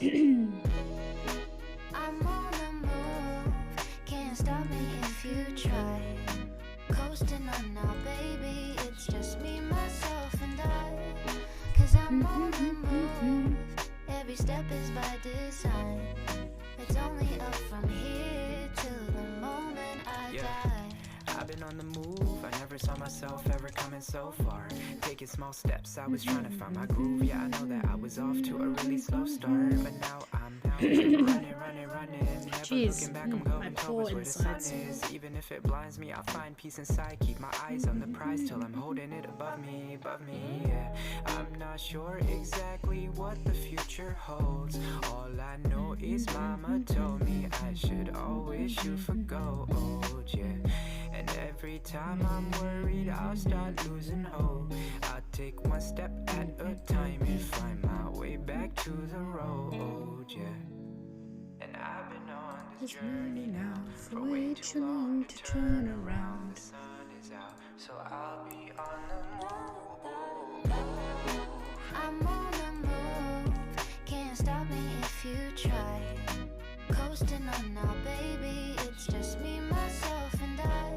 I'm on the move, can't stop me if you try. Coasting on now, baby, it's just me, myself, and I. Cause I'm on the move, every step is by design. It's only up from here till the moment I die. I've been on the move, I never saw myself ever coming so far. Taking small steps, I was trying to find my groove. Yeah, I know that I was off to a really slow start, but now I'm running, never Jeez, looking back, I'm going towards where the sun is. Even if it blinds me, I'll find peace inside. Keep my eyes on the prize till I'm holding it above me, yeah. I'm not sure exactly what the future holds. All I know is mama told me I should always shoot for gold, yeah. And every time I'm worried, I'll start losing hope. I'll take one step at a time and find my way back to the road, yeah. And I've been on this journey now for way too long to turn around. The sun is out, so I'll be on the move. I'm on the move, can't stop me if you try. Coasting on now, baby, it's just me, myself, and I.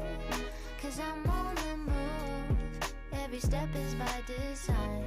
Cause I'm on the move, every step is by design.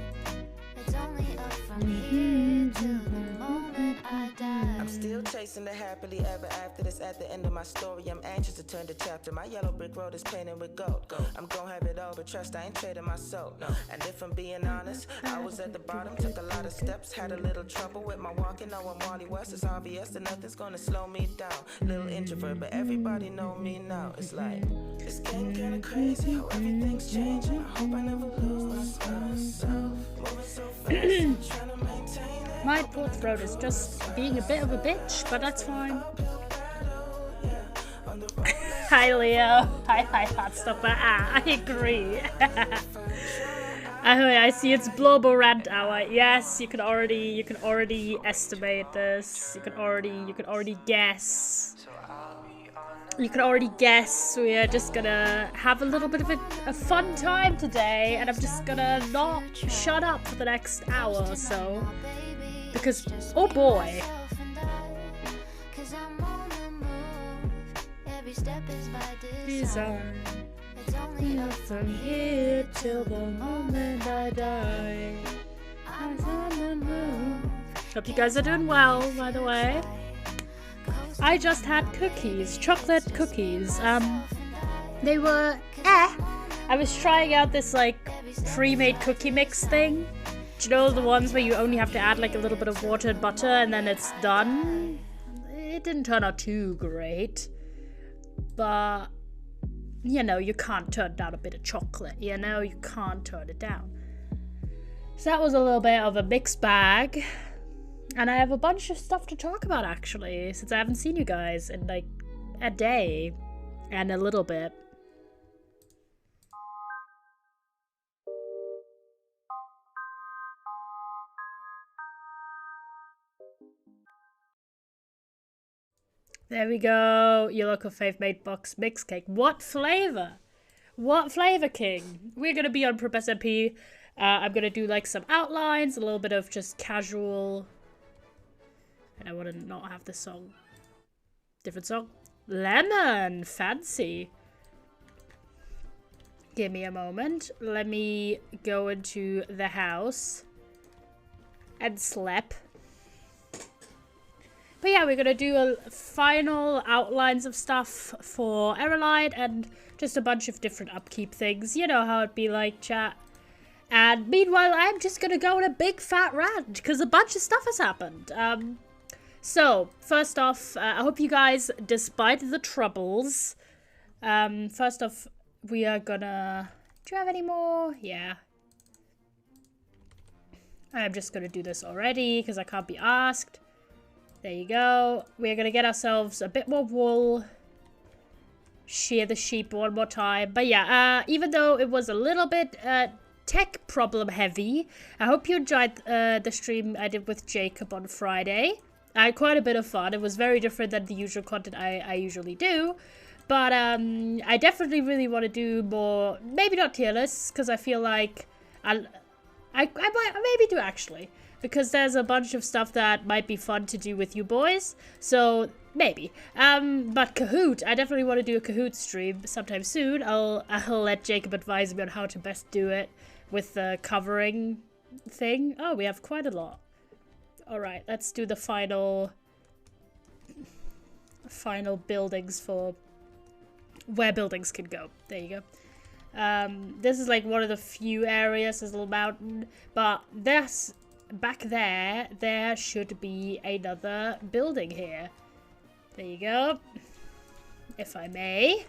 It's only up from here till the moment I die. I'm still chasing the happily ever after. This at the end of my story. I'm anxious to turn the chapter. My yellow brick road is painted with gold. I'm gonna have it all, but trust I ain't trading my soul. And if I'm being honest, I was at the bottom, took a lot of steps, had a little trouble with my walking. Now I'm Wally West. It's obvious that nothing's gonna slow me down. Little introvert, but everybody know me now. It's like this game kinda crazy. How everything's changing. I hope I never lose myself. Moving so fast, trying to maintain it. My poor throat is just being a bit of a bitch, but that's fine. Hi Leo. Hi Heartstopper. I agree. I see it's Blobo Rant Hour. Yes, you can already estimate this. You can already guess. You can already guess we are just gonna have a little bit of a fun time today, and I'm just gonna not shut up for the next hour or so. Because, oh boy. These are from here till the moment I die. I'm on the move. Hope you guys are doing well, by the way. I just had cookies, chocolate cookies. They were I was trying out this like pre-made cookie mix thing. Do you know the ones where you only have to add like a little bit of water and butter and then it's done? It didn't turn out too great. But, you know, you can't turn down a bit of chocolate, you know? You can't turn it down. So that was a little bit of a mixed bag. And I have a bunch of stuff to talk about, actually, since I haven't seen you guys in, like, a day and a little bit. There we go. Your local fave made box mix cake. What flavor? What flavor, King? We're gonna be on Professor P. I'm gonna do like some outlines, a little bit of just casual. And I want to not have this song. Different song. Lemon, fancy. Give me a moment. Let me go into the house and slap. But yeah, we're gonna do a final outlines of stuff for Aerolite and just a bunch of different upkeep things. You know how it'd be like, chat. And meanwhile, I'm just gonna go on a big fat rant because a bunch of stuff has happened. So, first off, I hope you guys, despite the troubles, first off, we are gonna... Do you have any more? Yeah. I'm just gonna do this already, because I can't be asked. There you go. We're gonna get ourselves a bit more wool. Shear the sheep one more time. But yeah, even though it was a little bit tech problem heavy, I hope you enjoyed the stream I did with Jacob on Friday. I had quite a bit of fun. It was very different than the usual content I usually do. But I definitely really want to do more, maybe not tier lists, because I feel like I I might maybe do actually, because there's a bunch of stuff that might be fun to do with you boys. So maybe. But Kahoot, I definitely want to do a Kahoot stream sometime soon. I'll let Jacob advise me on how to best do it with the covering thing. Oh, we have quite a lot. All right, let's do the final buildings for where buildings can go. There you go. This is like one of the few areas. There's a little mountain, but this back there should be another building here. There you go. If I may.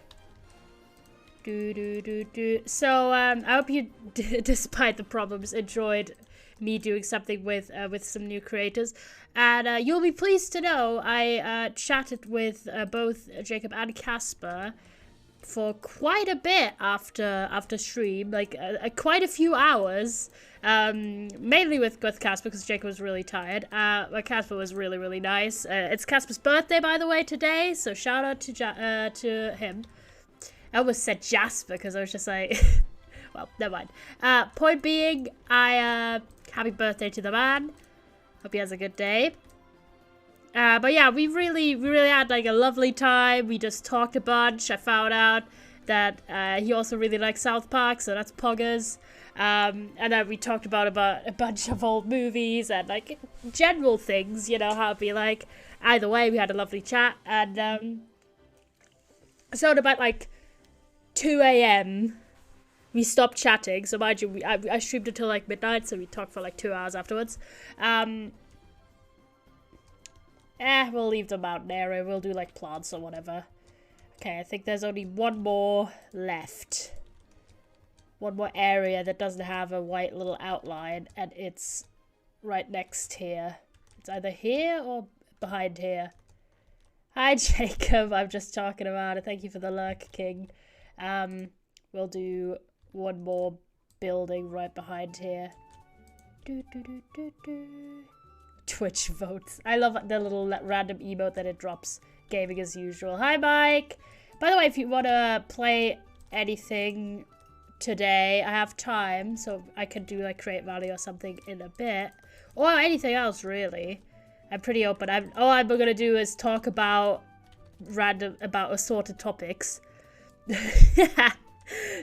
So I hope you, despite the problems, enjoyed me doing something with some new creators, and you'll be pleased to know I chatted with both Jacob and Casper for quite a bit after stream, like quite a few hours, mainly with Casper because Jacob was really tired, but Casper was really, really nice. It's Casper's birthday, by the way, today, so shout out to him. I almost said Jasper because I was just like, well, never mind. Point being, happy birthday to the man. Hope he has a good day. But yeah, we really had like a lovely time. We just talked a bunch. I found out that he also really likes South Park, so that's Poggers. And then we talked about a bunch of old movies and like general things, you know, how it'd be like. Either way, we had a lovely chat, and so at about like 2 a.m. we stopped chatting. So mind you, I streamed until like midnight, so we talked for like 2 hours afterwards. We'll leave the mountain area. We'll do like plants or whatever. Okay, I think there's only one more left. One more area that doesn't have a white little outline, and it's right next here. It's either here or behind here. Hi, Jacob. I'm just talking about it. Thank you for the lurk, King. We'll do one more building right behind here. Twitch votes. I love the little random emote that it drops. Gaming as usual. Hi, Mike. By the way, if you want to play anything today, I have time, so I can do like Create Value or something in a bit, or anything else really. I'm pretty open. All I'm gonna do is talk about assorted topics.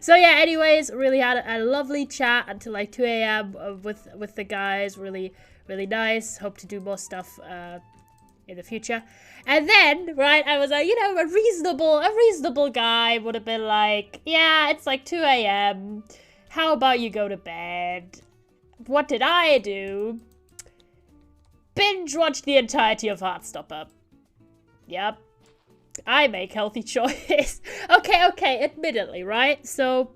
So yeah, anyways, really had a lovely chat until like 2 a.m. with the guys. Really nice. Hope to do more stuff in the future. And then, right, I was like, you know, a reasonable guy would have been like, yeah, it's like 2 a.m. How about you go to bed? What did I do? Binge watch the entirety of Heartstopper. Yep. I make healthy choices. Okay, admittedly, right? So,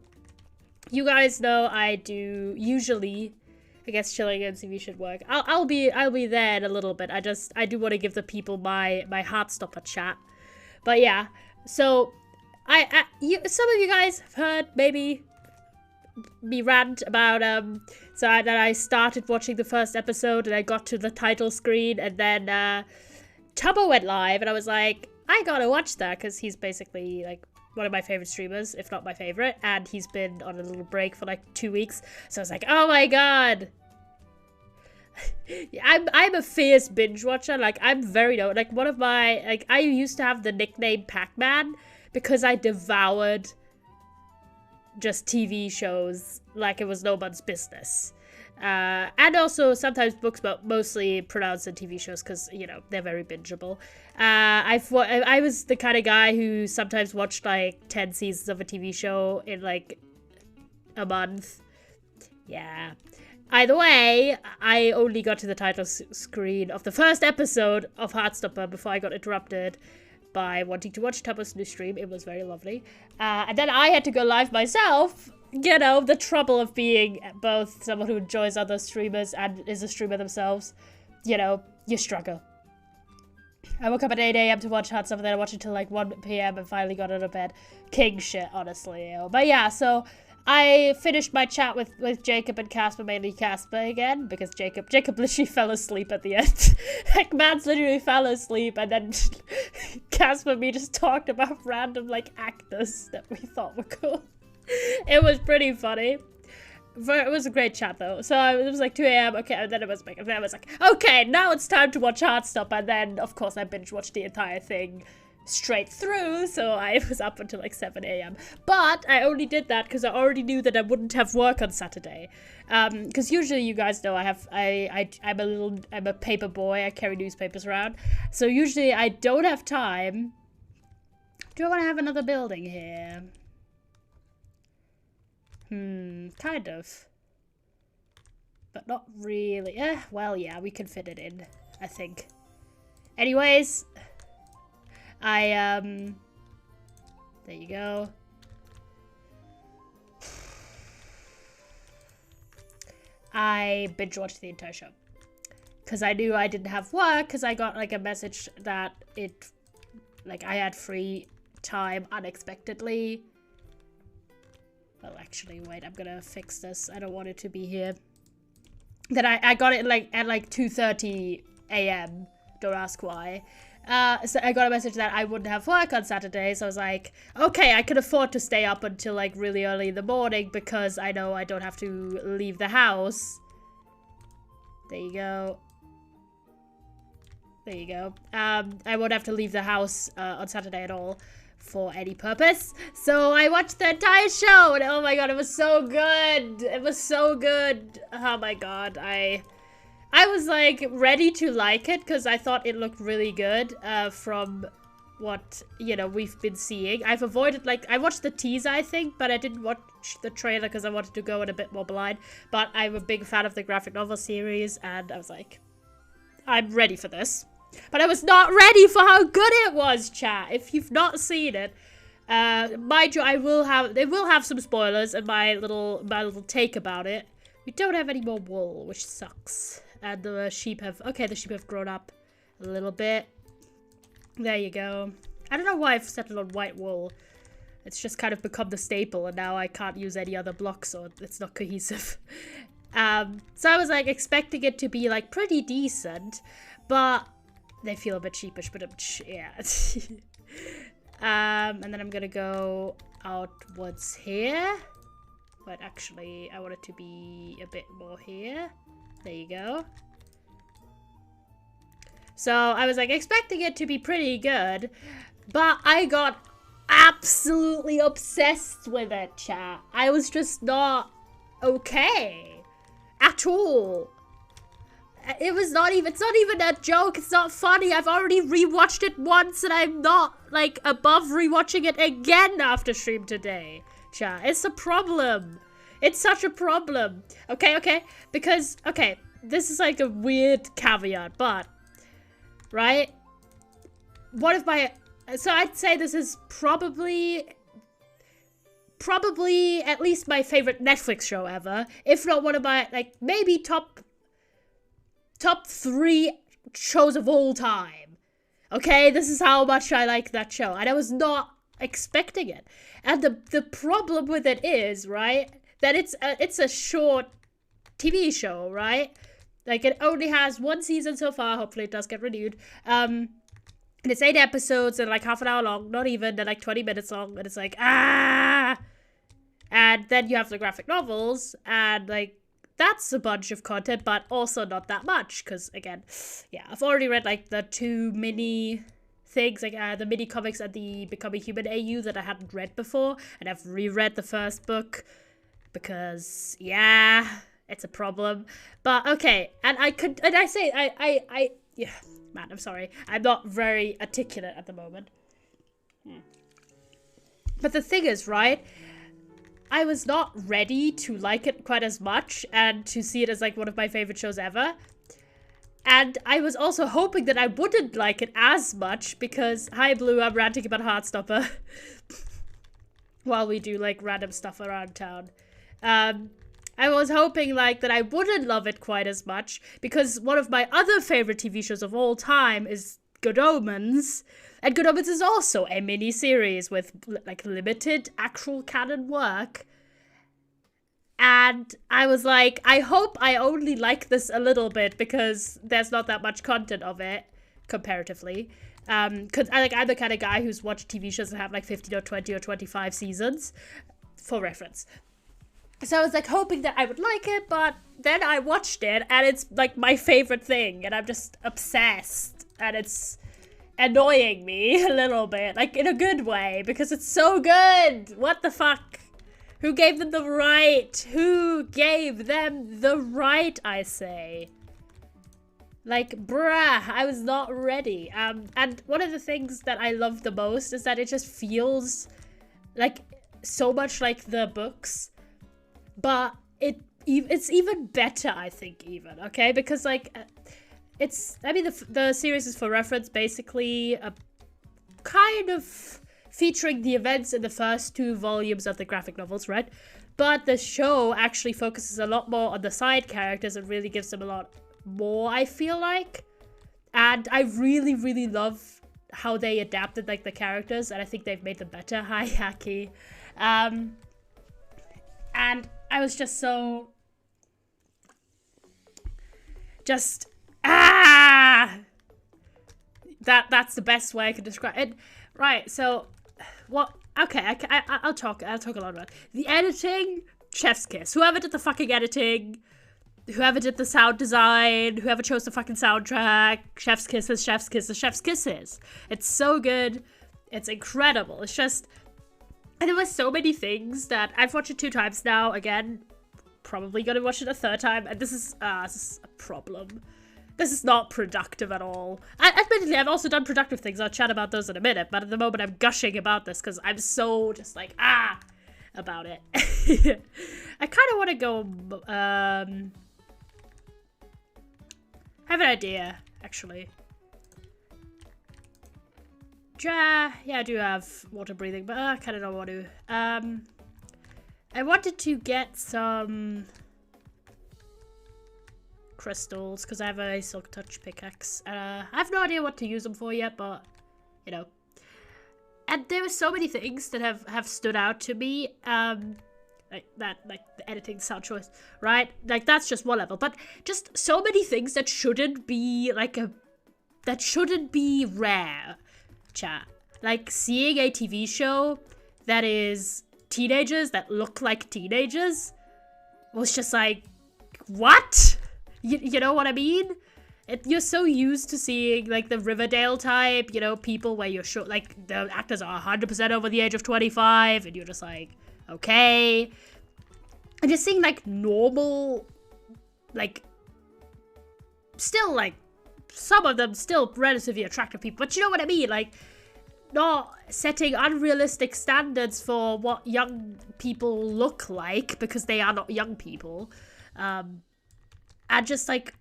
you guys know I do usually, I guess chilling and TV should work. I'll be there in a little bit. I do want to give the people my Heartstopper chat. But yeah, so some of you guys have heard maybe me rant about so that I started watching the first episode and I got to the title screen, and then Tubbo went live and I was like, I gotta watch that because he's basically like one of my favorite streamers, if not my favorite, and he's been on a little break for like 2 weeks. So I was like, oh my god. I'm a fierce binge watcher. Like, I'm very like one of my, like, I used to have the nickname Pac-Man because I devoured just TV shows like it was no one's business. And also sometimes books, but mostly pronounced in TV shows because, you know, they're very bingeable. I was the kind of guy who sometimes watched like 10 seasons of a TV show in like a month. Yeah. Either way, I only got to the title screen of the first episode of Heartstopper before I got interrupted by wanting to watch Tubbo's new stream. It was very lovely. And then I had to go live myself. You know, the trouble of being both someone who enjoys other streamers and is a streamer themselves. You know, you struggle. I woke up at 8 a.m. to watch Heartstopper, then I watched it till like 1 p.m. and finally got out of bed. King shit, honestly. But yeah, so I finished my chat with Jacob and Casper, mainly Casper again, because Jacob literally fell asleep at the end. Like, Mads literally fell asleep, and then Casper and me just talked about random, like, actors that we thought were cool. It was pretty funny. it was a great chat though. So it was like 2 a.m. Okay, and then I was like, okay, now it's time to watch Heartstopper. And then of course I binge watched the entire thing straight through, so I was up until like 7 a.m. But I only did that because I already knew that I wouldn't have work on Saturday. Because usually you guys know I'm a paper boy. I carry newspapers around, so usually I don't have time. Do I want to have another building here? Kind of, but not really. Well, yeah, we can fit it in, I think. Anyways. There you go. I binge watched the entire show because I knew I didn't have work, because I got like a message that I had free time unexpectedly. Well, actually, wait, I'm gonna fix this. I don't want it to be here. Then I got it at 2:30 a.m. Don't ask why. So I got a message that I wouldn't have work on Saturday, so I was like, okay, I can afford to stay up until like really early in the morning because I know I don't have to leave the house. There you go. There you go. I won't have to leave the house on Saturday at all for any purpose. So I watched the entire show, and oh my god, it was so good. It was so good. Oh my god, I was like ready to like it because I thought it looked really good from what, you know, we've been seeing. I've avoided, I watched the teaser, I think, but I didn't watch the trailer because I wanted to go in a bit more blind. But I'm a big fan of the graphic novel series, and I was like, I'm ready for this. But I was not ready for how good it was, chat. If you've not seen it, mind you, they will have some spoilers and my little take about it. We don't have any more wool, which sucks. And the sheep have grown up a little bit. There you go. I don't know why I've settled on white wool. It's just kind of become the staple, and now I can't use any other blocks, or it's not cohesive. So I was like expecting it to be like pretty decent, but they feel a bit sheepish, but yeah. And then I'm gonna go outwards here. But actually, I want it to be a bit more here. There you go. So I was like expecting it to be pretty good, but I got absolutely obsessed with it, chat. I was just not okay at all. It's not even a joke. It's not funny. I've already rewatched it once, and I'm not like above rewatching it again after stream today, chat. It's a problem. It's such a problem. Okay, because, okay, this is like a weird caveat, but, right? So I'd say this is probably at least my favorite Netflix show ever, if not one of my, like, maybe top 3 shows of all time. Okay, this is how much I like that show, and I was not expecting it. And the problem with it is, right, that it's a short TV show, right? Like, it only has 1 season so far. Hopefully it does get renewed. And it's 8 episodes and like half an hour long. Not even. They're like 20 minutes long. And it's like, And then you have the graphic novels. And like, that's a bunch of content, but also not that much. Because again, yeah, I've already read like the 2 mini things, like the mini comics and the Becoming Human AU that I hadn't read before. And I've reread the first book. Because, yeah, it's a problem. But, okay, yeah, man, I'm sorry. I'm not very articulate at the moment. But the thing is, right, I was not ready to like it quite as much and to see it as, like, one of my favorite shows ever. And I was also hoping that I wouldn't like it as much because, hi, Blue, I'm ranting about Heartstopper. While we do, like, random stuff around town. I was hoping, like, that I wouldn't love it quite as much, because one of my other favorite TV shows of all time is Good Omens, and Good Omens is also a mini-series with, like, limited actual canon work, and I was like, I hope I only like this a little bit, because there's not that much content of it, comparatively, because I'm the kind of guy who's watched TV shows that have, like, 15 or 20 or 25 seasons, for reference. So I was like hoping that I would like it, but then I watched it and it's like my favorite thing and I'm just obsessed and it's annoying me a little bit, like in a good way, because it's so good. What the fuck? Who gave them the right? Who gave them the right, I say? Like, bruh, I was not ready. And one of the things that I love the most is that it just feels like so much like the books, but it's even better, I think, even, okay? Because, like, the series is, for reference, basically kind of featuring the events in the first 2 volumes of the graphic novels, right? But the show actually focuses a lot more on the side characters and really gives them a lot more, I feel like. And I really, really love how they adapted, like, the characters, and I think they've made them better. Hi, Haki. And I was just so... That's the best way I could describe it. Right, so... What? Okay, I'll talk a lot about it. The editing, chef's kiss. Whoever did the fucking editing, whoever did the sound design, whoever chose the fucking soundtrack, chef's kisses, chef's kisses, chef's kisses. It's so good. It's incredible. It's just... And there were so many things that... I've watched it 2 times now. Again, probably gonna watch it a 3rd time. And this is a problem. This is not productive at all. Admittedly, I've also done productive things. I'll chat about those in a minute. But at the moment, I'm gushing about this because I'm so just like, about it. I kind of want to go... I have an idea, actually. Yeah, I do have water breathing, but I kind of don't want to. I wanted to get some... crystals, because I have a silk touch pickaxe. I have no idea what to use them for yet, but, you know. And there were so many things that have stood out to me, like the editing, sound choice, right? Like, that's just one level, but just so many things that shouldn't be, that shouldn't be rare, chat. Like, seeing a TV show that is teenagers that look like teenagers was just like, what? You know what I mean? You're so used to seeing, like, the Riverdale type, you know, people where you're sure, like, the actors are 100% over the age of 25, and you're just like, okay. And just seeing, like, normal, like, still, like, some of them still relatively attractive people, but you know what I mean? Like, not setting unrealistic standards for what young people look like, because they are not young people. And just, like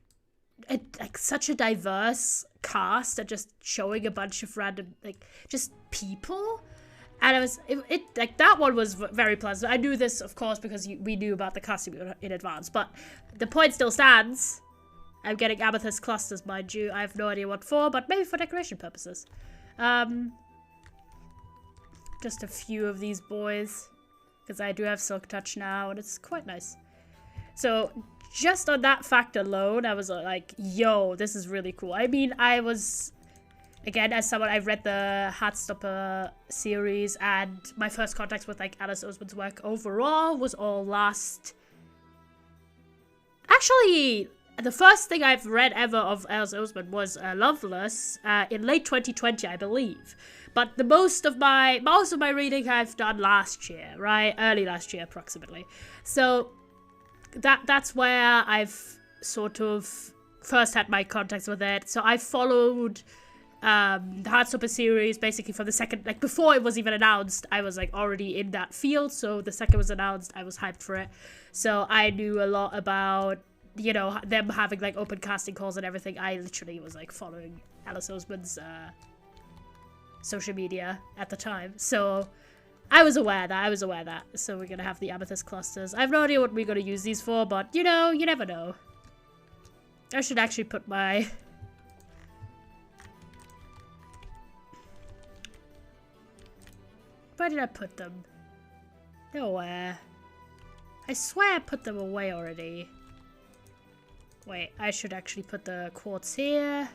such a diverse cast and just showing a bunch of random, like, just people. And it like, that one was very pleasant. I knew this, of course, because we knew about the casting in advance, but the point still stands. I'm getting amethyst clusters, mind you. I have no idea what for, but maybe for decoration purposes. Just a few of these boys, because I do have silk touch now, and it's quite nice. So... just on that fact alone, I was like, yo, this is really cool. I mean, I was, again, as someone, I've read the Heartstopper series, and my first contacts with, like, Alice Oseman's work overall was all last... Actually, the first thing I've read ever of Alice Oseman was Loveless in late 2020, I believe. But the most of my reading I've done last year, right? Early last year, approximately. So... That's where I've sort of first had my contacts with it. So I followed the Heartstopper series basically from the second, like, before it was even announced, I was, like, already in that field. So the second it was announced, I was hyped for it. So I knew a lot about, you know, them having, like, open casting calls and everything. I literally was, like, following Alice Oseman's social media at the time. So... I was aware that. So we're gonna have the amethyst clusters. I have no idea what we're gonna use these for, but, you know, you never know. I should actually put my... Where did I put them? Nowhere. I swear I put them away already. Wait, I should actually put the quartz here.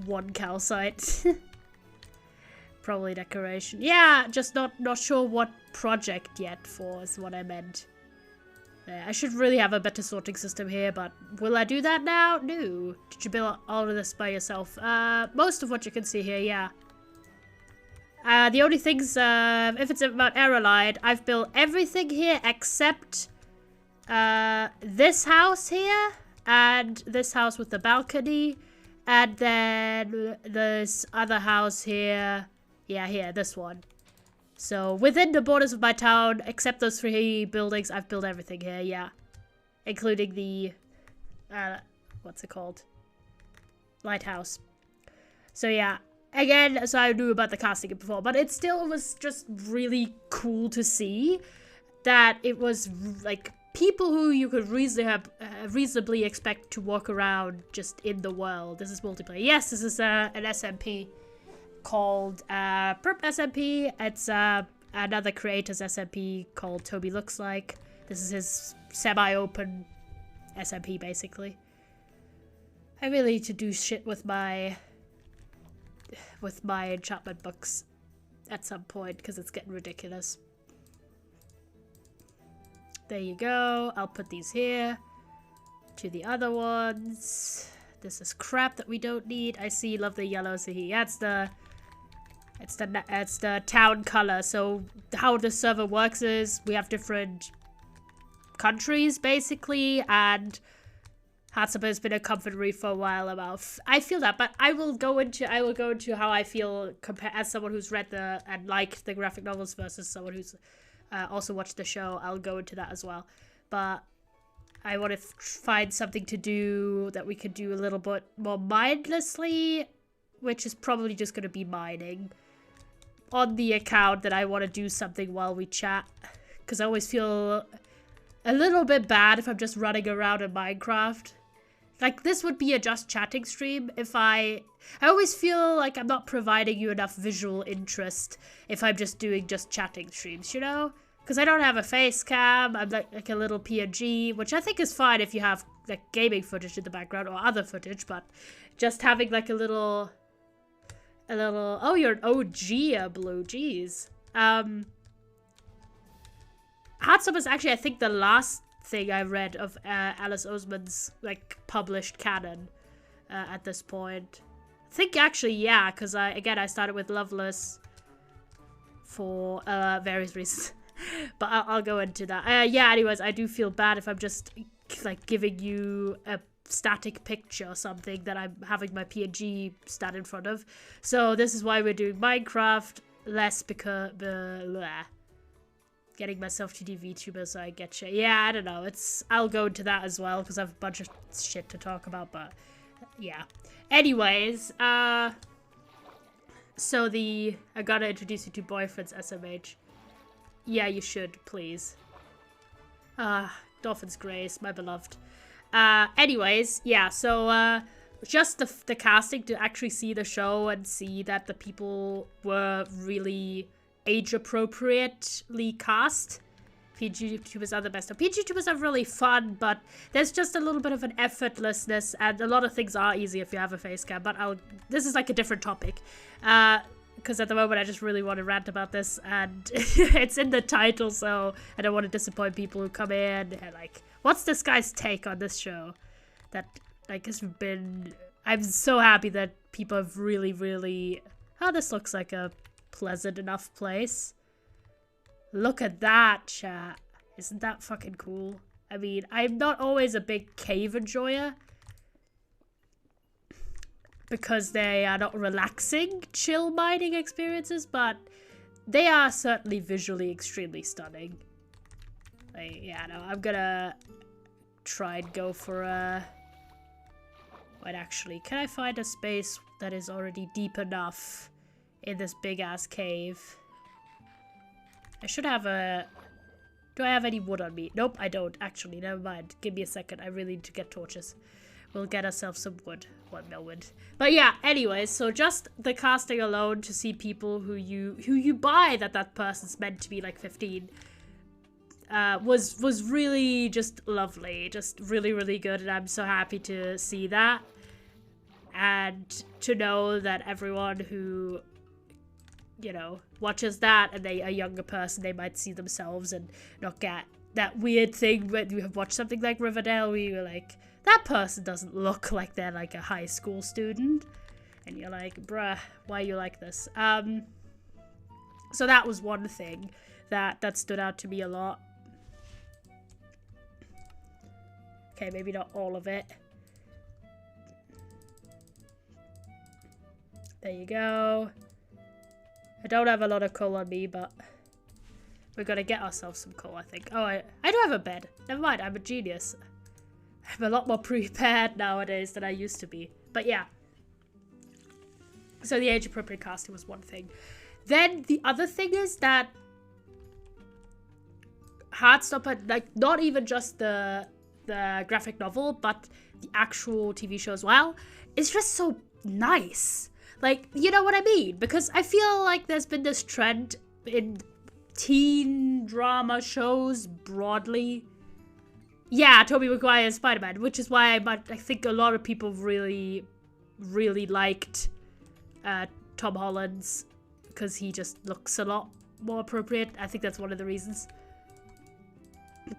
1 calcite. Probably decoration. Yeah, just not sure what project yet for is what I meant. I should really have a better sorting system here, but will I do that now? No. Did you build all of this by yourself? Most of what you can see here, yeah. The only things, if it's about Aerolite, I've built everything here except this house here, and this house with the balcony, and then this other house here. Yeah, here, this one. So, within the borders of my town, except those 3 buildings, I've built everything here, yeah. Including the, what's it called? Lighthouse. So, yeah. Again, so I knew about the casting before, but it still was just really cool to see that it was, like, people who you could reasonably expect to walk around just in the world. This is multiplayer. Yes, this is an SMP. Called Perp SMP. It's another creator's SMP called Toby Looks Like. This is his semi-open SMP basically. I really need to do shit with my enchantment books at some point because it's getting ridiculous. There you go. I'll put these here to the other ones. This is crap that we don't need. I see lovely yellows here. It's the town color. So how the server works is we have different countries basically, and Heartstopper has been a comfort read for a while about. I feel that, but I will go into how I feel as someone who's read and liked the graphic novels versus someone who's also watched the show. I'll go into that as well, but I want to find something to do that we could do a little bit more mindlessly, which is probably just going to be mining on the account that I want to do something while we chat, because I always feel a little bit bad if I'm just running around in Minecraft. Like, this would be a just chatting stream if I always feel like I'm not providing you enough visual interest if I'm just doing just chatting streams, you know? Because I don't have a face cam, I'm like a little PNG, which I think is fine if you have like gaming footage in the background or other footage, but just having like a little, oh, you're an OG, Blue, jeez. Heartstopper is actually, I think, the last thing I read of Alice Oseman's like published canon at this point. I think actually, yeah, because I started with Loveless for various reasons. But I'll go into that. Yeah, anyways, I do feel bad if I'm just like giving you a static picture or something that I'm having my PNG stand in front of. So this is why we're doing Minecraft less because getting myself to the VTuber, so I get you. Yeah, I don't know. I'll go into that as well because I have a bunch of shit to talk about, but yeah. Anyways, so I gotta introduce you to boyfriend's SMH. Yeah, you should, please. Dolphin's Grace, my beloved. Anyways, yeah, so just the casting, to actually see the show and see that the people were really age appropriately cast. PG YouTubers are the best. PG YouTubers are really fun, but there's just a little bit of an effortlessness, and a lot of things are easy if you have a face cam, but this is like a different topic. Because at the moment I just really want to rant about this, and it's in the title, so I don't want to disappoint people who come in and like, what's this guy's take on this show? That like has been, I'm so happy that people have really, oh, this looks like a pleasant enough place. Look at that, chat. Isn't that fucking cool? I mean, I'm not always a big cave enjoyer, because they are not relaxing, chill mining experiences, but they are certainly visually extremely stunning. Like, yeah, no, I'm gonna try and go for a... Wait, actually, can I find a space that is already deep enough in this big-ass cave? I should have a... Do I have any wood on me? Nope, I don't, actually, never mind. Give me a second, I really need to get torches. We'll get ourselves some wood. 1 mil wood. But yeah, anyways, so just the casting alone to see people who you buy that person's meant to be like 15 was really just lovely. Just really good, and I'm so happy to see that. And to know that everyone who you know, watches that and a younger person, they might see themselves and not get that weird thing when you have watched something like Riverdale where you're like, that person doesn't look like they're like a high school student. And you're like, bruh, why are you like this? So that was one thing that stood out to me a lot. Okay, maybe not all of it. There you go. I don't have a lot of coal on me, but we're gonna get ourselves some coal, I think. Oh, I do have a bed. Never mind, I'm a genius. I'm a lot more prepared nowadays than I used to be. But yeah. So the age-appropriate casting was one thing. Then the other thing is that Heartstopper, like, not even just the graphic novel, but the actual TV show as well, it's just so nice. Like, you know what I mean? Because I feel like there's been this trend in teen drama shows broadly. Yeah, Tobey Maguire's Spider-Man, which is why I think a lot of people really, really liked Tom Holland's, because he just looks a lot more appropriate. I think that's one of the reasons.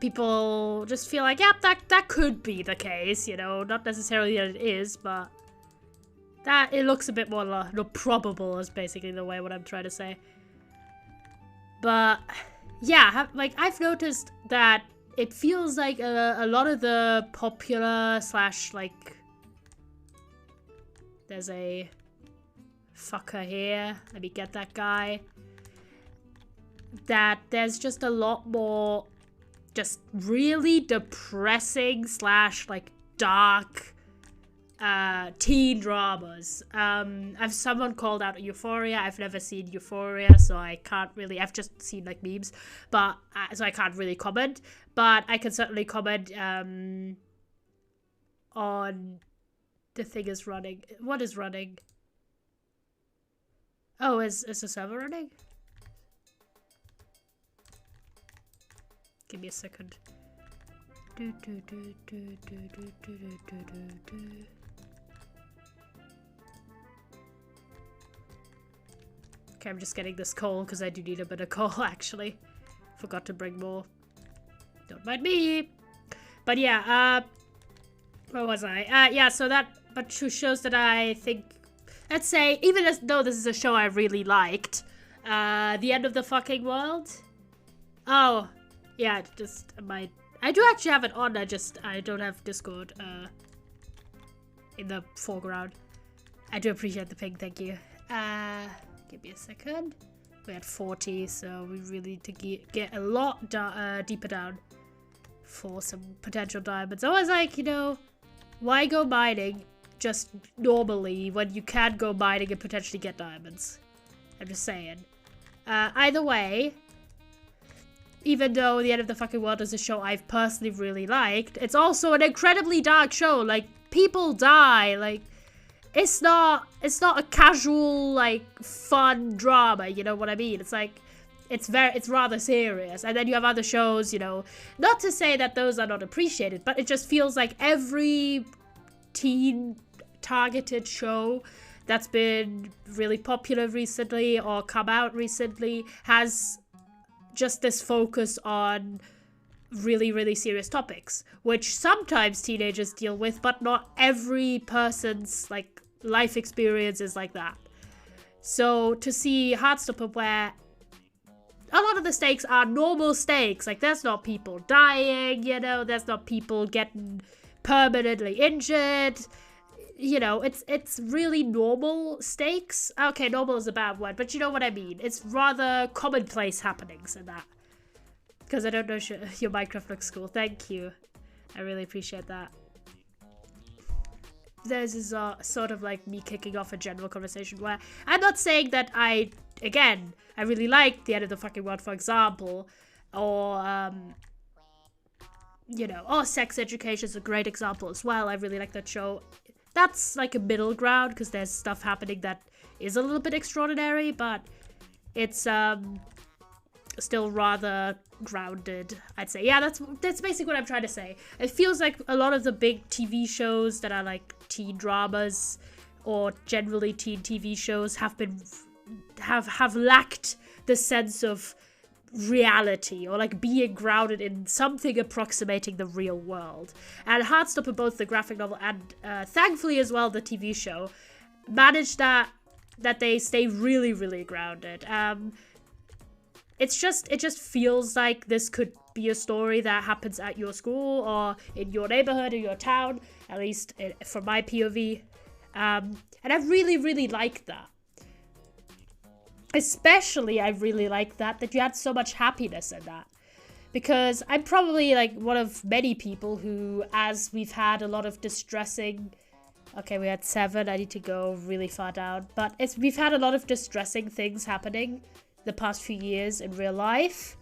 People just feel like, yeah, that could be the case, you know, not necessarily that it is, but that it looks a bit more probable is basically the way what I'm trying to say. But yeah, like I've noticed that it feels like a lot of the popular / like there's a fucker here. Let me get that guy. That there's just a lot more just really depressing / like dark teen dramas. I've someone called out Euphoria. I've never seen Euphoria, so I can't really, I've just seen like memes, but so I can't really comment, but I can certainly comment on the thing is running. What is running? Oh, is the server running? Give me a second. Okay, I'm just getting this coal because I do need a bit of coal actually. Forgot to bring more. Don't mind me. But yeah, where was I? Yeah, so that but shows that I think, let's say, even though this is a show I really liked, The End of the Fucking World. Oh, yeah, just I do actually have it on, I don't have Discord in the foreground. I do appreciate the ping, thank you. Give me a second. We're at 40, so we really need to get a lot deeper down for some potential diamonds. I was like, you know, why go mining just normally when you can go mining and potentially get diamonds? I'm just saying. Either way, even though The End of the Fucking World is a show I've personally really liked, it's also an incredibly dark show. Like, people die. Like, it's not a casual, like, fun drama, you know what I mean? It's like, it's rather serious. And then you have other shows, you know, not to say that those are not appreciated, but it just feels like every teen targeted show that's been really popular recently or come out recently has just this focus on really, really serious topics, which sometimes teenagers deal with, but not every person's, like, life experience is like that. So to see Heartstopper where a lot of the stakes are normal stakes, like there's not people dying, you know, there's not people getting permanently injured, you know, it's really normal stakes. Okay, normal is a bad word, but you know what I mean. It's rather commonplace happenings in that. Because I don't know, your Minecraft looks cool. Thank you. I really appreciate that. This is sort of like me kicking off a general conversation where I'm not saying that I really like The End of the Fucking World, for example, or, you know, or Sex Education is a great example as well. I really like that show. That's like a middle ground because there's stuff happening that is a little bit extraordinary, but it's still rather grounded, I'd say. Yeah, that's basically what I'm trying to say. It feels like a lot of the big TV shows that are like teen dramas or generally teen TV shows have been have lacked the sense of reality or like being grounded in something approximating the real world. And Heartstopper, both the graphic novel and thankfully as well the TV show, managed that they stay really, really grounded. It just feels like this could be a story that happens at your school or in your neighborhood or your town, at least from my POV. And I really, really like that. Especially, I really like that you had so much happiness in that. Because I'm probably like one of many people who, as we've had a lot of distressing... Okay, we had 7. I need to go really far down. But we've had a lot of distressing things happening the past few years in real life.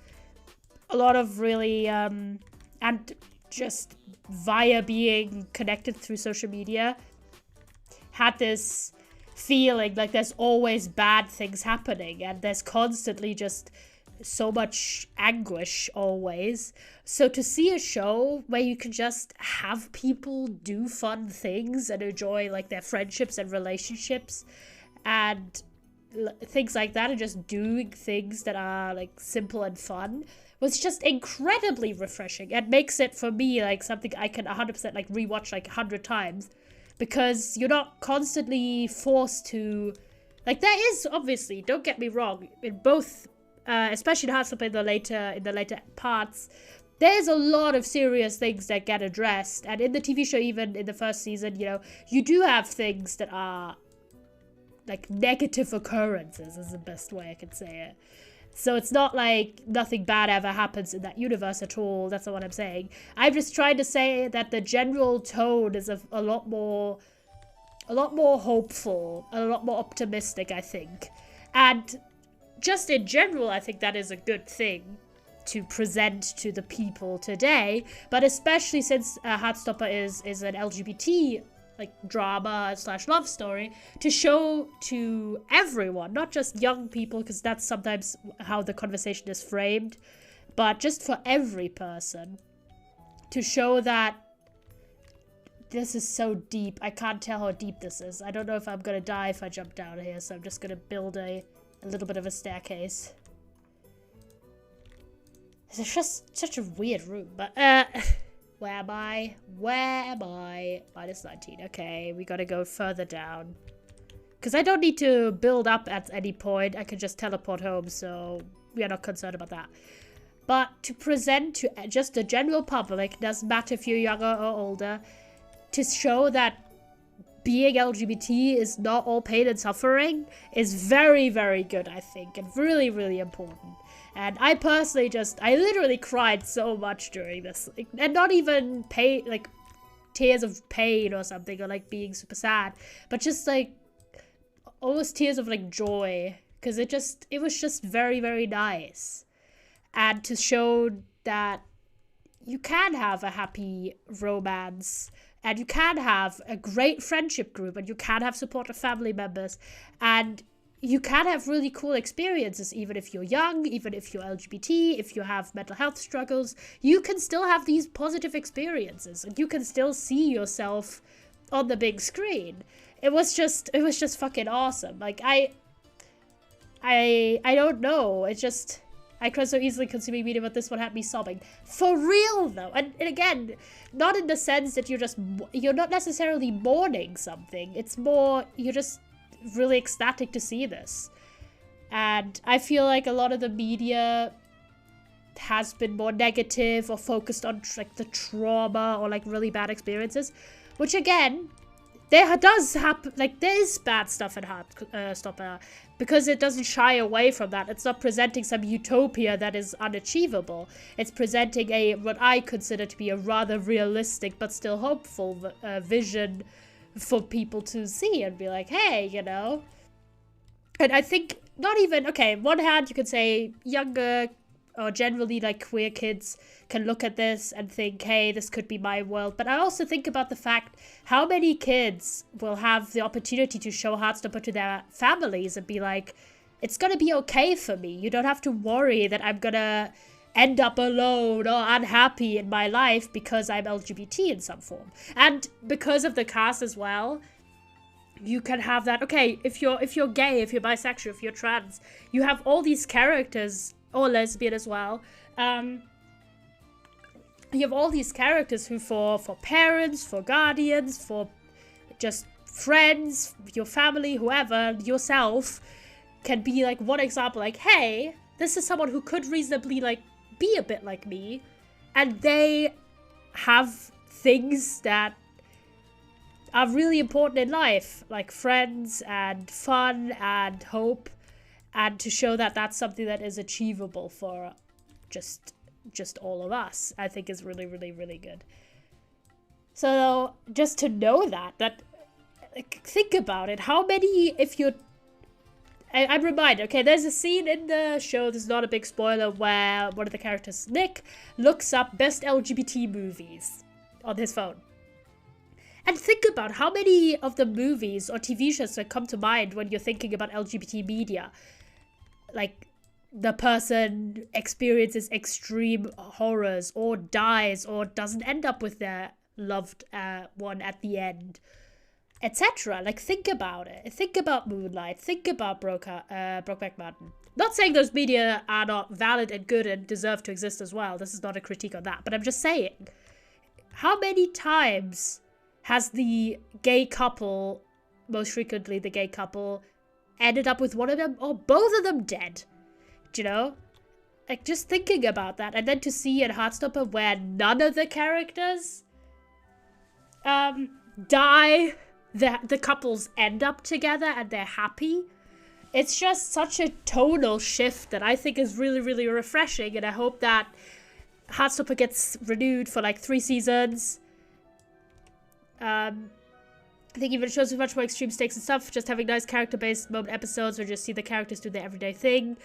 A lot of really... and just via being connected through social media, had this feeling like there's always bad things happening and there's constantly just so much anguish always. So to see a show where you can just have people do fun things and enjoy like their friendships and relationships and things like that, and just doing things that are like simple and fun, was just incredibly refreshing. It makes it for me like something I can 100% like rewatch like 100 times. Because you're not constantly forced to... Like, there is, obviously, don't get me wrong, in both, especially in Heartstopper in the later parts, there's a lot of serious things that get addressed. And in the TV show, even in the first season, you know, you do have things that are, like, negative occurrences, is the best way I can say it. So it's not like nothing bad ever happens in that universe at all. That's not what I'm saying. I'm just trying to say that the general tone is a lot more hopeful, a lot more optimistic, I think. And just in general, I think that is a good thing to present to the people today. But especially since Heartstopper is an LGBT like drama / love story, to show to everyone, not just young people, because that's sometimes how the conversation is framed, but just for every person, to show that this is so deep. I can't tell how deep this is. I don't know if I'm gonna die if I jump down here, so I'm just gonna build a little bit of a staircase. It's just such a weird room, but where am I? Minus 19. Okay, we gotta go further down. Because I don't need to build up at any point. I can just teleport home, so we are not concerned about that. But to present to just the general public, doesn't matter if you're younger or older, to show that being LGBT is not all pain and suffering is very, very good, I think, and really, really important. And I personally I literally cried so much during this, like, and not even like tears of pain or something, or like being super sad, but just like almost tears of like joy, because it was just very, very nice. And to show that you can have a happy romance, and you can have a great friendship group, and you can have supportive family members, and you can have really cool experiences, even if you're young, even if you're LGBT, if you have mental health struggles, you can still have these positive experiences, and you can still see yourself on the big screen. It was just fucking awesome. Like, I don't know, it's just... I cry so easily consuming media, but this one had me sobbing. For real, though. And again, not in the sense that you're not necessarily mourning something. It's more, you're just really ecstatic to see this. And I feel like a lot of the media has been more negative or focused on like the trauma or like really bad experiences. Which again, there does happen, like there is bad stuff in Heartstopper, because it doesn't shy away from that. It's not presenting some utopia that is unachievable. It's presenting what I consider to be a rather realistic but still hopeful vision for people to see and be like, hey, you know. And I think not even, okay, on one hand you could say younger or generally like queer kids can look at this and think, hey, this could be my world. But I also think about the fact how many kids will have the opportunity to show Heartstopper to their families and be like, it's gonna be okay for me. You don't have to worry that I'm gonna end up alone or unhappy in my life because I'm LGBT in some form. And because of the cast as well, you can have that. Okay, if you're gay, if you're bisexual, if you're trans, you have all these characters, or lesbian as well. You have all these characters who, for parents, for guardians, for just friends, your family, whoever, yourself, can be like one example. Like, hey, this is someone who could reasonably like be a bit like me, and they have things that are really important in life, like friends and fun and hope, and to show that that's something that is achievable for just all of us, I think is really, really, really good. So just to know that like, think about it. How many, if you're, I'm reminded, okay, there's a scene in the show, this is not a big spoiler, where one of the characters, Nick, looks up best LGBT movies on his phone. And think about how many of the movies or TV shows that come to mind when you're thinking about LGBT media. Like, the person experiences extreme horrors, or dies, or doesn't end up with their loved one at the end, etc. Like, think about it. Think about Moonlight. Think about Brokeback Mountain. Not saying those media are not valid and good and deserve to exist as well. This is not a critique on that. But I'm just saying, how many times has the gay couple, most frequently the gay couple, ended up with one of them or both of them dead? Do you know? Like, just thinking about that. And then to see in Heartstopper where none of the characters die, the couples end up together and they're happy. It's just such a tonal shift that I think is really, really refreshing. And I hope that Heartstopper gets renewed for like 3 seasons. I think even shows with much more extreme stakes and stuff, just having nice character-based moment episodes where you just see the characters do their everyday thing,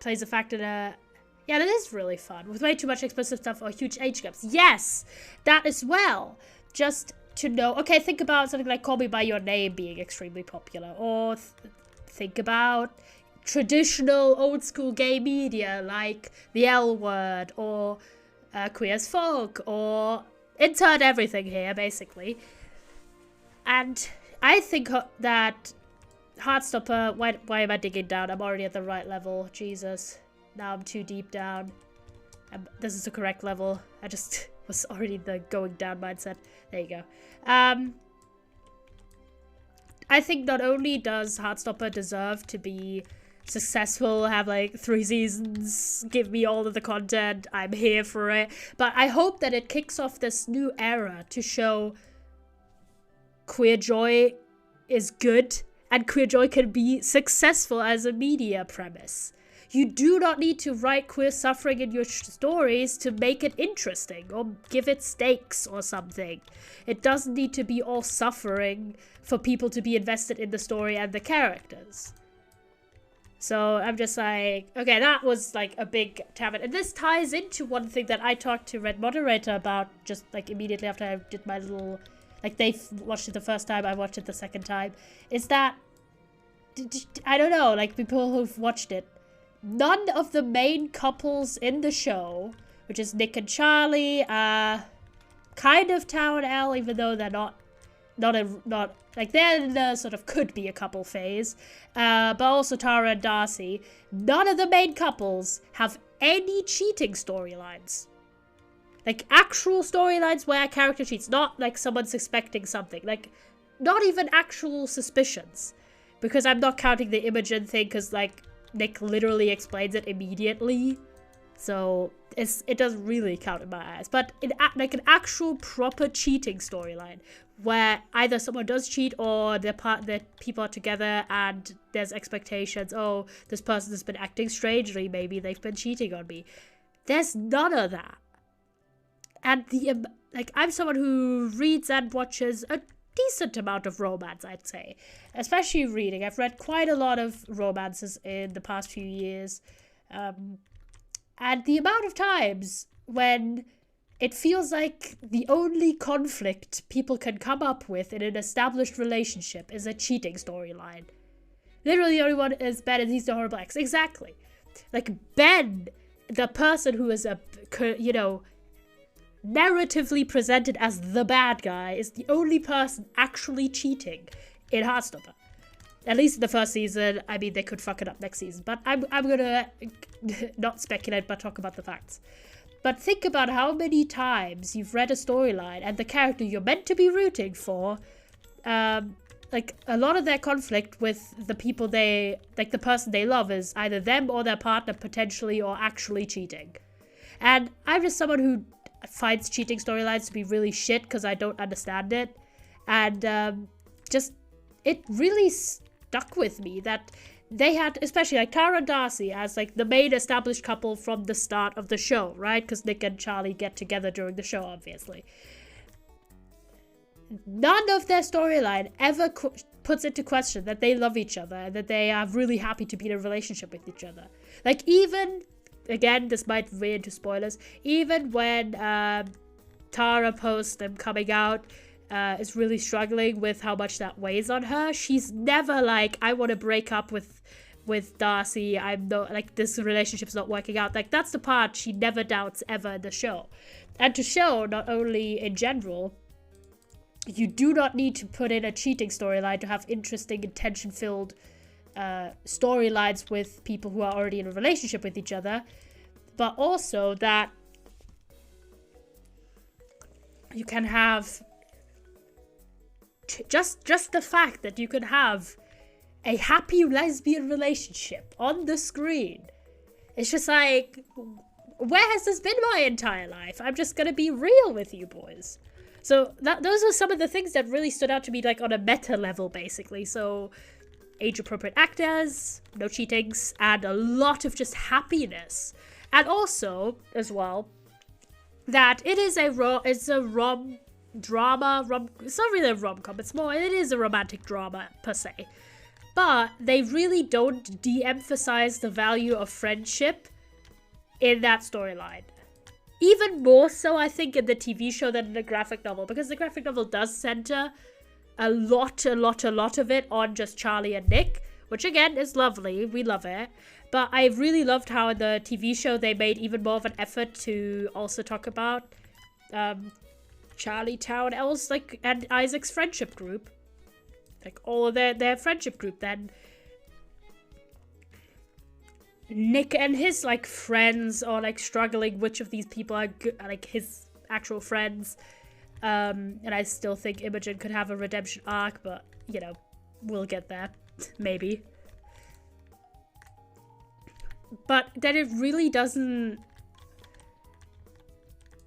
plays a factor that, yeah, that is really fun. With way too much explicit stuff or huge age gaps. Yes, that as well. Just to know, okay, think about something like Call Me By Your Name being extremely popular, or think about traditional old-school gay media like The L Word, or Queer as Folk, or insert everything here, basically. And I think that Heartstopper, why am I digging down? I'm already at the right level. Jesus. Now I'm too deep down. This is the correct level. I just was already in the going down mindset. There you go. I think not only does Heartstopper deserve to be successful, have like 3 seasons, give me all of the content, I'm here for it, but I hope that it kicks off this new era to show queer joy is good and queer joy can be successful as a media premise. You do not need to write queer suffering in your stories to make it interesting or give it stakes or something. It doesn't need to be all suffering for people to be invested in the story and the characters. So I'm just like, okay, that was like a big tablet. And this ties into one thing that I talked to Red Moderator about just like immediately after I did my little, like they watched it the first time, I watched it the second time, is that, I don't know, like people who've watched it, none of the main couples in the show, which is Nick and Charlie, kind of Tao and Elle, even though they're not like they're in the sort of could be a couple phase, but also Tara and Darcy, none of the main couples have any cheating storylines. Like actual storylines where a character cheats, not like someone suspecting something, like not even actual suspicions. Because I'm not counting the Imogen thing, because like Nick literally explains it immediately, so it doesn't really count in my eyes. But in like an actual proper cheating storyline, where either someone does cheat or the people are together and there's expectations. Oh, this person has been acting strangely. Maybe they've been cheating on me. There's none of that. And like I'm someone who reads and watches a decent amount of romance, I'd say, especially reading. I've read quite a lot of romances in the past few years, and the amount of times when it feels like the only conflict people can come up with in an established relationship is a cheating storyline. Literally the only one is Ben and he's the horrible ex. Exactly. Like Ben, the person who is narratively presented as the bad guy, is the only person actually cheating in Heartstopper. At least in the first season. I mean, they could fuck it up next season, but I'm gonna not speculate, but talk about the facts. But think about how many times you've read a storyline and the character you're meant to be rooting for, like, a lot of their conflict with the people the person they love is either them or their partner potentially or actually cheating. And I'm just someone who finds cheating storylines to be really shit because I don't understand it. And it really stuck with me that they had, especially like Tara and Darcy as like the main established couple from the start of the show, right? Because Nick and Charlie get together during the show, obviously. None of their storyline ever puts into question that they love each other and that they are really happy to be in a relationship with each other. Like, even, again, this might veer into spoilers, even when Tara post them coming out is really struggling with how much that weighs on her. She's never like, I want to break up with Darcy. I'm not like, this relationship's not working out. Like, that's the part she never doubts ever in the show. And to show, not only in general, you do not need to put in a cheating storyline to have interesting and tension-filled storylines with people who are already in a relationship with each other, but also that you can have just the fact that you can have a happy lesbian relationship on the screen. It's just like, where has this been my entire life? I'm just gonna be real with you boys. So those are some of the things that really stood out to me, like on a meta level, basically. So age-appropriate actors, no cheatings, and a lot of just happiness. And also, as well, that it is it's a drama. It's not really a rom-com. It is a romantic drama per se. But they really don't de-emphasize the value of friendship in that storyline. Even more so, I think, in the TV show than in the graphic novel, because the graphic novel does center a lot of it on just Charlie and Nick, which again is lovely. We love it. But I really loved how in the TV show they made even more of an effort to also talk about Charlie, Tao, and Els, like, and Isaac's friendship group. Like, all of their friendship group. Then Nick and his, like, friends are, like, struggling which of these people are like, his actual friends. And I still think Imogen could have a redemption arc, but, you know, we'll get there. Maybe. But that it really doesn't...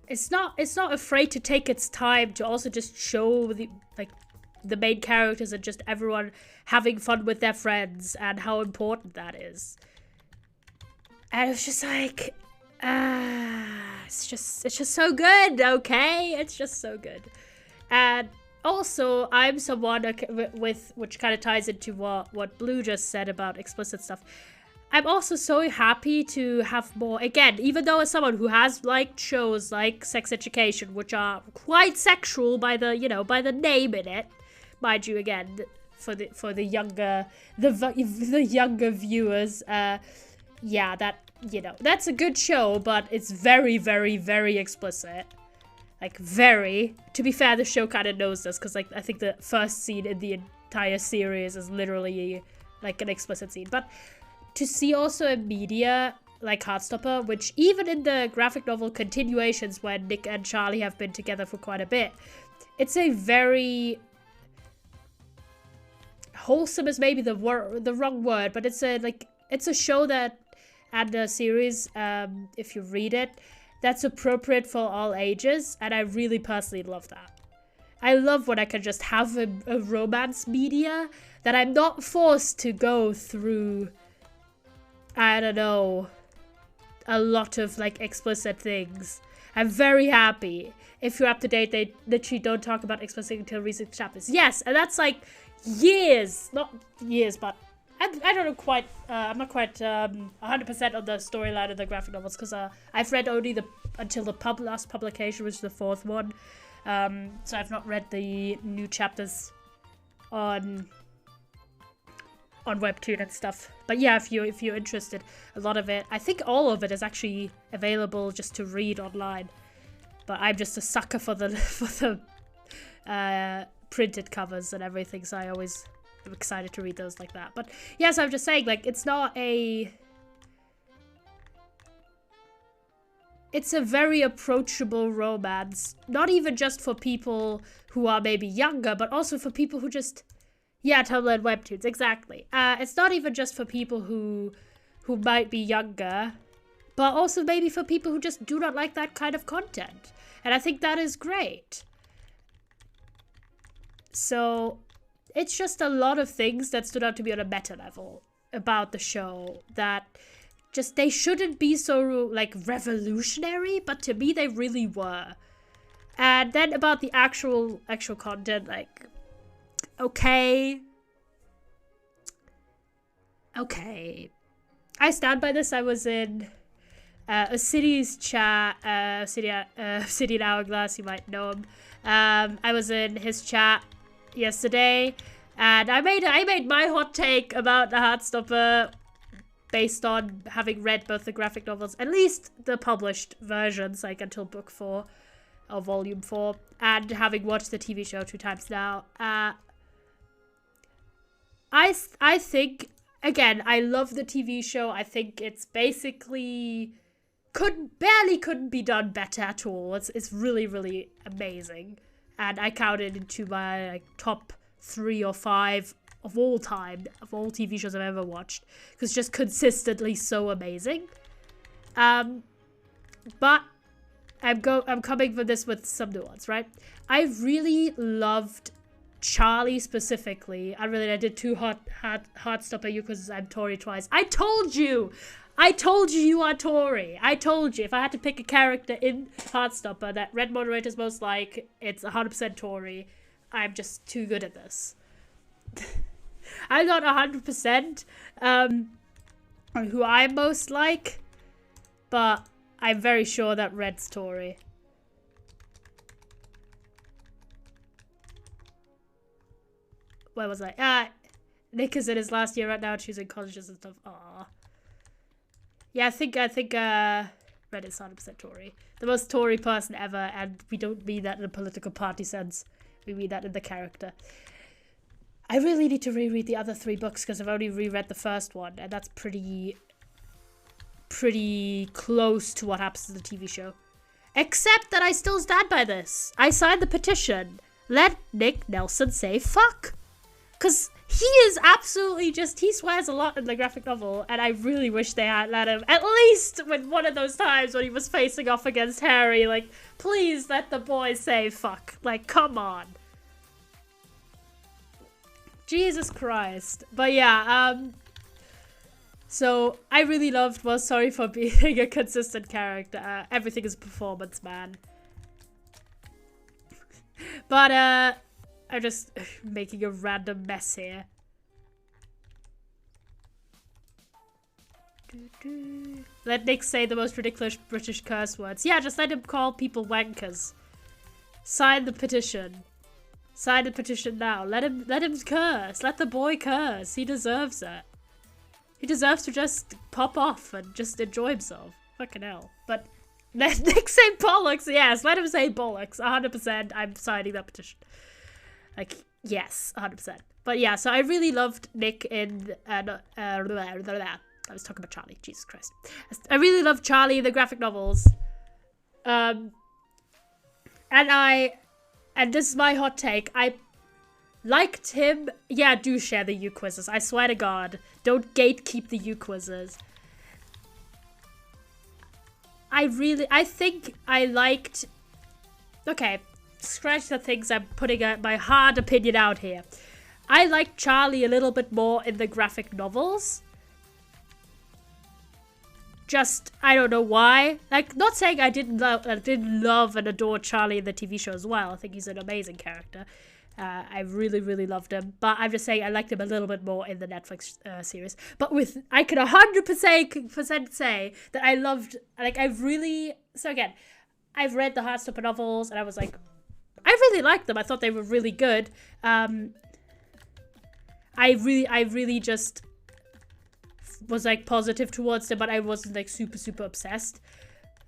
It's not afraid to take its time to also just show the main characters and just everyone having fun with their friends and how important that is. And it was just like, it's just so good, okay? It's just so good. And also, I'm someone with which kind of ties into what Blue just said about explicit stuff. I'm also so happy to have more, again, even though as someone who has liked shows like Sex Education, which are quite sexual by the name in it, mind you, again, for the younger viewers, yeah, that, you know, that's a good show, but it's very, very, very explicit. Like, very. To be fair, the show kind of knows this, because, like, I think the first scene in the entire series is literally, like, an explicit scene. But to see also in media, like Heartstopper, which even in the graphic novel continuations when Nick and Charlie have been together for quite a bit, it's a very... wholesome is maybe the wrong word, but it's a show that, and a series, if you read it, that's appropriate for all ages, and I really personally love that. I love when I can just have a romance media that I'm not forced to go through, I don't know, a lot of, like, explicit things. I'm very happy. If you're up to date, they literally don't talk about explicit until recent chapters. Yes, and that's, like, years. Not years, but I don't know quite, I'm not quite 100% on the storyline of the graphic novels, because I've read only until the last publication, which is the 4th one. So I've not read the new chapters on Webtoon and stuff. But yeah, if you're interested, a lot of it, I think all of it is actually available just to read online. But I'm just a sucker for the printed covers and everything, so I always am excited to read those like that. But yes, I'm just saying, like, it's a very approachable romance, not even just for people who are maybe younger, but also for people who just, Tumblr and webtoons, exactly. It's not even just for people who might be younger, but also maybe for people who just do not like that kind of content. And I think that is great. So it's just a lot of things that stood out to me on a meta level about the show that just, they shouldn't be so, like, revolutionary, but to me they really were. And then about the actual content, like, okay. I stand by this. I was in a city's chat, City in Hourglass, you might know him. I was in his chat yesterday, and I made my hot take about the Heartstopper based on having read both the graphic novels, at least the published versions, like until book 4 or volume 4, and having watched the TV show 2 times now. I think, again, I love the TV show. I think it's basically couldn't be done better at all. It's really, really amazing, and I count it into my, like, top 3 or 5 of all time, of all TV shows I've ever watched, because it's just consistently so amazing. But I'm coming for this with some nuance, right? I really loved Charlie specifically. I did 2 Heartstopper because I'm Tori twice. I told you you are Tori. I told you if I had to pick a character in Heartstopper that Red Moderators most like, it's 100% Tori. I'm just too good at this. I'm not 100% on who I most like, but I'm very sure that Red's Tori. Where was I? Nick is in his last year right now, choosing colleges and stuff. Aww. Yeah, I think Red is 100% Tory. The most Tory person ever, and we don't mean that in a political party sense. We mean that in the character. I really need to reread the other 3 books because I've only reread the first one, and that's pretty close to what happens in the TV show. Except that I still stand by this. I signed the petition. Let Nick Nelson say fuck. Because he is absolutely just, he swears a lot in the graphic novel, and I really wish they had let him, at least when one of those times when he was facing off against Harry, like, please let the boy say fuck. Like, come on. Jesus Christ. But yeah, so I really loved, well, sorry for being a consistent character. Everything is performance, man. But, I'm just making a random mess here. Let Nick say the most ridiculous British curse words. Yeah, just let him call people wankers. Sign the petition. Sign the petition now. Let him curse. Let the boy curse. He deserves it. He deserves to just pop off and just enjoy himself. Fucking hell. But let Nick say bollocks. Yes, let him say bollocks. 100%. I'm signing that petition. Like, yes, 100%. But yeah, so I really loved Nick in... I was talking about Charlie. Jesus Christ. I really loved Charlie in the graphic novels. And this is my hot take. I liked him. Yeah, do share the U quizzes. I swear to God. Don't gatekeep the U quizzes. I think I liked... Okay. Scratch the things, I'm putting my hard opinion out here. I liked Charlie a little bit more in the graphic novels. Just, I don't know why. Like, not saying I didn't love and adore Charlie in the TV show as well. I think he's an amazing character. I really, really loved him. But I'm just saying I liked him a little bit more in the Netflix series. But I could 100% say that I loved, like, so again, I've read the Heartstopper novels and I was like, I really liked them. I thought they were really good. I really just was like positive towards them, but I wasn't like super, super obsessed.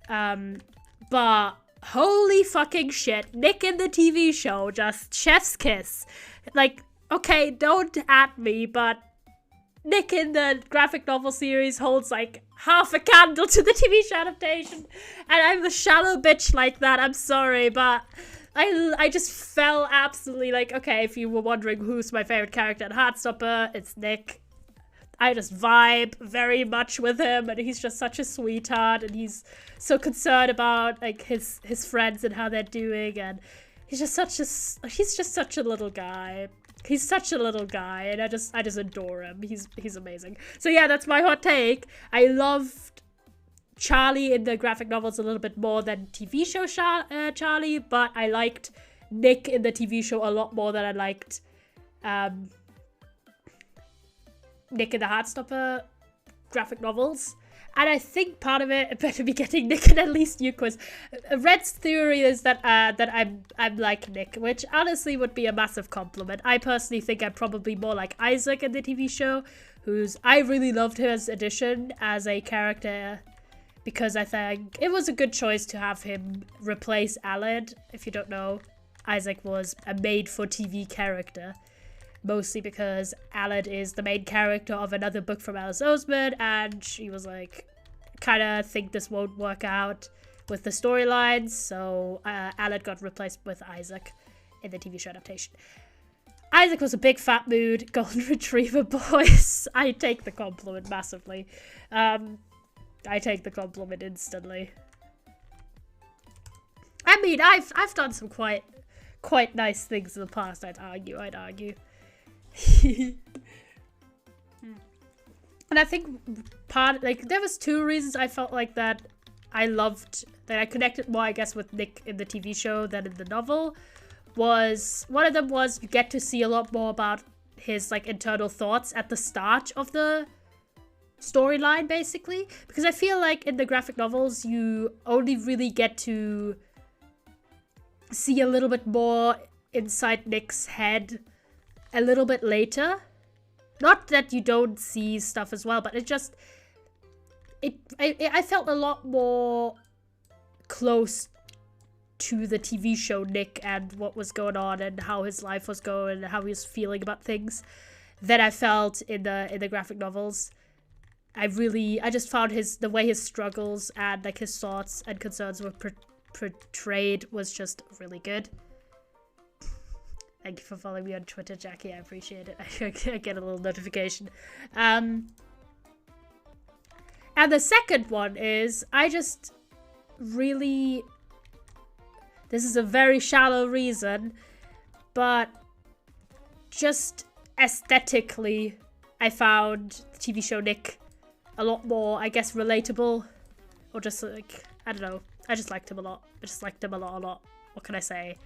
But holy fucking shit. Nick in the TV show, just chef's kiss. Like, okay, don't at me, but Nick in the graphic novel series holds like half a candle to the TV show adaptation. And I'm the shallow bitch like that, I'm sorry, but I just fell absolutely like, okay, if you were wondering who's my favorite character in Heartstopper, it's Nick. I just vibe very much with him, and he's just such a sweetheart, and he's so concerned about like his friends and how they're doing, and he's just such a little guy. He's such a little guy, and I just adore him. He's amazing. So yeah, that's my hot take. I loved Charlie in the graphic novels a little bit more than TV show Charlie, but I liked Nick in the TV show a lot more than I liked Nick in the Heartstopper graphic novels. And I think part of it better be getting Nick in at least new quiz. Red's theory is that I'm like Nick, which honestly would be a massive compliment. I personally think I'm probably more like Isaac in the TV show, I really loved his addition as a character, because I think it was a good choice to have him replace Aled. If you don't know, Isaac was a made-for-TV character. Mostly because Aled is the main character of another book from Alice Oseman, and she was like, kind of think this won't work out with the storylines, so Aled got replaced with Isaac in the TV show adaptation. Isaac was a big fat mood, golden retriever boys. I take the compliment massively. I take the compliment instantly. I mean, I've done some quite nice things in the past, I'd argue. And I think there was two reasons I felt like that I connected more, I guess, with Nick in the TV show than in the novel. One of them was you get to see a lot more about his like internal thoughts at the start of the storyline, basically, because I feel like in the graphic novels you only really get to see a little bit more inside Nick's head a little bit later. Not that you don't see stuff as well, but I felt a lot more close to the TV show Nick and what was going on and how his life was going and how he was feeling about things than I felt in the graphic novels. I just found the way his struggles and like his thoughts and concerns were portrayed was just really good. Thank you for following me on Twitter, Jackie. I appreciate it. I get a little notification. And the second one is, this is a very shallow reason, but just aesthetically, I found the TV show Nick a lot more, I guess, relatable. Or just like, I don't know. I just liked him a lot. I just liked him a lot. What can I say?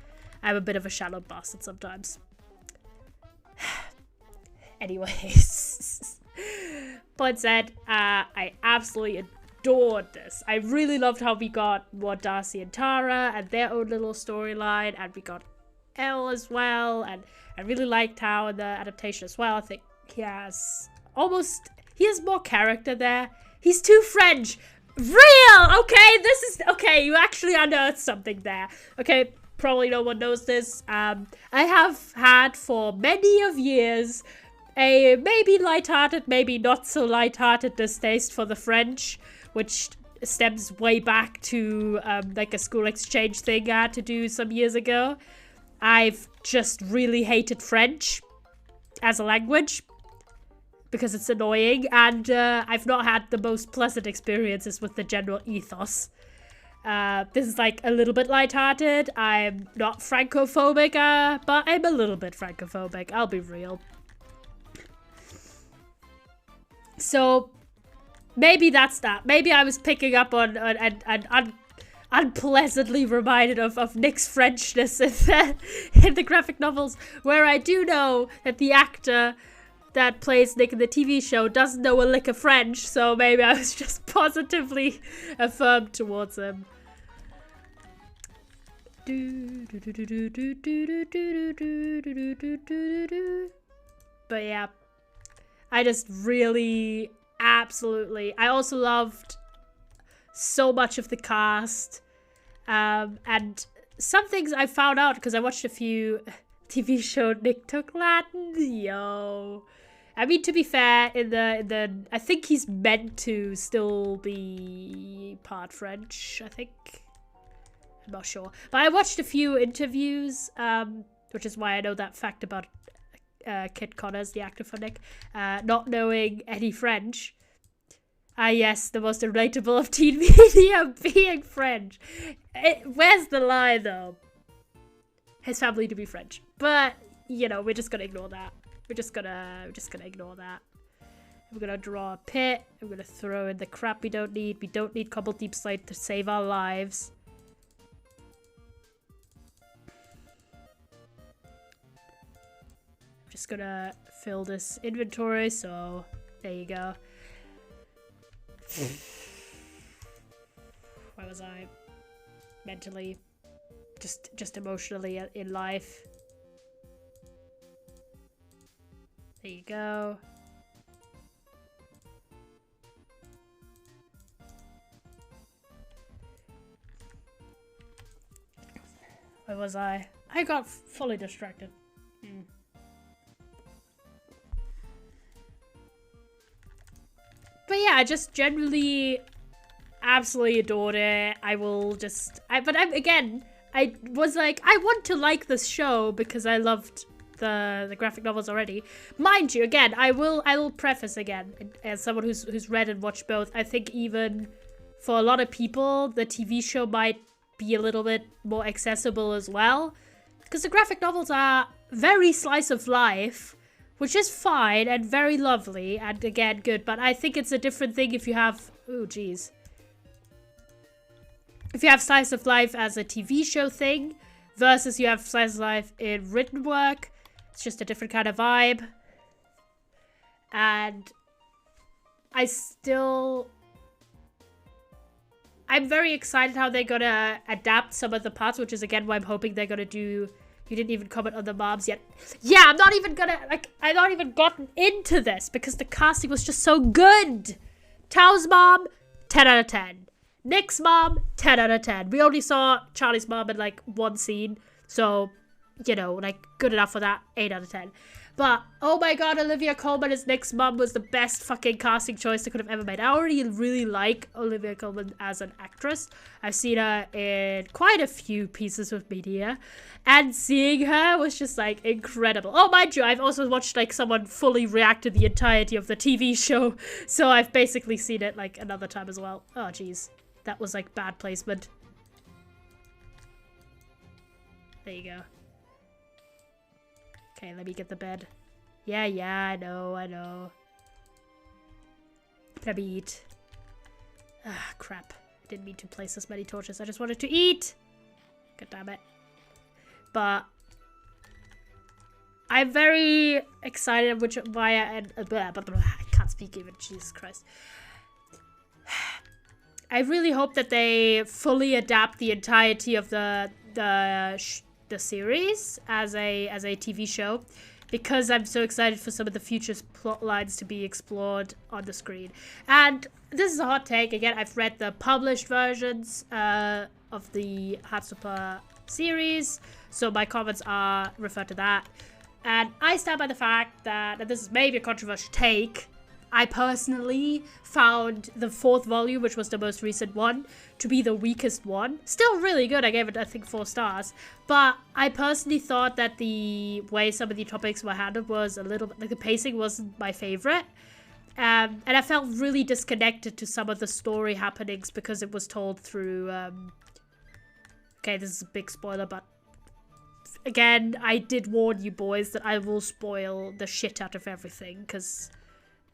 I'm a bit of a shallow bastard sometimes. Anyways. Point said, I absolutely adored this. I really loved how we got more Darcy and Tara and their own little storyline, and we got Elle as well, and I really liked how in the adaptation as well, I think he has more character there. He's too French. Real! Okay, you actually unearthed something there. Okay, probably no one knows this. I have had for many of years a maybe lighthearted, maybe not so lighthearted distaste for the French, which stems way back to like a school exchange thing I had to do some years ago. I've just really hated French as a language because it's annoying, and I've not had the most pleasant experiences with the general ethos. This is like a little bit lighthearted. I'm not Francophobic, but I'm a little bit Francophobic. I'll be real. So maybe that's that. Maybe I was picking up on unpleasantly reminded of Nick's Frenchness in the graphic novels, where I do know that the actor that plays Nick in the TV show doesn't know a lick of French, so maybe I was just positively affirmed towards him. But yeah, I just really, absolutely, I also loved so much of the cast. And some things I found out because I watched a few TV show Nick took Latin. Yo. I mean, to be fair, in the I think he's meant to still be part French, I think. I'm not sure. But I watched a few interviews, which is why I know that fact about Kit Connors, the actor for Nick, not knowing any French. Ah, yes, the most relatable of teen media being French. Where's the lie, though? His family to be French. But, you know, we're just gonna ignore that. We're just gonna ignore that. We're gonna draw a pit. I'm gonna throw in the crap we don't need. We don't need Cobble Deep Slate to save our lives. I'm just gonna fill this inventory, so there you go. Where was I? Mentally, just emotionally in life. There you go. Where was I? I got fully distracted. But yeah, I just generally absolutely adored it. I was like, I want to like this show because I loved the graphic novels already. Mind you, again, I will preface again, as someone who's read and watched both, I think even for a lot of people, the TV show might be a little bit more accessible as well. Because the graphic novels are very slice of life, which is fine and very lovely and again good, but I think it's a different thing if you have if you have slice of life as a TV show thing versus you have slice of life in written work. It's just a different kind of vibe. And I'm very excited how they're gonna adapt some of the parts, which is again why I'm hoping they're gonna do. You didn't even comment on the moms yet. Yeah, I'm not even gotten into this because the casting was just so good. Tao's mom, 10 out of 10. Nick's mom, 10 out of 10. We only saw Charlie's mom in like one scene, so, you know, like good enough for that, 8 out of 10. But, oh my god, Olivia Colman as Nick's mom was the best fucking casting choice they could have ever made. I already really like Olivia Colman as an actress. I've seen her in quite a few pieces of media. And seeing her was just, like, incredible. Oh, mind you, I've also watched, like, someone fully react to the entirety of the TV show. So I've basically seen it, like, another time as well. Oh, jeez. That was, like, bad placement. There you go. Okay, let me get the bed. Yeah, I know. Let me eat. Ah, crap. I didn't mean to place this many torches. I just wanted to eat! God damn it. But I'm very excited, which I can't speak even, Jesus Christ. I really hope that they fully adapt the entirety of the series as a TV show, because I'm so excited for some of the future plot lines to be explored on the screen. And this is a hot take. Again, I've read the published versions of the Heartstopper series, so my comments are referred to that. And I stand by the fact that, and this is maybe a controversial take, I personally found the 4th volume, which was the most recent one, to be the weakest one. Still really good. I gave it, I think, 4 stars. But I personally thought that the way some of the topics were handled was a little bit, like, the pacing wasn't my favorite. And I felt really disconnected to some of the story happenings because it was told through, okay, this is a big spoiler, but again, I did warn you boys that I will spoil the shit out of everything, because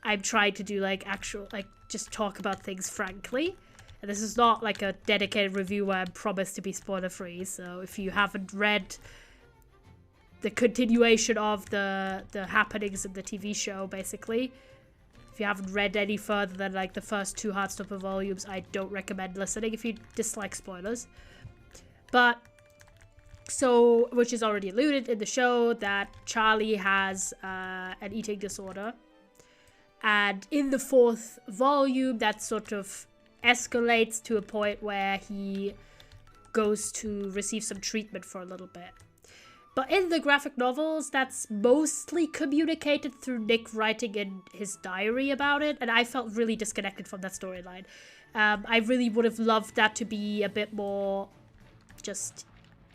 I'm trying to do, like, actual, like, just talk about things frankly. And this is not, like, a dedicated review where I'm promised to be spoiler-free. So if you haven't read the continuation of the happenings in the TV show, basically, if you haven't read any further than, like, the first 2 Heartstopper volumes, I don't recommend listening if you dislike spoilers. But, so, which is already alluded in the show, that Charlie has an eating disorder. And in the 4th volume, that sort of escalates to a point where he goes to receive some treatment for a little bit. But in the graphic novels, that's mostly communicated through Nick writing in his diary about it, and I felt really disconnected from that storyline. I really would have loved that to be a bit more just...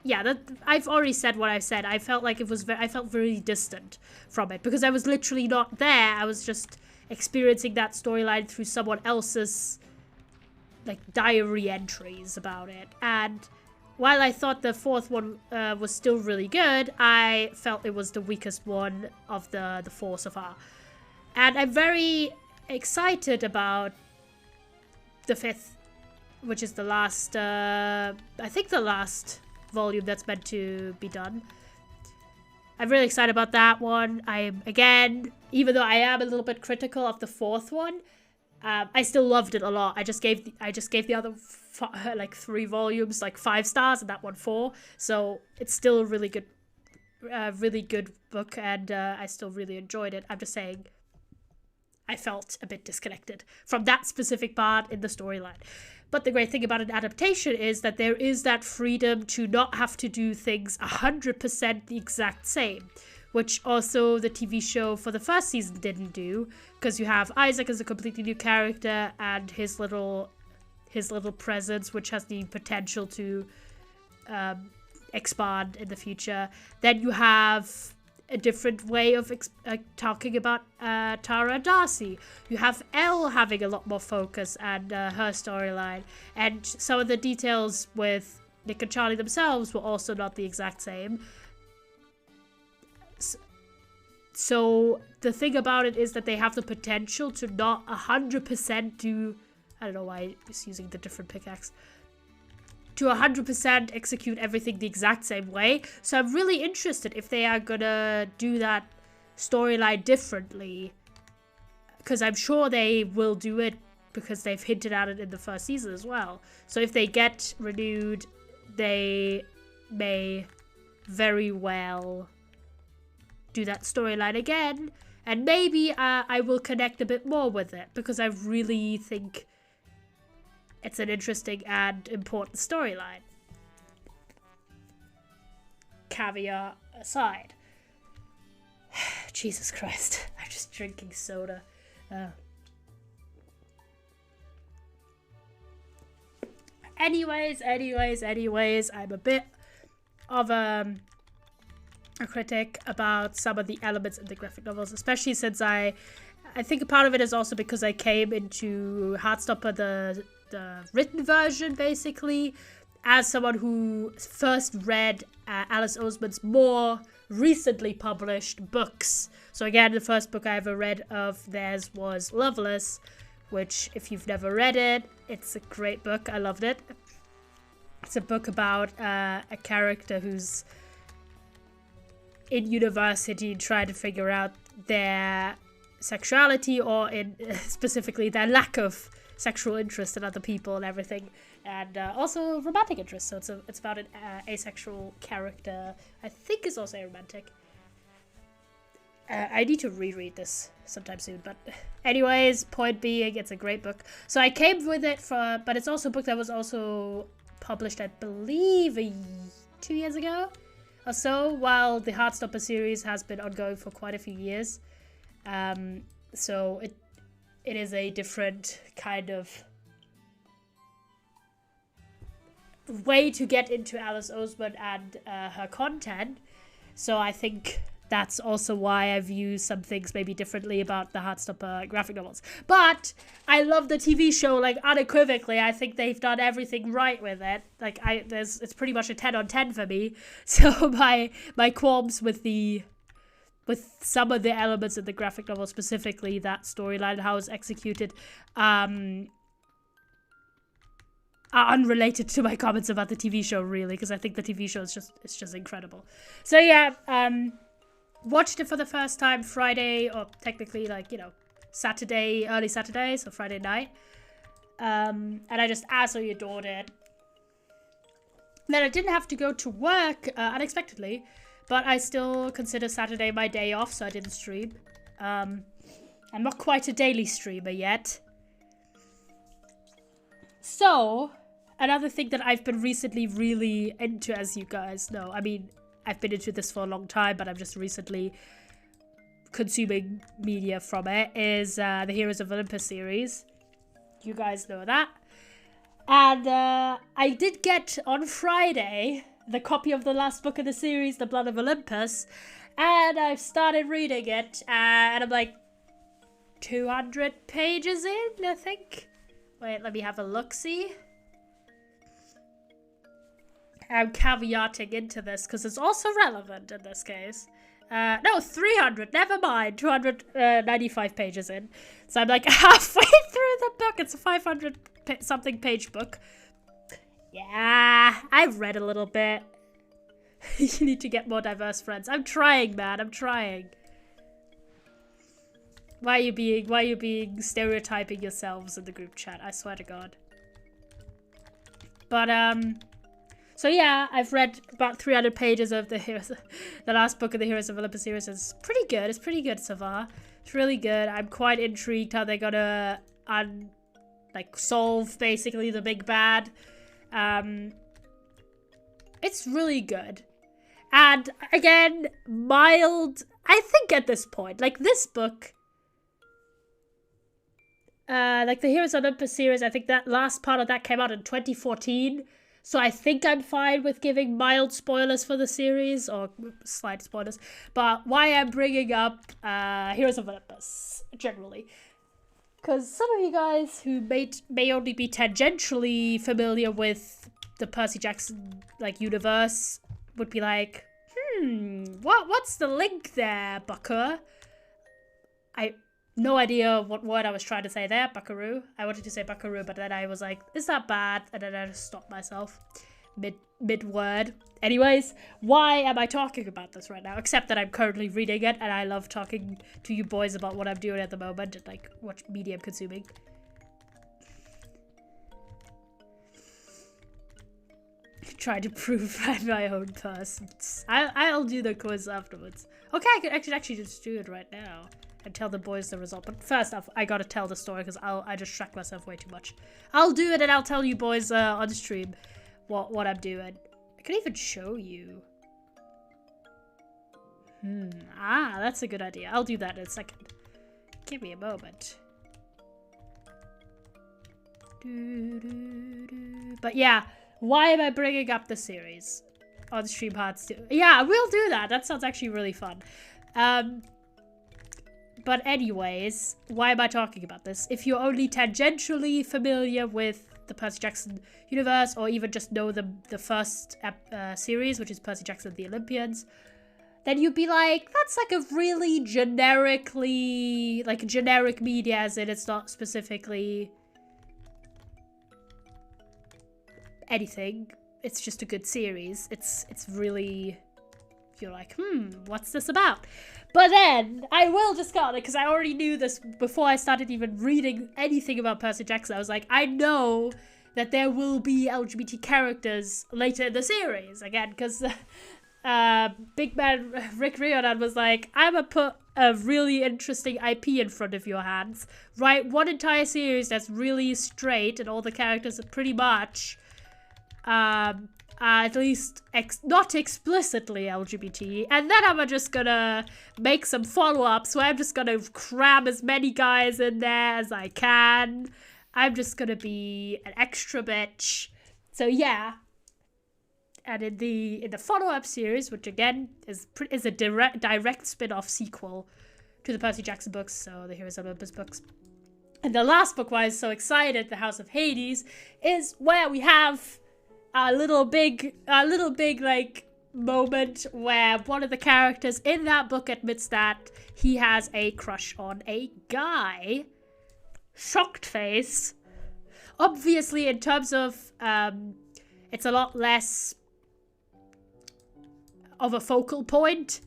Yeah, I've already said what I said. I felt like I felt very distant from it, because I was literally not there. I was just experiencing that storyline through someone else's, like, diary entries about it. And while I thought the fourth one was still really good, I felt it was the weakest one of the four so far. And I'm very excited about the fifth, which is the last, I think the last volume that's meant to be done. I'm really excited about that one. I'm, again, even though I am a little bit critical of the fourth one, I still loved it a lot. I just gave the other like 3 volumes like 5 stars, and that one 4. So it's still a really good book, and I still really enjoyed it. I'm just saying, I felt a bit disconnected from that specific part in the storyline. But the great thing about an adaptation is that there is that freedom to not have to do things 100% the exact same, which also the TV show for the first season didn't do, because you have Isaac as a completely new character and his little presence, which has the potential to expand in the future. Then you have a different way of talking about Tara and Darcy. You have Elle having a lot more focus and her storyline, and some of the details with Nick and Charlie themselves were also not the exact same. So the thing about it is that they have the potential to not 100% do... I don't know why I was using the different pickaxe. To 100% execute everything the exact same way. So I'm really interested if they are gonna do that storyline differently. Because I'm sure they will do it, because they've hinted at it in the first season as well. So if they get renewed, they may very well do that storyline again. And maybe I will connect a bit more with it, because I really think it's an interesting and important storyline. Caveat aside. Jesus Christ. I'm just drinking soda. Anyways, I'm a bit of a critic about some of the elements in the graphic novels, especially since I think a part of it is also because I came into Heartstopper, the written version, basically, as someone who first read Alice Oseman's more recently published books. So again, the first book I ever read of theirs was Loveless, which, if you've never read it, it's a great book. I loved it. It's a book about a character who's in university trying to figure out their sexuality, or in specifically their lack of sexual interest in other people and everything, and also romantic interest. So it's about an asexual character. I think is also romantic. I need to reread this sometime soon, but anyways, point being, it's a great book. So I came with it but it's also a book that was also published, I believe, 2 years ago or so, while the Heartstopper series has been ongoing for quite a few years. So it is a different kind of way to get into Alice Oseman and her content. So I think that's also why I view some things maybe differently about the Heartstopper graphic novels. But I love the TV show, like, unequivocally. I think they've done everything right with it. Like, it's pretty much a 10 on 10 for me. So my qualms with some of the elements of the graphic novel, specifically that storyline and how it's executed, are unrelated to my comments about the TV show, really, because I think the TV show is just incredible. So yeah, watched it for the first time Friday, or technically, like, Saturday, early Saturday, so Friday night, and I just absolutely adored it. Then I didn't have to go to work unexpectedly, but I still consider Saturday my day off, so I didn't stream. I'm not quite a daily streamer yet. So, another thing that I've been recently really into, as you guys know. I mean, I've been into this for a long time, but I'm just recently consuming media from it, is the Heroes of Olympus series. You guys know that. And I did get on Friday the copy of the last book of the series, The Blood of Olympus, and I've started reading it, and I'm like 200 pages in, I think. Wait, let me have a look-see. I'm caveating into this because it's also relevant in this case. No, 300, never mind, 295 pages in. So I'm like halfway through the book. It's a 500 something page book. Yeah, I've read a little bit. You need to get more diverse friends. I'm trying, man, I'm trying. Why are you being stereotyping yourselves in the group chat? I swear to God. But, so yeah, I've read about 300 pages of the last book of the Heroes of Olympus series. It's pretty good. It's pretty good so far. It's really good. I'm quite intrigued how they're gonna solve basically the big bad. It's really good. And again, mild, I think at this point, like this book, like the Heroes of Olympus series, I think that last part of that came out in 2014. So I think I'm fine with giving mild spoilers for the series, or slight spoilers. But why I'm bringing up Heroes of Olympus, generally. Because some of you guys who may only be tangentially familiar with the Percy Jackson universe would be like, what's the link there, buckaroo? No idea what word I was trying to say there, buckaroo. I wanted to say buckaroo, but then I was like, is that bad? And then I just stopped myself mid-word. Anyways, why am I talking about this right now? Except that I'm currently reading it, and I love talking to you boys about what I'm doing at the moment and what media I'm consuming. Try to prove I'm my own person. I'll do the quiz afterwards. Okay, I could actually just do it right now and tell the boys the result. But first off, I gotta tell the story because I distract myself way too much. I'll do it and I'll tell you boys on stream what I'm doing. I can even show you. That's a good idea. I'll do that in a second. Give me a moment. But yeah, why am I bringing up the series on stream Heartstopper? Yeah, we'll do that. That sounds actually really fun. But anyways, why am I talking about this? If you're only tangentially familiar with the Percy Jackson universe, or even just know the first series, which is Percy Jackson and the Olympians, then you'd be like, that's a really generic media, as in it's not specifically anything. It's just a good series. It's really, you're like, what's this about? But then I will discard it because I already knew this before I started even reading anything about Percy Jackson. I was like, I know that there will be LGBT characters later in the series again, because big man Rick Riordan was like, I'm gonna put a really interesting IP in front of your hands, right? One entire series that's really straight and all the characters are pretty much at least not explicitly LGBT, and then I'm just gonna make some follow-ups where I'm just gonna cram as many guys in there as I can. I'm just gonna be an extra bitch. So yeah, and in the follow-up series, which again is a direct spin-off sequel to the Percy Jackson books, so the Heroes of Olympus books. And the last book why I was so excited, The House of Hades, is where we have a little big moment where one of the characters in that book admits that he has a crush on a guy. Shocked face. Obviously, in terms of it's a lot less of a focal point,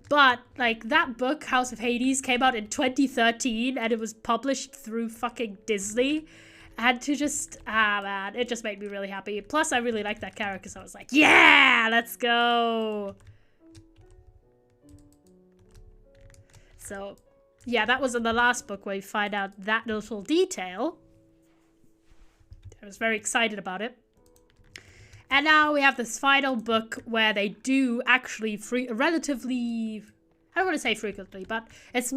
but that book, House of Hades, came out in 2013 and it was published through fucking Disney. And to just, man, it just made me really happy. Plus, I really liked that character, so I was like, yeah, let's go. So, yeah, that was in the last book where you find out that little detail. I was very excited about it. And now we have this final book where they do actually relatively, I don't want to say frequently, but it's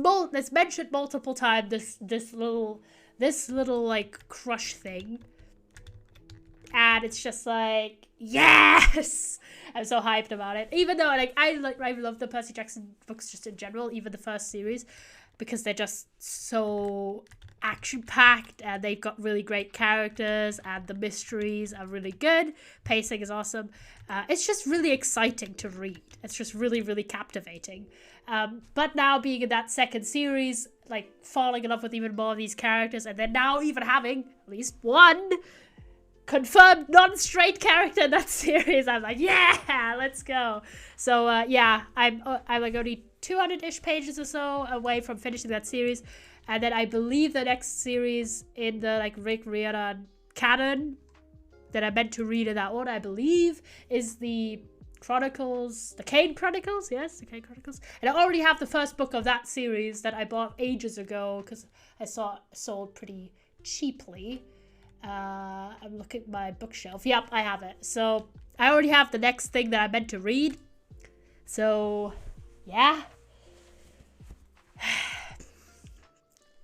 mentioned multiple times, this little like crush thing. And it's just like, yes! I'm so hyped about it. Even though I love the Percy Jackson books just in general, even the first series, because they're just so action-packed and they've got really great characters and the mysteries are really good. Pacing is awesome. It's just really exciting to read. It's just really, really captivating. But now being in that second series, like falling in love with even more of these characters, and then now even having at least one confirmed non-straight character in that series, I'm like, yeah, let's go. So yeah, I'm like only 200-ish pages or so away from finishing that series. And then I believe the next series in the like Rick Riordan canon that I meant to read in that order, I believe, is the Chronicles, the Kane Chronicles. Yes, the Kane Chronicles. And I already have the first book of that series that I bought ages ago because I saw it sold pretty cheaply. I'm looking at my bookshelf. Yep, I have it. So I already have the next thing that I meant to read. So yeah.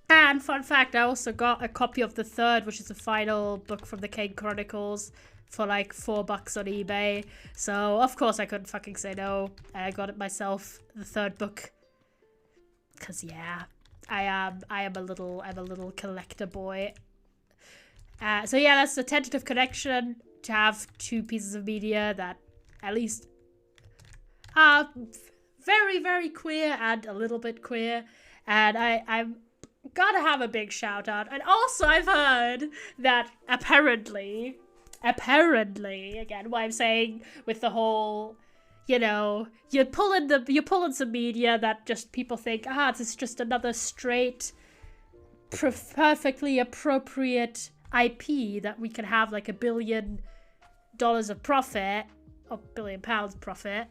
And fun fact, I also got a copy of the third, which is the final book from the Kane Chronicles, for like $4 on eBay. So of course I couldn't fucking say no. I got it myself, the third book. Cause yeah, I am a little collector boy. So yeah, that's the tentative connection, to have two pieces of media that at least are very, very queer and a little bit queer. And I'm gotta have a big shout out. And also I've heard that apparently, again, what I'm saying with the whole, you know, you're pulling some media that just people think, this is just another straight, perfectly appropriate IP that we can have like $1 billion of profit, or £1 billion profit.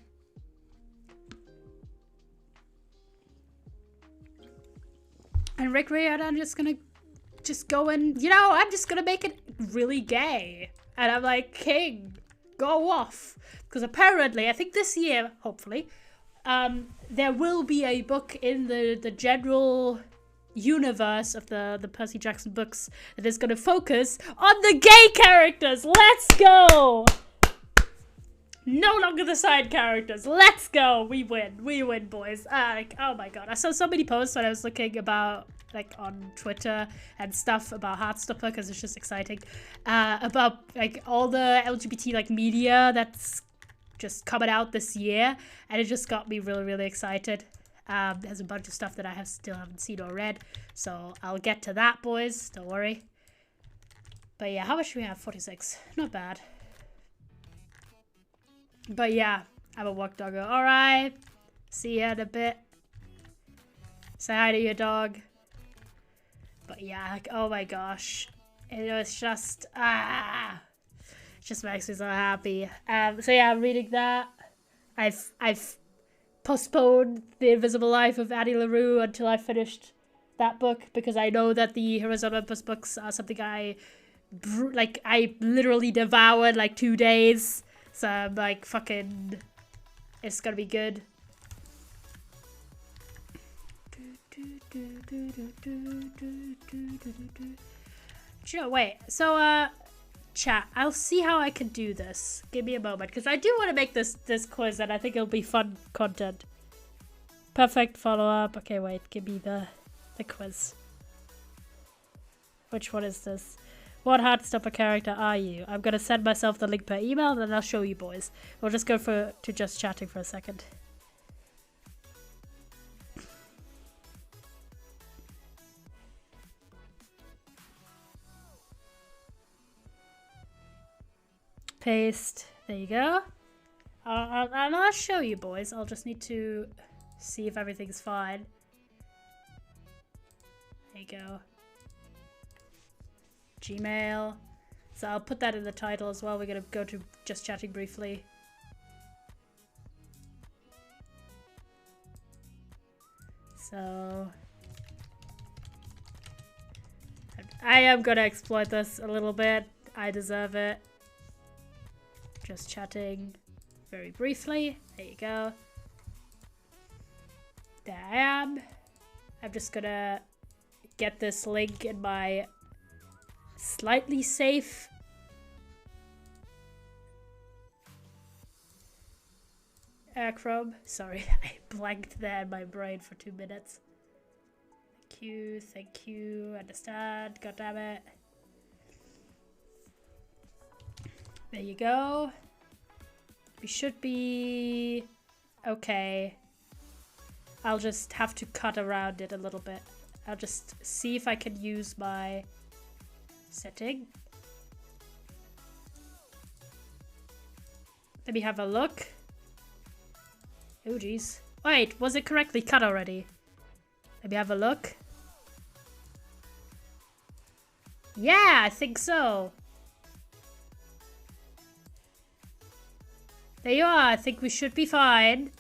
And Rick Riordan just gonna go and, you know, I'm just gonna make it really gay. And I'm like, King, go off. Because apparently, I think this year, hopefully, there will be a book in the general universe of the Percy Jackson books that is going to focus on the gay characters. Let's go! No longer the side characters. Let's go. We win, boys. Oh my god. I saw so many posts when I was looking about, like, on Twitter and stuff about Heartstopper, because it's just exciting. About, like, all the LGBT, like, media that's just coming out this year. And it just got me really, really excited. There's a bunch of stuff that I still haven't seen or read. So I'll get to that, boys. Don't worry. But yeah, how much do we have? 46. Not bad. But yeah, I'm a walk doggo. Alright. See ya in a bit. Say hi to your dog. But yeah, like, oh my gosh. It was just, it just makes me so happy. So yeah, I'm reading that. I've postponed The Invisible Life of Annie LaRue until I finished that book, because I know that the Heroes of Olympus books are something I literally devoured like 2 days. So I'm like, fucking, it's gonna be good. Wait, so chat, I'll see how I can do this. Give me a moment, because I do want to make this quiz, and I think it'll be fun content. Perfect follow-up. Okay, wait, give me the quiz. Which one is this? What Heartstopper character are you? I'm gonna send myself the link per email, then I'll show you boys. We'll just go to just chatting for a second. Paste. There you go. And I'll show you boys. I'll just need to see if everything's fine. There you go. Gmail. So I'll put that in the title as well. We're gonna go to just chatting briefly. So I am gonna exploit this a little bit. I deserve it. Just chatting very briefly. There you go. There I am. I'm just gonna get this link in my slightly safe Chrome. Sorry, I blanked there in my brain for 2 minutes. Thank you, understand, god damn it. There you go. We should be okay. I'll just have to cut around it a little bit. I'll just see if I can use my setting. Let me have a look. Oh geez. Wait, was it correctly cut already? Let me have a look. Yeah, I think so. There you are. I think we should be fine.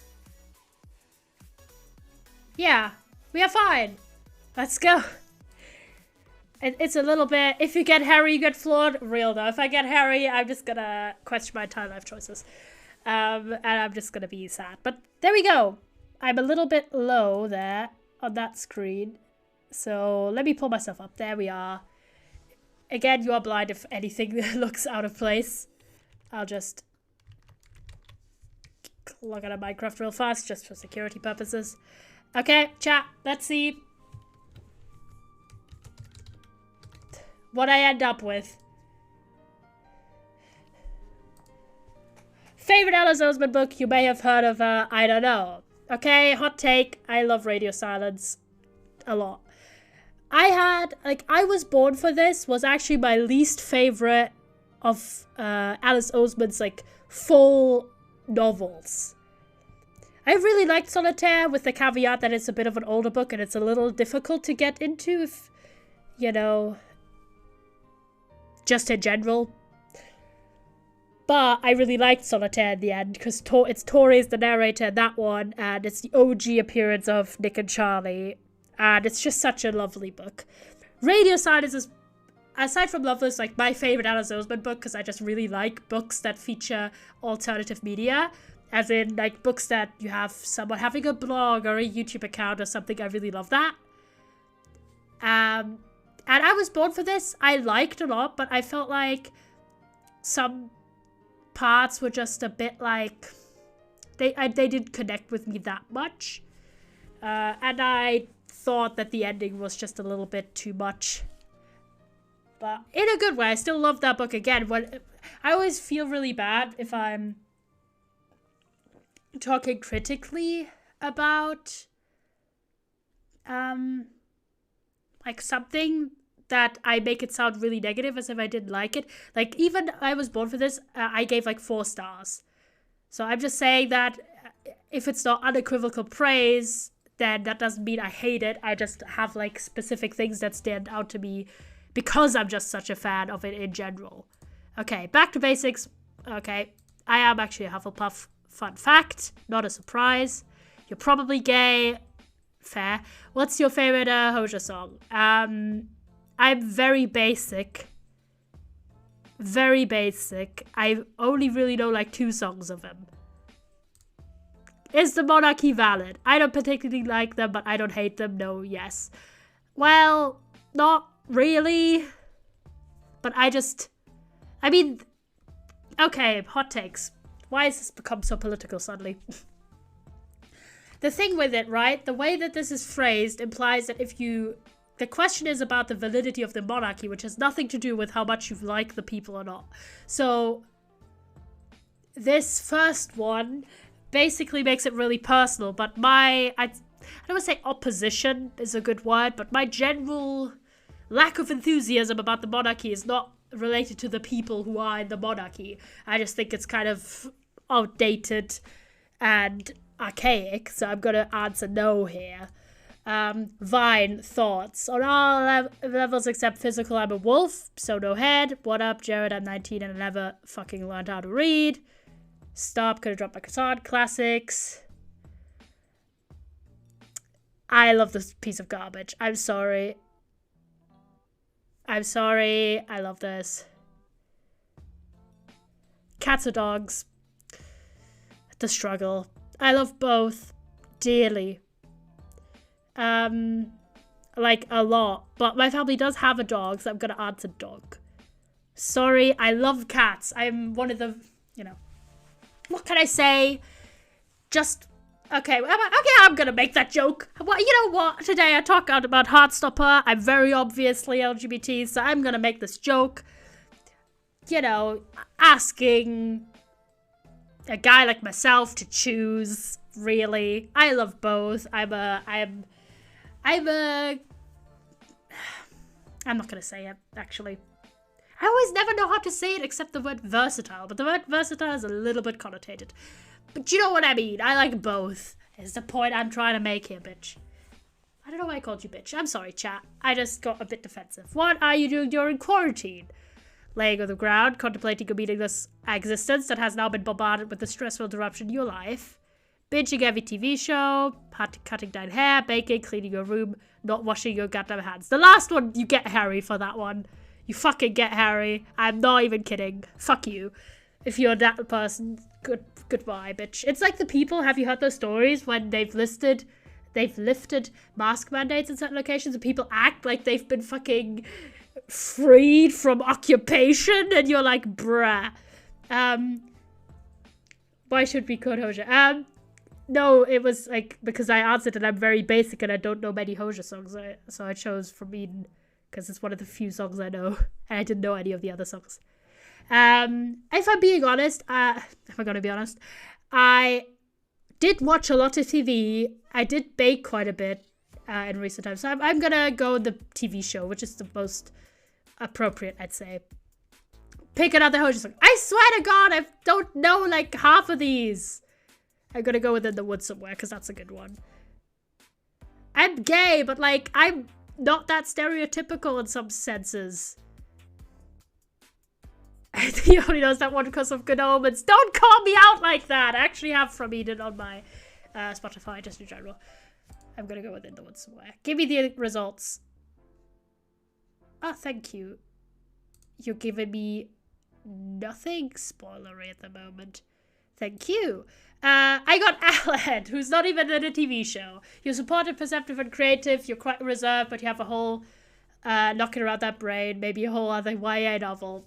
Yeah, we are fine. Let's go. It's a little bit, if you get Harry, you get floored. Real though. If I get Harry, I'm just gonna question my entire life choices. And I'm just gonna be sad. But there we go. I'm a little bit low there on that screen. So let me pull myself up. There we are. Again, you are blind if anything looks out of place. I'll just log out of Minecraft real fast just for security purposes. Okay, chat, let's see what I end up with. Favorite Alice Oseman book? You may have heard of, I don't know. Okay, hot take. I love Radio Silence a lot. I Was Born for This was actually my least favorite of Alice Oseman's, full novels. I really liked Solitaire, with the caveat that it's a bit of an older book and it's a little difficult to get into if, just in general. But I really liked Solitaire in the end because it's Tori's the narrator in that one, and it's the OG appearance of Nick and Charlie, and it's just such a lovely book. Radio Silence is, aside from Loveless, my favorite Alice Oseman book because I just really like books that feature alternative media. As in, books that you have someone having a blog or a YouTube account or something. I really love that. And I Was Born for This, I liked a lot, but I felt like some parts were just a bit they didn't connect with me that much. And I thought that the ending was just a little bit too much. But in a good way, I still love that book. Again, I always feel really bad if I'm talking critically about something that I make it sound really negative as if I didn't like it. Even I Was Born for This, I gave 4 stars. So I'm just saying that if it's not unequivocal praise, then that doesn't mean I hate it. I just have specific things that stand out to me because I'm just such a fan of it in general. Okay, back to basics. Okay, I am actually a Hufflepuff. Fun fact, not a surprise. You're probably gay. Fair. What's your favorite Hoja song? I'm very basic. Very basic. I only really know 2 songs of him. Is the monarchy valid? I don't particularly like them, but I don't hate them. No, yes. Well, not really. But okay, hot takes. Why has this become so political suddenly? The thing with it, right? The way that this is phrased implies that the question is about the validity of the monarchy, which has nothing to do with how much you like the people or not. So this first one basically makes it really personal, but I don't want to say opposition is a good word, but my general lack of enthusiasm about the monarchy is not related to the people who are in the monarchy. I just think it's kind of outdated and archaic, so I'm gonna answer no here. Vine, thoughts. On all levels except physical, I'm a wolf, so no head. What up, Jared? I'm 19 and I never fucking learned how to read. Stop, could have dropped my croissant. Classics. I love this piece of garbage. I'm sorry. I love this. Cats or dogs? The struggle. I love both dearly. Like a lot. But my family does have a dog, so I'm gonna answer dog. Sorry, I love cats. I'm one of the, you know. What can I say? Just, okay, I'm gonna make that joke. Well, you know what? Today I talk out about Heartstopper. I'm very obviously LGBT, so I'm gonna make this joke. You know, asking a guy like myself to choose, really. I love both. I'm not gonna say it, actually. I always never know how to say it except the word versatile, but the word versatile is a little bit connotated. But you know what I mean. I like both, is the point I'm trying to make here, bitch. I don't know why I called you bitch. I'm sorry, chat. I just got a bit defensive. What are you doing during quarantine? Laying on the ground, contemplating a meaningless existence that has now been bombarded with the stressful interruption in your life. Binging every TV show, cutting down hair, baking, cleaning your room, not washing your goddamn hands. The last one, you get Harry for that one. You fucking get Harry. I'm not even kidding. Fuck you. If you're that person, goodbye, bitch. It's like the people, have you heard those stories when they've lifted mask mandates in certain locations and people act like they've been fucking freed from occupation and you're like, bruh. Why should we quote Hoja? No, it was like, because I answered and I'm very basic and I don't know many Hoja songs, so I chose From Eden because it's one of the few songs I know and I didn't know any of the other songs. If I'm being honest, if I'm gonna be honest, I did watch a lot of TV. I did bake quite a bit in recent times, so I'm gonna go with the TV show, which is the most appropriate, I'd say. Pick another Hoja song. I swear to God, I don't know like half of these. I'm gonna go Within the Woods Somewhere, because that's a good one. I'm gay, but like, I'm not that stereotypical in some senses. He only knows that one because of Good Omens. Don't call me out like that! I actually have From Eden on my Spotify, just in general. I'm gonna go Within the Woods Somewhere. Give me the results. Oh, thank you. You're giving me nothing spoilery at the moment. Thank you. I got Aled, who's not even in a TV show. You're supportive, perceptive, and creative. You're quite reserved, but you have a whole knocking around that brain, maybe a whole other YA novel.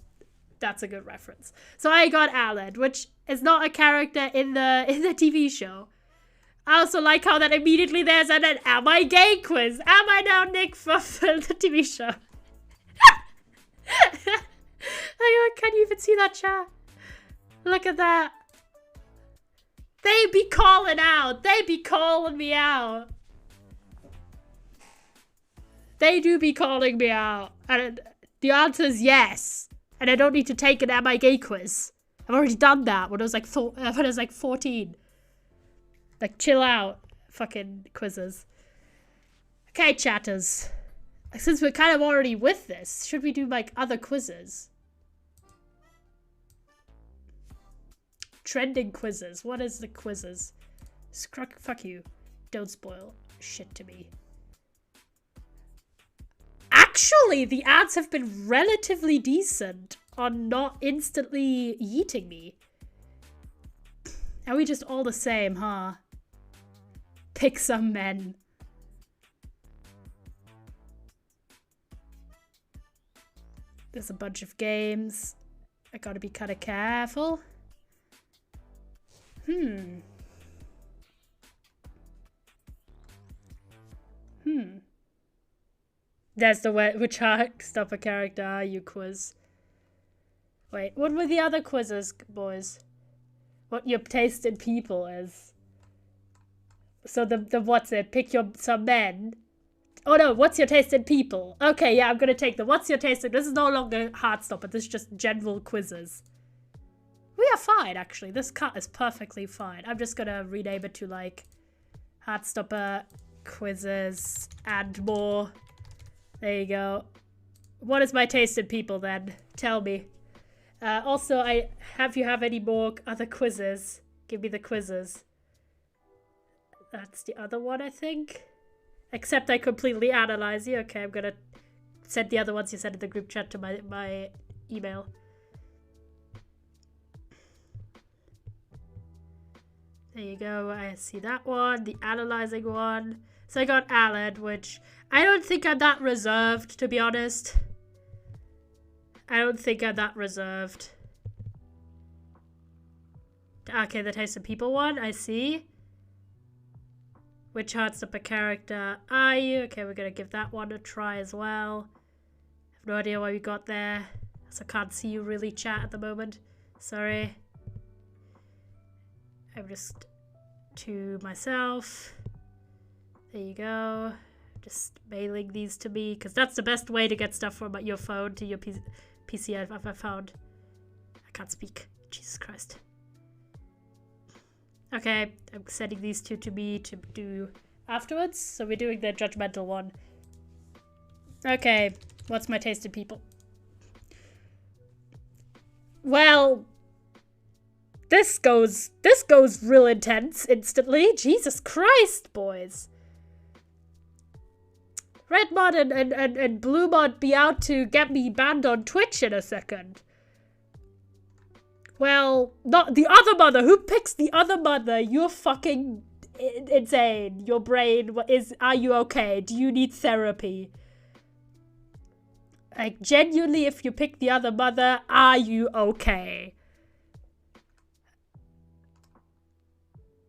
That's a good reference. So I got Aled, which is not a character in the TV show. I also like how that immediately there's an Am I Gay quiz. Am I now Nick from the TV show? Can you even see that, chat? Look at that. They be calling out. They be calling me out. They do be calling me out. And the answer is yes. And I don't need to take an Am I Gay quiz. I've already done that when I was like 14. Like, chill out. Fucking quizzes. Okay, chatters. Since we're kind of already with this, should we do like other quizzes? Trending quizzes. What is the quizzes? Fuck you. Don't spoil shit to me. Actually, the ads have been relatively decent on not instantly yeeting me. Are we just all the same, huh? Pick some men. There's a bunch of games. I gotta be kind of careful. There's the which Heartstopper character are you quiz. Wait, what were the other quizzes, boys? What your taste in people is. So the what's it? Pick some men. Oh no, what's your taste in people? Okay, yeah, I'm gonna take the what's your taste in. This is no longer Heartstopper, this is just general quizzes. We are fine, actually. This cut is perfectly fine. I'm just gonna rename it to like Heartstopper Quizzes and more. There you go. What is my taste in people then? Tell me. Also, you have any more other quizzes? Give me the quizzes. That's the other one, I think. Except I completely analyze you. Okay, I'm gonna send the other ones you sent in the group chat to my email. There you go. I see that one. The analyzing one. So I got Alan, which I don't think I'm that reserved, to be honest. I don't think I'm that reserved. Okay, the Taste of People one, I see. Which Heartstopper character are you? Okay, we're gonna give that one a try as well. I have no idea why we got there. So I can't see you really chat at the moment. Sorry. I'm just to myself. There you go. Just mailing these to me, because that's the best way to get stuff from your phone to your PC I've found. I can't speak. Jesus Christ. Okay, I'm sending these two to me to do afterwards. So we're doing the judgmental one. Okay, what's my Taste in People? Well, this goes real intense instantly. Jesus Christ, boys. Redmod and Bluemod be out to get me banned on Twitch in a second. Well, not the other mother. Who picks the other mother? You're fucking insane. Your brain are you okay? Do you need therapy? Like, genuinely, if you pick the other mother, are you okay?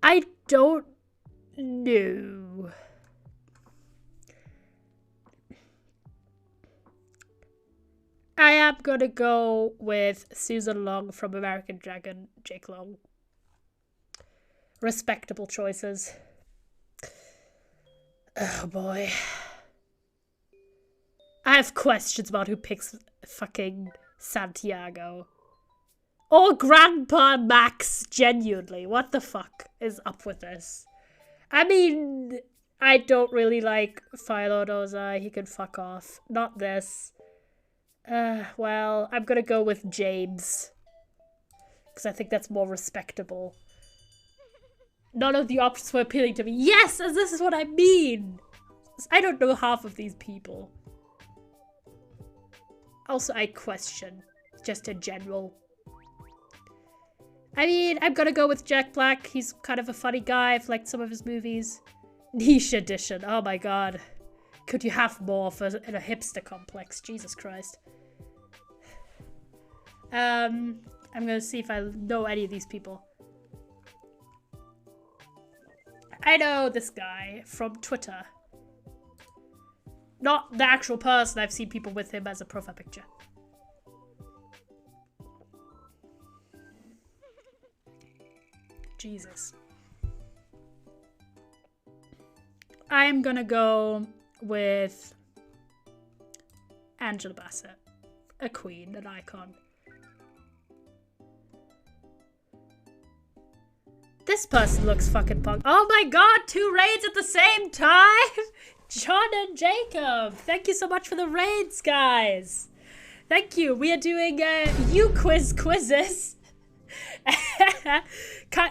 I don't know. I am gonna go with Susan Long from American Dragon, Jake Long. Respectable choices. Oh boy. I have questions about who picks fucking Santiago. Or Grandpa Max, genuinely. What the fuck is up with this? I mean, I don't really like Philo Doza. He can fuck off. Not this. Well, I'm gonna go with James. Because I think that's more respectable. None of the options were appealing to me. Yes, and this is what I mean! I don't know half of these people. Also, I question. Just in general. I mean, I'm gonna go with Jack Black. He's kind of a funny guy. I've liked some of his movies. Niche edition. Oh my god. Could you have more in a hipster complex? Jesus Christ. I'm gonna see if I know any of these people. I know this guy from Twitter. Not the actual person. I've seen people with him as a profile picture. Jesus. I am gonna go with Angela Bassett. A queen, an icon. This person looks fucking punk. Oh my god, 2 raids at the same time! John and Jacob, thank you so much for the raids, guys. Thank you. We are doing quizzes.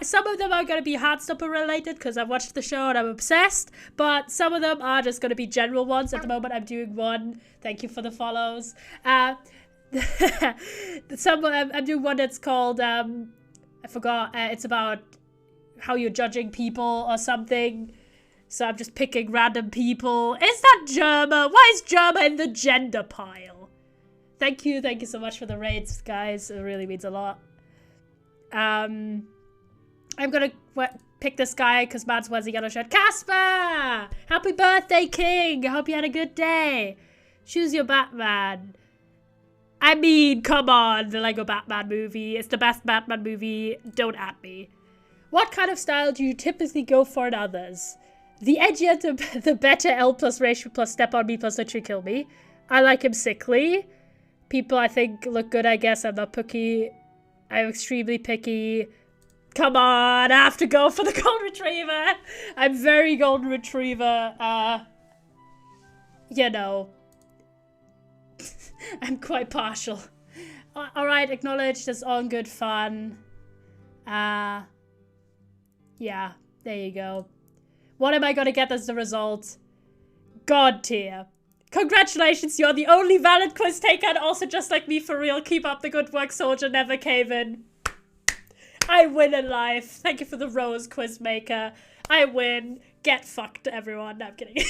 Some of them are going to be Heartstopper related because I've watched the show and I'm obsessed, but some of them are just going to be general ones. At the moment I'm doing one. Thank you for the follows. I'm doing one that's called I forgot. It's about how you're judging people or something. So I'm just picking random people. Is that Germa? Why is Germa in the gender pile? Thank you so much for the raids, guys. It really means a lot. I'm gonna pick this guy because Mads wears a yellow shirt. Casper! Happy birthday, King! I hope you had a good day. Choose your Batman. I mean, come on, the Lego Batman movie. It's the best Batman movie. Don't at me. What kind of style do you typically go for in others? The edgier, the better. L plus ratio plus step on me plus literally kill me. I like him sickly. People I think look good, I guess. I'm not picky. I'm extremely picky. Come on, I have to go for the golden retriever. I'm very golden retriever. You know. I'm quite partial. Alright, acknowledged. That's all in good fun. Yeah, there you go. What am I gonna get as the result? God tier. Congratulations, you're the only valid quiz taker and also just like me for real. Keep up the good work, soldier. Never cave in. I win in life. Thank you for the rose, Quizmaker. I win. Get fucked, everyone. No, I'm kidding.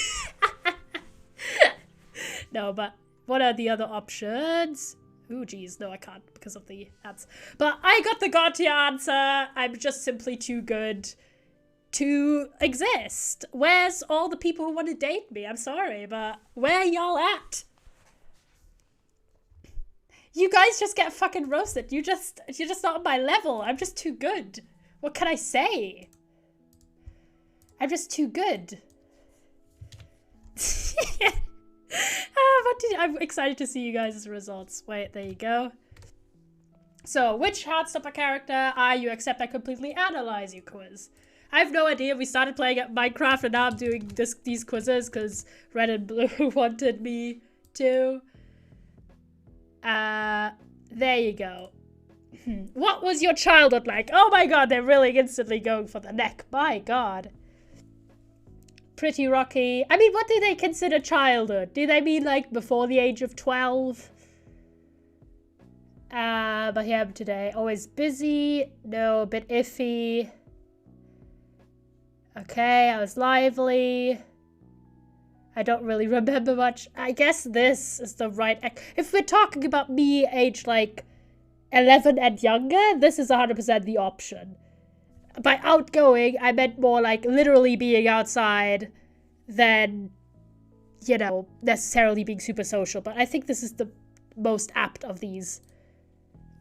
No, but what are the other options? Ooh, geez. No, I can't because of the ads. But I got the Gautier answer. I'm just simply too good to exist. Where's all the people who want to date me? I'm sorry, but where are y'all at? You guys just get fucking roasted. You're just not on my level. I'm just too good. What can I say? I'm just too good. I'm excited to see you guys' results. Wait, there you go. So, which Heartstopper character are you except I completely analyze you quiz? I have no idea. We started playing at Minecraft and now I'm doing these quizzes because Red and Blue wanted me to. There you go. What was your childhood like? Oh my god, they're really instantly going for the neck. My god. Pretty rocky. I mean, what do they consider childhood? Do they mean like before the age of 12? But here I am today. Always busy. No, a bit iffy. Okay, I was lively. I don't really remember much. I guess this is the right... If we're talking about me age like 11 and younger, this is 100% the option. By outgoing, I meant more like literally being outside than, you know, necessarily being super social. But I think this is the most apt of these.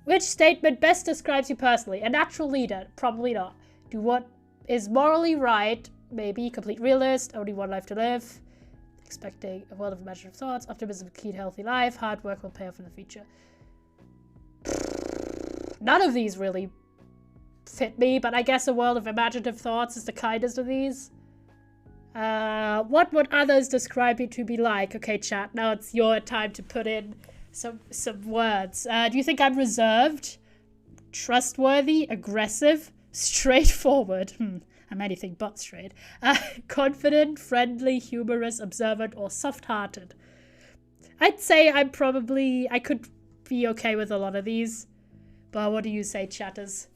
Which statement best describes you personally? A natural leader? Probably not. Do what is morally right? Maybe. Complete realist? Only one life to live? Expecting a world of imaginative thoughts? Optimism, keen, healthy life? Hard work will pay off in the future. None of these really fit me, but I guess a world of imaginative thoughts is the kindest of these. What would others describe you to be like? Okay, chat, now it's your time to put in some words. Do you think I'm reserved, trustworthy, aggressive, straightforward? I'm anything but straight. Confident, friendly, humorous, observant, or soft-hearted? I'd say I could be okay with a lot of these. But what do you say, chatters?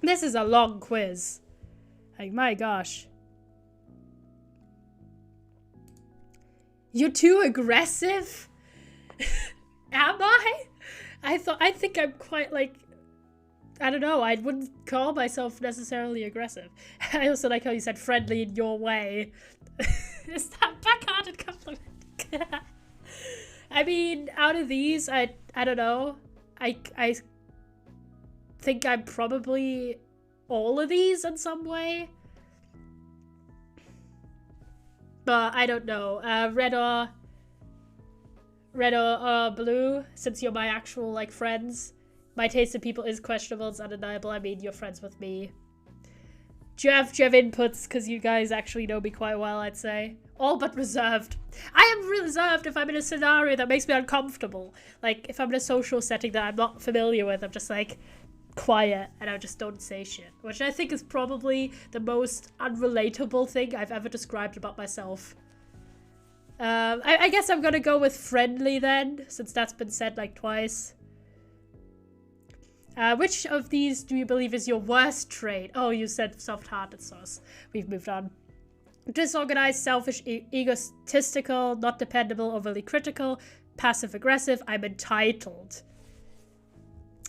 This is a long quiz. Like, my gosh. You're too aggressive? Am I? I think I'm quite like, I don't know, I wouldn't call myself necessarily aggressive. I also like how you said friendly in your way. Is that backhanded compliment? I mean, out of these, I don't know. I think I'm probably all of these in some way. But I don't know. Red or blue, since you're my actual, like, friends. My taste in people is questionable, it's undeniable. I mean, you're friends with me. Do you have inputs? Because you guys actually know me quite well, I'd say. All but reserved. I am reserved if I'm in a scenario that makes me uncomfortable. Like, if I'm in a social setting that I'm not familiar with, I'm just, like, quiet and I just don't say shit. Which I think is probably the most unrelatable thing I've ever described about myself. I guess I'm gonna go with friendly then, since that's been said, like, twice. Which of these do you believe is your worst trait? Oh, you said soft-hearted sauce. We've moved on. Disorganized, selfish, egotistical, not dependable, overly critical, passive-aggressive. I'm entitled.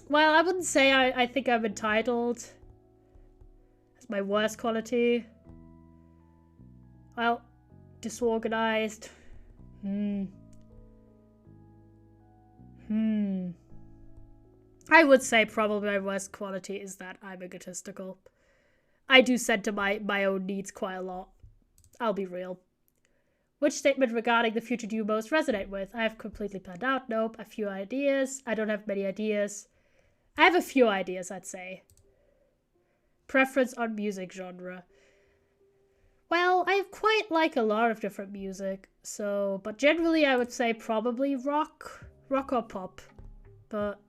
Well, I wouldn't say I think I'm entitled. That's my worst quality. Well, disorganized. I would say probably my worst quality is that I'm egotistical. I do center my own needs quite a lot. I'll be real. Which statement regarding the future do you most resonate with? I have completely planned out. Nope. A few ideas. I don't have many ideas. I have a few ideas, I'd say. Preference on music genre. Well, I quite like a lot of different music. So, but generally I would say probably rock or pop. But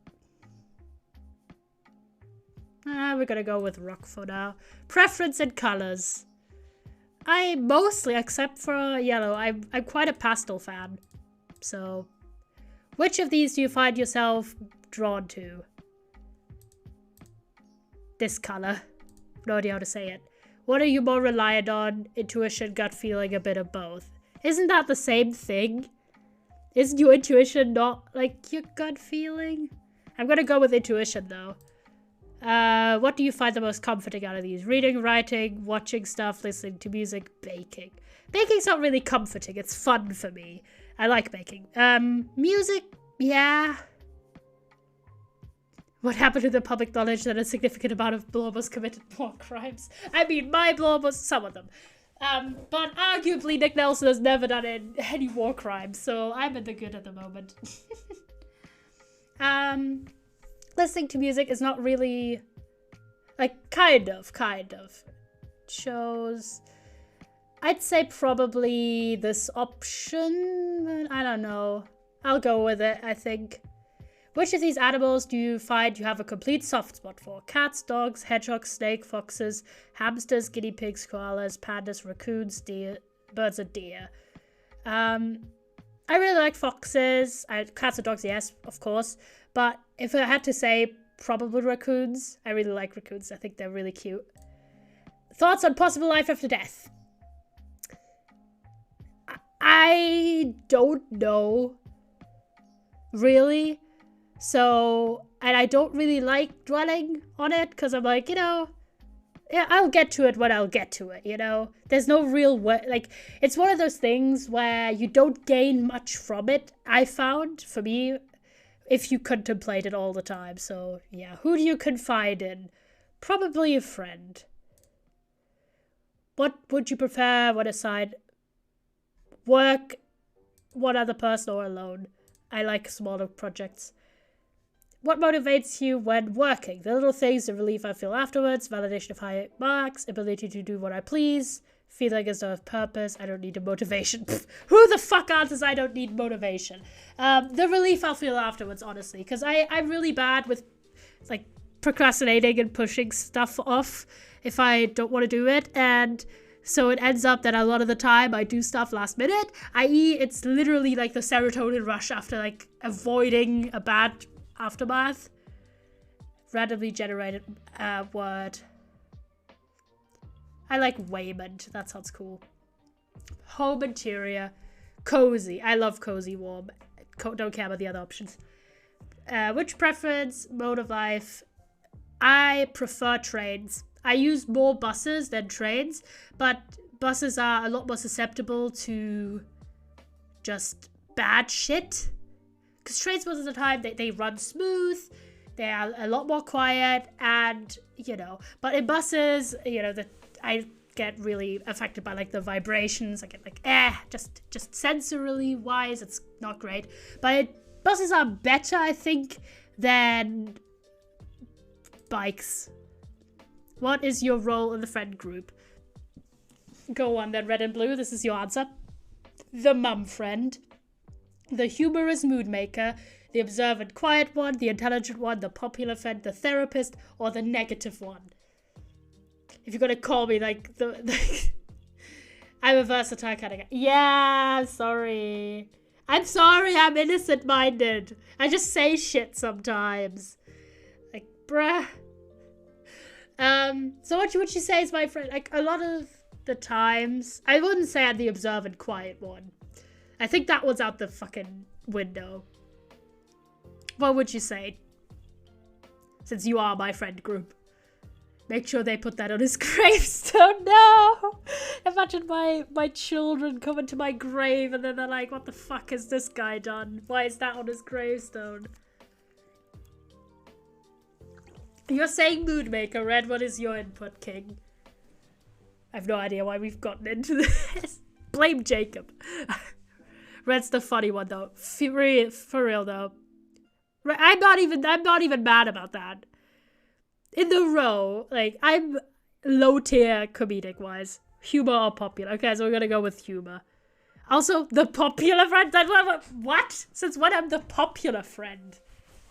we're gonna go with rock for now. Preference and colors. I mostly, except for yellow, I'm quite a pastel fan. So, Which of these do you find yourself drawn to? This color. No idea how to say it. What are you more reliant on? Intuition, gut feeling, a bit of both. Isn't that the same thing? Isn't your intuition not like your gut feeling? I'm gonna go with intuition though. What do you find the most comforting out of these? Reading, writing, watching stuff, listening to music, baking. Baking's not really comforting, it's fun for me. I like baking. Music, yeah. What happened to the public knowledge that a significant amount of blobbers committed war crimes? I mean, my blobbers, some of them. But arguably Nick Nelson has never done any war crimes, so I'm in the good at the moment. Listening to music is not really, like, kind of. Shows, I'd say probably this option, I don't know. I'll go with it, I think. Which of these animals do you find you have a complete soft spot for? Cats, dogs, hedgehogs, snake, foxes, hamsters, guinea pigs, koalas, pandas, raccoons, deer, birds and deer. I really like foxes. Cats and dogs, yes, of course. But if I had to say, probably raccoons. I really like raccoons. I think they're really cute. Thoughts on possible life after death? I don't know. Really? So, and I don't really like dwelling on it because I'm like, yeah, I'll get to it when I'll get to it, There's no real way, like, it's one of those things where you don't gain much from it, I found, for me, if you contemplate it all the time. So, yeah, who do you confide in? Probably a friend. What would you prefer when aside work, one other person, or alone? I like smaller projects. What motivates you when working? The little things, the relief I feel afterwards, validation of high marks, ability to do what I please, feeling as though I have purpose, I don't need a motivation. Who the fuck answers I don't need motivation? The relief I'll feel afterwards, honestly, because I'm really bad with, like, procrastinating and pushing stuff off if I don't want to do it, and so it ends up that a lot of the time I do stuff last minute, i.e. it's literally like the serotonin rush after, like, avoiding a bad aftermath. Randomly generated word. I like Waymond. That sounds cool. Home interior. Cozy. I love cozy, warm. Don't care about the other options. Which preference? Mode of life. I prefer trains. I use more buses than trains, but buses are a lot more susceptible to just bad shit. Because trains, most of the time, they run smooth, they are a lot more quiet, and, but in buses, I get really affected by, like, the vibrations. I get, like, just sensorily wise, it's not great. But buses are better, I think, than bikes. What is your role in the friend group? Go on then, red and blue, this is your answer. The mum friend. The humorous mood maker, the observant quiet one, the intelligent one, the popular friend, the therapist, or the negative one. If you're gonna call me like I'm a versatile kind of guy. Yeah, I'm sorry, I'm innocent-minded. I just say shit sometimes. Like, bruh. So what would you say is my friend? Like, a lot of the times, I wouldn't say I'm the observant quiet one. I think that one's out the fucking window. What would you say? Since you are my friend group. Make sure they put that on his gravestone. No! Imagine my children coming to my grave and then they're like, what the fuck has this guy done? Why is that on his gravestone? You're saying mood maker, Red. What is your input, King? I have no idea why we've gotten into this. Blame Jacob. Red's the funny one, though. For real, though. I'm not even mad about that. In the row, like, I'm low tier comedic wise. Humor or popular? Okay, so we're gonna go with humor. Also, the popular friend. What? Since when I'm the popular friend?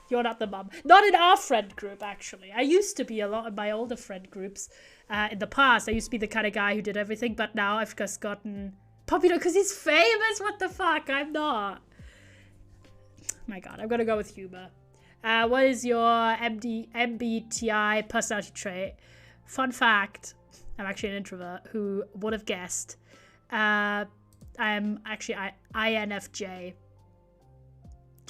You're not the mum. Not in our friend group, actually. I used to be a lot in my older friend groups. In the past, I used to be the kind of guy who did everything, but now I've just gotten popular because he's famous. What the fuck? I'm not. my god, I'm gonna go with humor. What is your MBTI personality trait? Fun fact, I'm actually an introvert. Who would have guessed? I'm actually INFJ.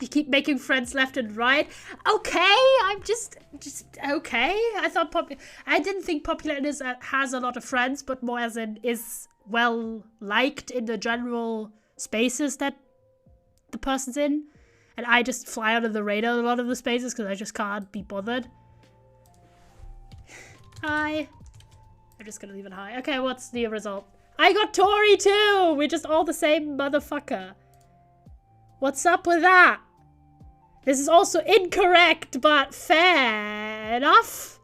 You keep making friends left and right. Okay, I'm just okay. I didn't think popularness has a lot of friends, but more as in is well liked in the general spaces that the person's in. And I just fly under the radar a lot of the spaces because I just can't be bothered. Hi. I'm just gonna leave it high. Okay, what's the result? I got Tori too! We're just all the same motherfucker. What's up with that? This is also incorrect, but fair enough.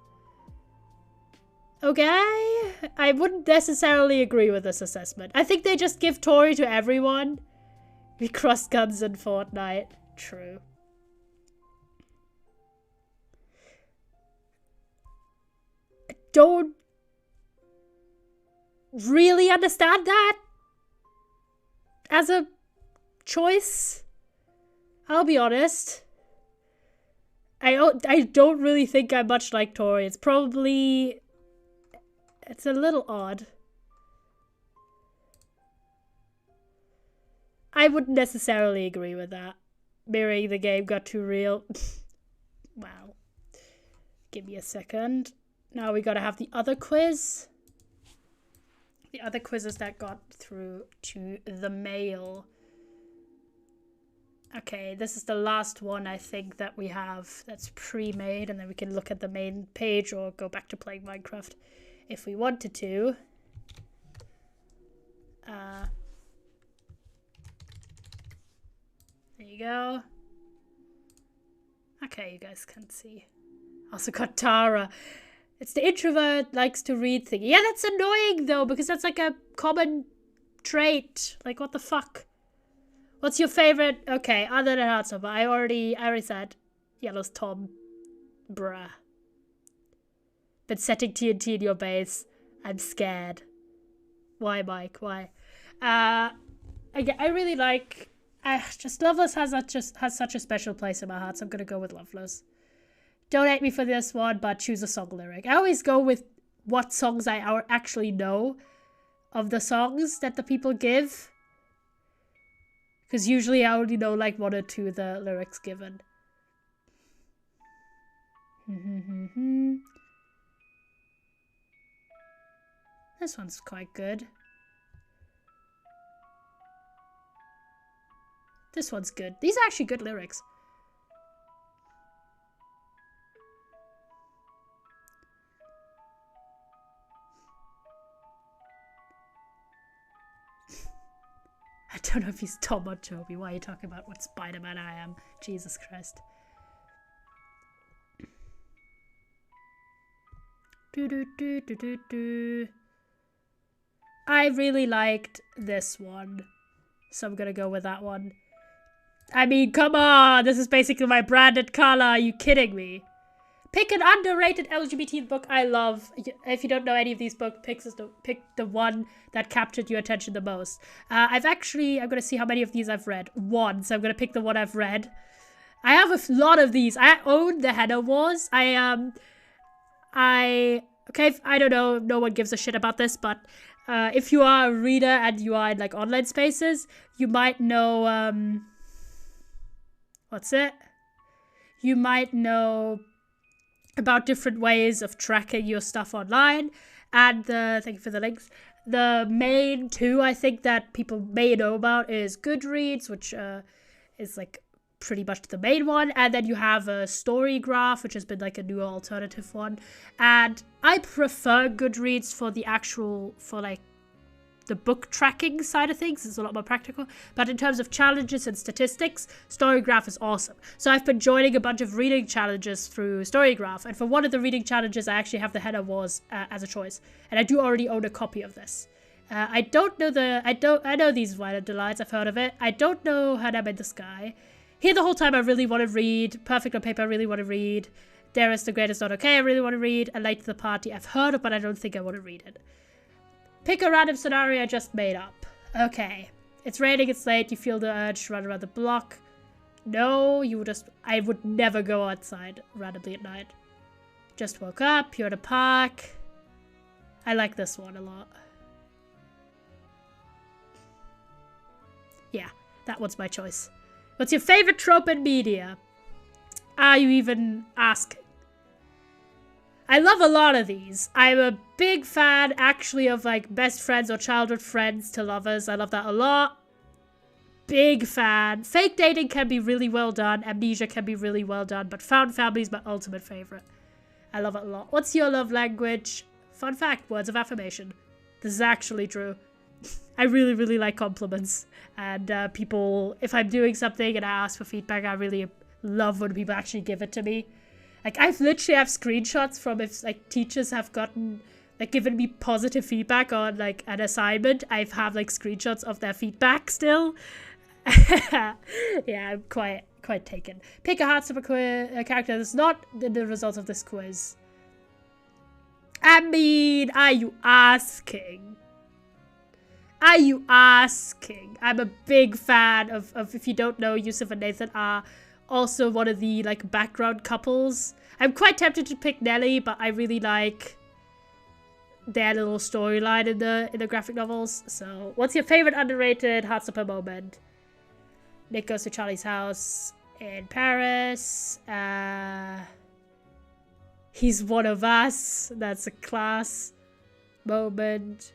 Okay? I wouldn't necessarily agree with this assessment. I think they just give Tori to everyone. We crossed guns in Fortnite. True. I don't really understand that as a choice. I'll be honest. I don't really think I'm much like Tori. It's a little odd. I wouldn't necessarily agree with that. Mirroring the game got too real. Wow. Give me a second. Now we gotta have the other quiz. The other quizzes that got through to the mail. Okay, this is the last one I think that we have that's pre-made, and then we can look at the main page or go back to playing Minecraft if we wanted to. There you go. Okay, you guys can see. Also got Tara. It's the introvert likes to read things. Yeah, that's annoying though, because that's like a common trait. Like, what the fuck? What's your favorite? Okay, other than Heartstopper, I already said Yellow's Tom. Bruh. But setting TNT in your base, I'm scared. Why, Mike? Why? I really like. Just Loveless has such a special place in my heart, so I'm gonna go with Loveless. Don't hate me for this one, but choose a song lyric. I always go with what songs I actually know of the songs that the people give. Because usually I only know like one or two of the lyrics given. This one's quite good. This one's good. These are actually good lyrics. I don't know if he's Tom or Toby. Why are you talking about what Spider-Man I am? Jesus Christ. I really liked this one, so I'm gonna go with that one. I mean, come on! This is basically my branded color. Are you kidding me? Pick an underrated LGBT book I love. If you don't know any of these book picks, pick the one that captured your attention the most. I'm gonna see how many of these I've read. One, so I'm gonna pick the one I've read. I have a lot of these. I own the Henna Wars. Okay, I don't know, no one gives a shit about this, but if you are a reader and you are in like online spaces, you might know, you might know about different ways of tracking your stuff online, and thank you for the links. The main two I think that people may know about is Goodreads, which is like pretty much the main one, and then you have a Storygraph, which has been like a newer alternative one, and I prefer Goodreads for like the book tracking side of things. It's a lot more practical, but in terms of challenges and statistics, Storygraph is awesome. So I've been joining a bunch of reading challenges through Storygraph, and for one of the reading challenges I actually have the Henna Wars as a choice, and I do already own a copy of this. I know these Violent Delights, I've heard of it. I don't know How to Made the Sky. Here the Whole Time I really want to read. Perfect on Paper I really want to read. Dare Is the Greatest Not Okay I really want to read. And Late to the Party I've heard of, but I don't think I want to read it. Pick a random scenario I just made up. Okay. It's raining, it's late, you feel the urge to run around the block. No, I would never go outside randomly at night. Just woke up, you're at a park. I like this one a lot. Yeah, that one's my choice. What's your favorite trope in media? Are you even asking? I love a lot of these. I'm a big fan, actually, of like best friends or childhood friends to lovers. I love that a lot. Big fan. Fake dating can be really well done. Amnesia can be really well done. But found family is my ultimate favorite. I love it a lot. What's your love language? Fun fact, words of affirmation. This is actually true. I really, really like compliments. And people, if I'm doing something and I ask for feedback, I really love when people actually give it to me. Like, I've literally have screenshots from if, like, teachers have gotten, like, given me positive feedback on, like, an assignment. I've have, like, screenshots of their feedback still. Yeah, I'm quite taken. Pick a Heartstopper character that's not the results of this quiz. I mean, are you asking? Are you asking? I'm a big fan of if you don't know, Yusuf and Nathan are also one of the, like, background couples. I'm quite tempted to pick Nelly, but I really like their little storyline in the graphic novels. So, what's your favorite underrated Heartstopper moment? Nick goes to Charlie's house in Paris. He's one of us. That's a class moment.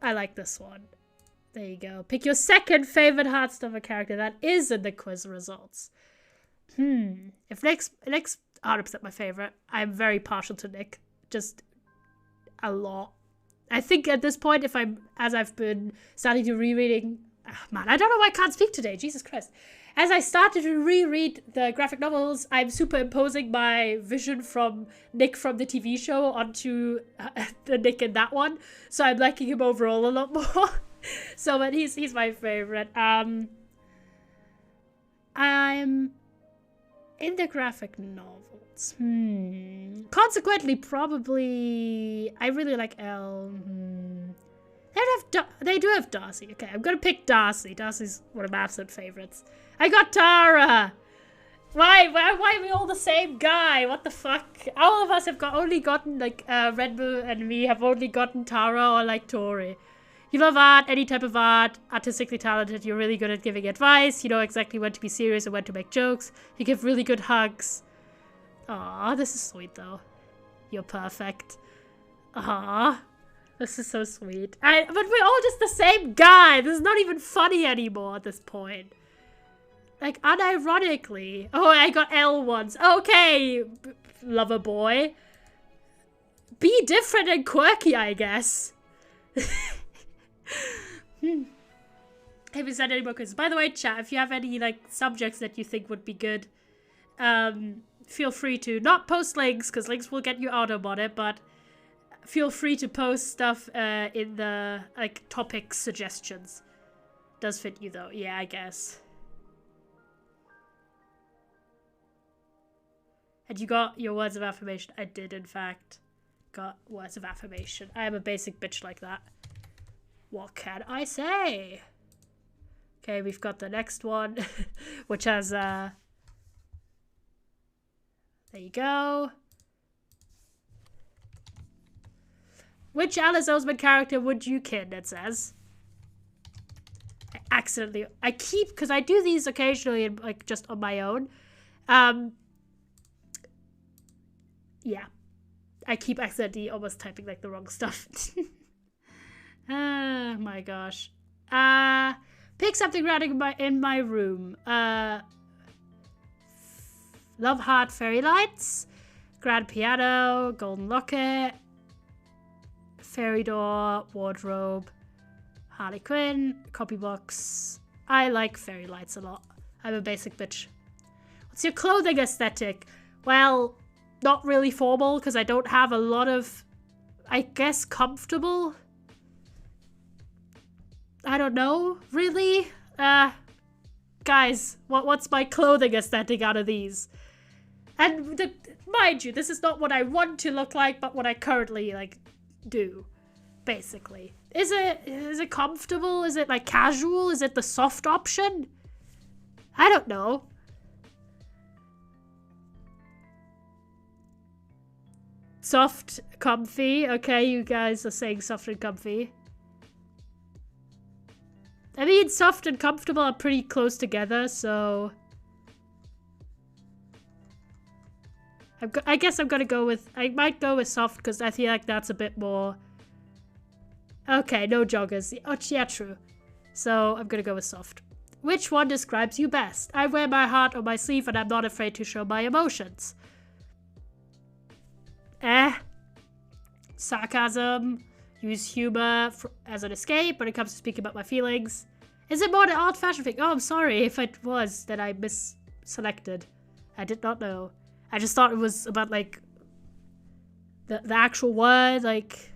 I like this one. There you go. Pick your second favorite Heartstopper character that is in the quiz results. If Nick's 100% my favorite. I'm very partial to Nick. Just a lot. I think at this point, as I've been starting to rereading... man, I don't know why I can't speak today. Jesus Christ. As I started to reread the graphic novels, I'm superimposing my vision from Nick from the TV show onto the Nick in that one. So I'm liking him overall a lot more. So, but he's my favorite. I'm in the graphic novels. Consequently, probably I really like Elle. They do have Darcy. Okay, I'm gonna pick Darcy. Darcy's one of my absolute favorites. I got Tara. Why are we all the same guy? What the fuck? All of us have only gotten like Redboo and me have only gotten Tara or like Tori. You love art, any type of art, artistically talented, you're really good at giving advice, you know exactly when to be serious and when to make jokes, you give really good hugs. Aw, this is sweet though. You're perfect. Aw, this is so sweet. But we're all just the same guy. This is not even funny anymore at this point. Like, unironically. Oh, I got L once. Okay, lover boy. Be different and quirky, I guess. Haven't said any more quizzes. By the way, chat, if you have any like subjects that you think would be good, feel free to not post links because links will get you auto-botted, but feel free to post stuff in the like topic suggestions. Does fit you though, yeah, I guess. And you got your words of affirmation. I did, in fact, got words of affirmation. I am a basic bitch like that. What can I say? Okay, we've got the next one, which has, there you go. Which Alice Oseman character would you kin, it says. Because I do these occasionally, like, just on my own. Yeah. I keep accidentally almost typing, like, the wrong stuff. Oh my gosh. Pick something random in my room. Love heart fairy lights, grand piano, golden locket, fairy door, wardrobe, Harley Quinn, copybox. I like fairy lights a lot. I'm a basic bitch. What's your clothing aesthetic? Well, not really formal because I don't have a lot of, I guess, comfortable. I don't know, really? Guys, what's my clothing aesthetic out of these? And mind you, this is not what I want to look like, but what I currently, like, do. basically. Is it comfortable? Is it like casual? Is it the soft option? I don't know. Soft, comfy. Okay, you guys are saying soft and comfy. I mean, soft and comfortable are pretty close together, so... I guess I'm gonna go with... I might go with soft, because I feel like that's a bit more... Okay, no joggers. Oh, yeah, true. So, I'm gonna go with soft. Which one describes you best? I wear my heart on my sleeve, and I'm not afraid to show my emotions. Sarcasm. Use humor as an escape when it comes to speaking about my feelings. Is it more an old-fashioned thing? Oh, I'm sorry if it was that I misselected. I did not know. I just thought it was about, like, the actual word, like,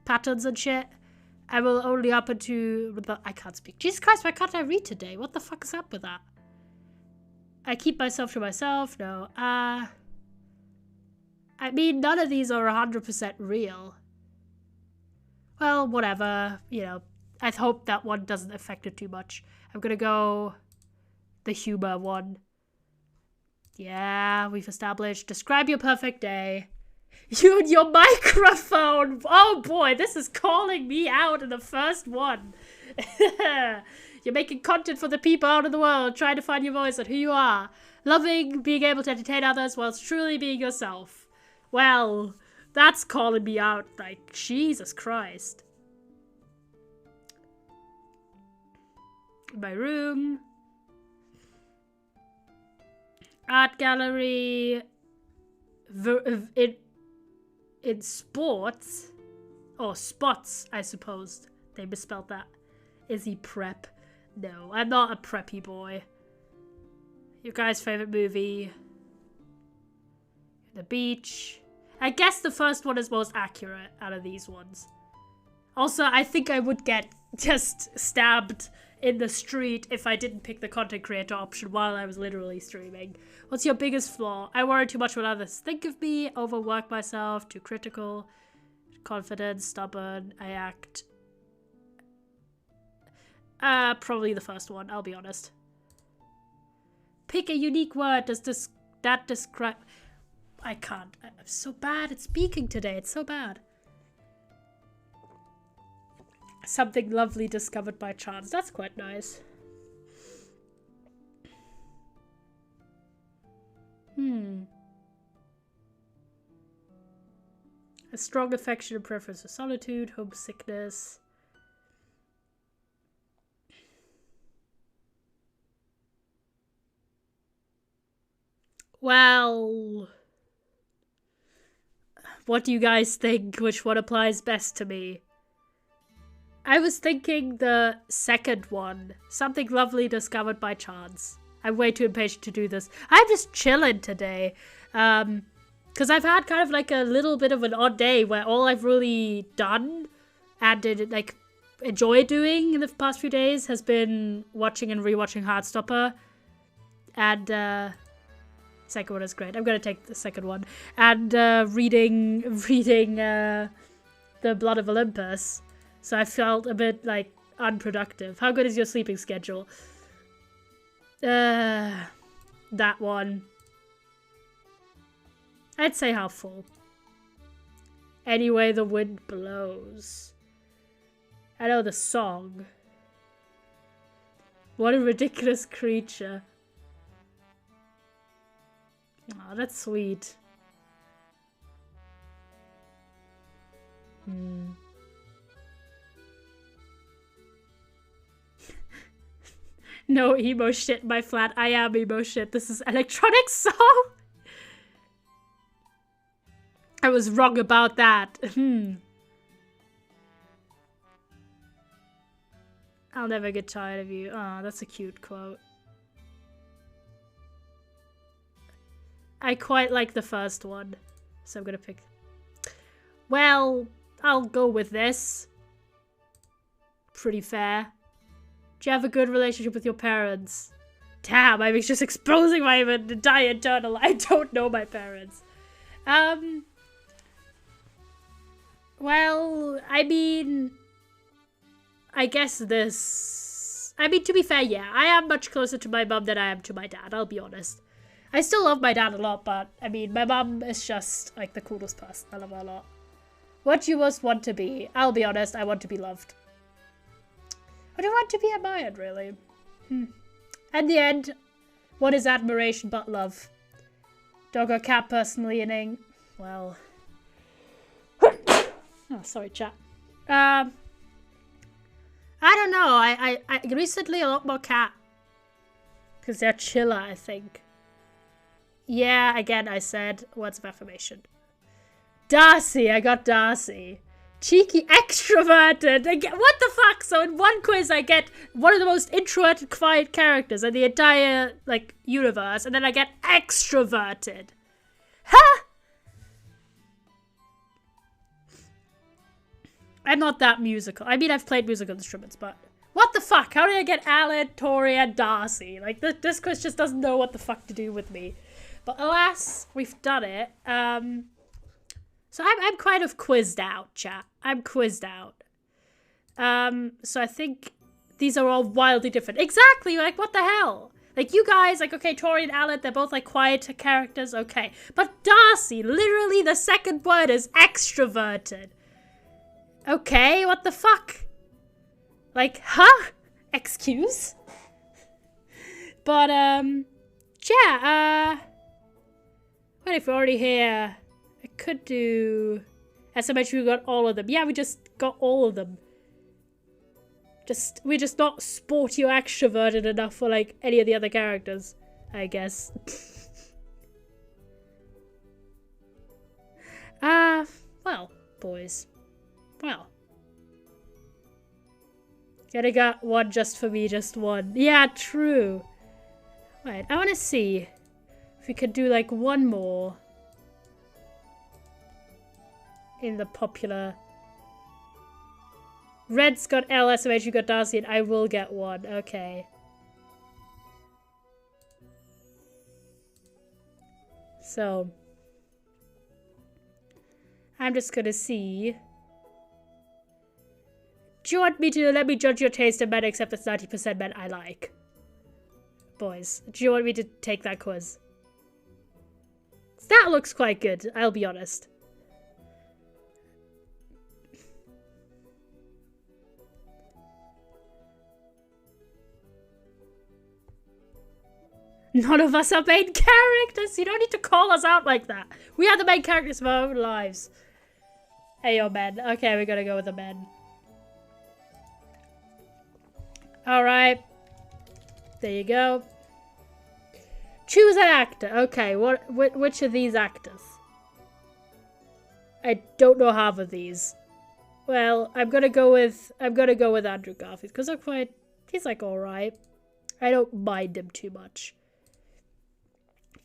patterns and shit. I will only open to... I can't speak. Jesus Christ, why can't I read today? What the fuck is up with that? I keep myself to myself? No. I mean, none of these are 100% real. Well, whatever. You know, I hope that one doesn't affect it too much. I'm gonna go the humor one. Yeah, we've established. Describe your perfect day. You and your microphone. Oh boy, this is calling me out in the first one. You're making content for the people out in the world, trying to find your voice and who you are. Loving being able to entertain others whilst truly being yourself. Well, that's calling me out like Jesus Christ. My room. Art gallery. In sports. Or spots, I suppose. They misspelled that. Is he prep? No, I'm not a preppy boy. Your guys' favorite movie. The beach. I guess the first one is most accurate out of these ones. Also, I think I would get just stabbed in the street if I didn't pick the content creator option while I was literally streaming. What's your biggest flaw? I worry too much what others think of me, overwork myself, too critical, confident, stubborn, I act. Probably the first one, I'll be honest. Pick a unique word. Does that describe... I can't. I'm so bad at speaking today. It's so bad. Something lovely discovered by chance. That's quite nice. A strong affection and preference for solitude, homesickness. Well... What do you guys think? Which one applies best to me? I was thinking the second one. Something lovely discovered by chance. I'm way too impatient to do this. I'm just chilling today. Because I've had kind of like a little bit of an odd day where all I've really done and did like enjoy doing in the past few days has been watching and rewatching Heartstopper. And second one is great. I'm gonna take the second one. And reading The Blood of Olympus. So I felt a bit like unproductive. How good is your sleeping schedule? That one. I'd say how full. Anyway, the wind blows. I know the song. What a ridiculous creature. Oh, that's sweet. No emo shit, my flat. I am emo shit. This is electronic song. I was wrong about that. I'll never get tired of you. Oh, that's a cute quote. I quite like the first one, so I'm gonna pick. Well, I'll go with this. Pretty fair. Do you have a good relationship with your parents? Damn, I'm just exposing my entire internal. I don't know my parents. Well, I mean, I guess this... I mean, to be fair, yeah, I am much closer to my mum than I am to my dad, I'll be honest. I still love my dad a lot, but, I mean, my mum is just, like, the coolest person. I love her a lot. What do you most want to be? I'll be honest, I want to be loved. I don't want to be admired, really. At the end, what is admiration but love? Dog or cat personally inning? Well... oh, sorry, chat. I don't know. I recently a lot more cat. Because they're chiller, I think. Yeah, again, I said words of affirmation. Darcy, I got Darcy. Cheeky extroverted. Again, what the fuck? So in one quiz, I get one of the most introverted, quiet characters in the entire, like, universe. And then I get extroverted. Huh? I'm not that musical. I mean, I've played musical instruments, but... what the fuck? How did I get Alan, Tori, and Darcy? Like, this quiz just doesn't know what the fuck to do with me. But alas, we've done it. So I'm kind of quizzed out, chat. I'm quizzed out. So I think these are all wildly different. Exactly, like, what the hell? Like, you guys, like, okay, Tori and Alan, they're both, like, quiet characters, okay. But Darcy, literally the second word is extroverted. Okay, what the fuck? Like, huh? Excuse? But, yeah, what if we're already here? I could do... SMH, we got all of them. Yeah, we just got all of them. We're just not sporty or extroverted enough for, like, any of the other characters, I guess. Well, boys. Well. Gotta got one just for me, just one. Yeah, true. Right, I want to see if we could do, like, one more in the popular... Red's got L, SMH, you got Darcy, and I will get one. Okay. So... I'm just gonna see... Do you want me to let me judge your taste in men except it's 90% men I like? Boys, do you want me to take that quiz? That looks quite good, I'll be honest. None of us are main characters. You don't need to call us out like that. We are the main characters of our own lives. Hey, yo, men. Okay, we're gonna go with the men. Alright. There you go. Choose an actor. Okay, which of these actors? I don't know half of these. Well, I'm gonna go with Andrew Garfield because he's like alright. I don't mind him too much.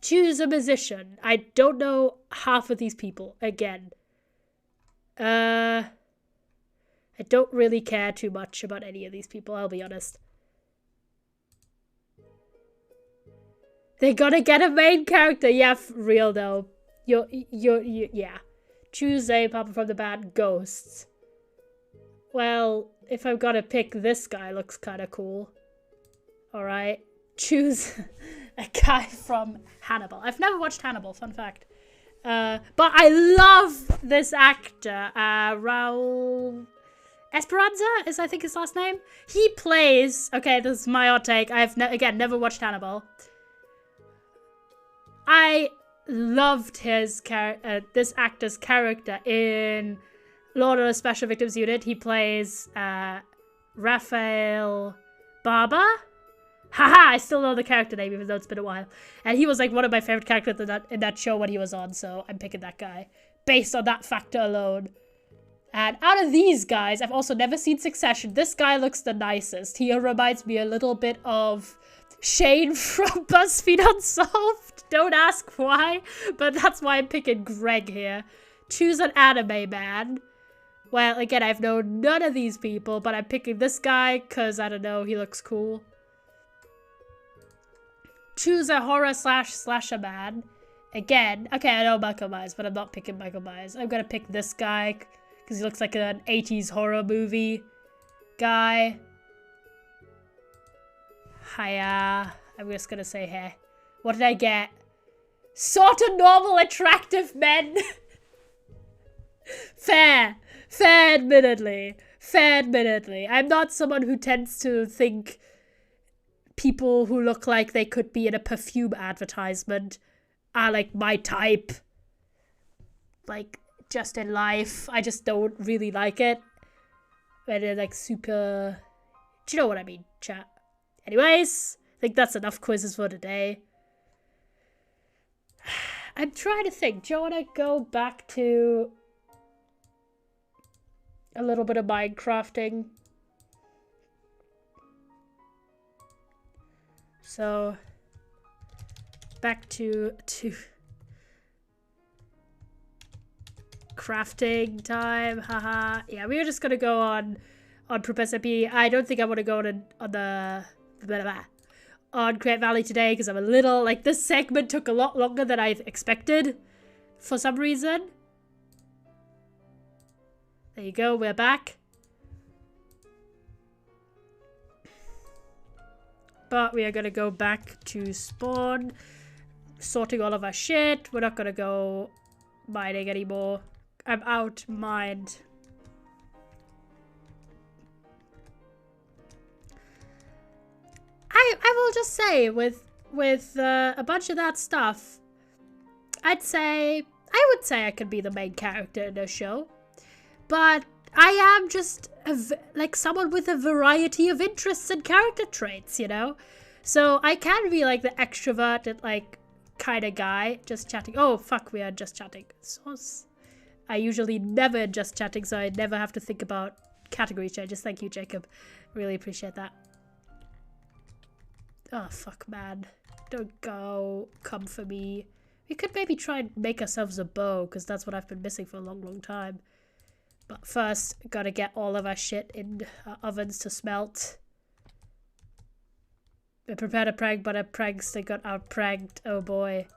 Choose a musician. I don't know half of these people. Again. I don't really care too much about any of these people, I'll be honest. They gotta get a main character. Yeah, real though. Yeah. Choose a papa from the band Ghosts. Well, if I've gotta pick this guy, looks kinda cool. Alright. Choose a guy from Hannibal. I've never watched Hannibal, fun fact. But I love this actor. Raul Esperanza is, I think, his last name. He plays... Okay, this is my hot take. I've, again, never watched Hannibal. I loved his this actor's character in Lord of the Special Victims Unit. He plays Raphael Barber. Haha, I still know the character name even though it's been a while. And he was like one of my favorite characters in that show when he was on, so I'm picking that guy. Based on that factor alone. And out of these guys, I've also never seen Succession. This guy looks the nicest. He reminds me a little bit of Shane from BuzzFeed Unsolved. Don't ask why, but that's why I'm picking Greg here. Choose an anime man. Well, again, I've known none of these people, but I'm picking this guy because, I don't know, he looks cool. Choose a horror slasher man. Again, okay, I know Michael Myers, but I'm not picking Michael Myers. I'm gonna pick this guy, Because he looks like an 80s horror movie guy. Hiya. I'm just gonna say hey. What did I get? Sort of normal, attractive men. Fair. Fair admittedly. Fair admittedly. I'm not someone who tends to think people who look like they could be in a perfume advertisement are like my type. Like, just in life. I just don't really like it. When they're like super... Do you know what I mean, chat? Anyways, I think that's enough quizzes for today. I'm trying to think. Do you want to go back to a little bit of Minecrafting? So, back to crafting time. Haha. Yeah, we are just gonna go on Professor P. I don't think I want to go on Great Valley today because I'm a little like this segment took a lot longer than I expected for some reason. There you go, we're back. But we are gonna go back to spawn, sorting all of our shit. We're not gonna go mining anymore. I'm out mined. I will just say with a bunch of that stuff, I would say I could be the main character in a show, but I am just like someone with a variety of interests and character traits, you know. So I can be like the extroverted like kind of guy, just chatting. Oh fuck, we are just chatting. Sauce. I usually never just chatting, so I never have to think about category changes. Thank you, Jacob. Really appreciate that. Oh, fuck, man. Don't go. Come for me. We could maybe try and make ourselves a bow, because that's what I've been missing for a long, long time. But first, gotta get all of our shit in our ovens to smelt. We prepared a prank, but our pranks, they got out-pranked. Oh, boy.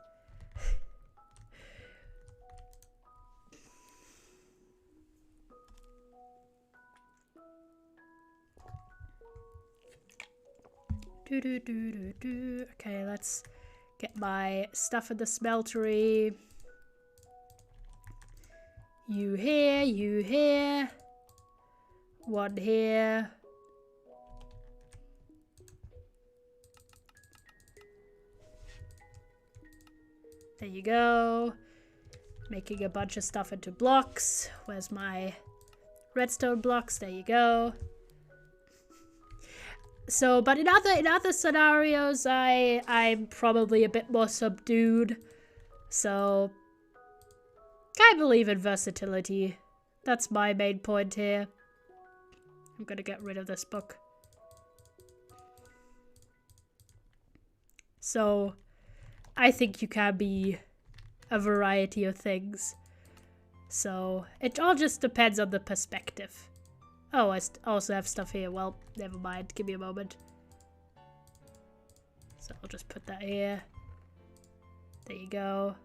Okay, let's get my stuff in the smeltery. You here, you here. One here. There you go. Making a bunch of stuff into blocks. Where's my redstone blocks? There you go. So, but in other scenarios, I'm probably a bit more subdued. So, I believe in versatility. That's my main point here. I'm gonna get rid of this book. So, I think you can be a variety of things. So, it all just depends on the perspective. Oh, I also have stuff here. Well, never mind. Give me a moment. So I'll just put that here. There you go.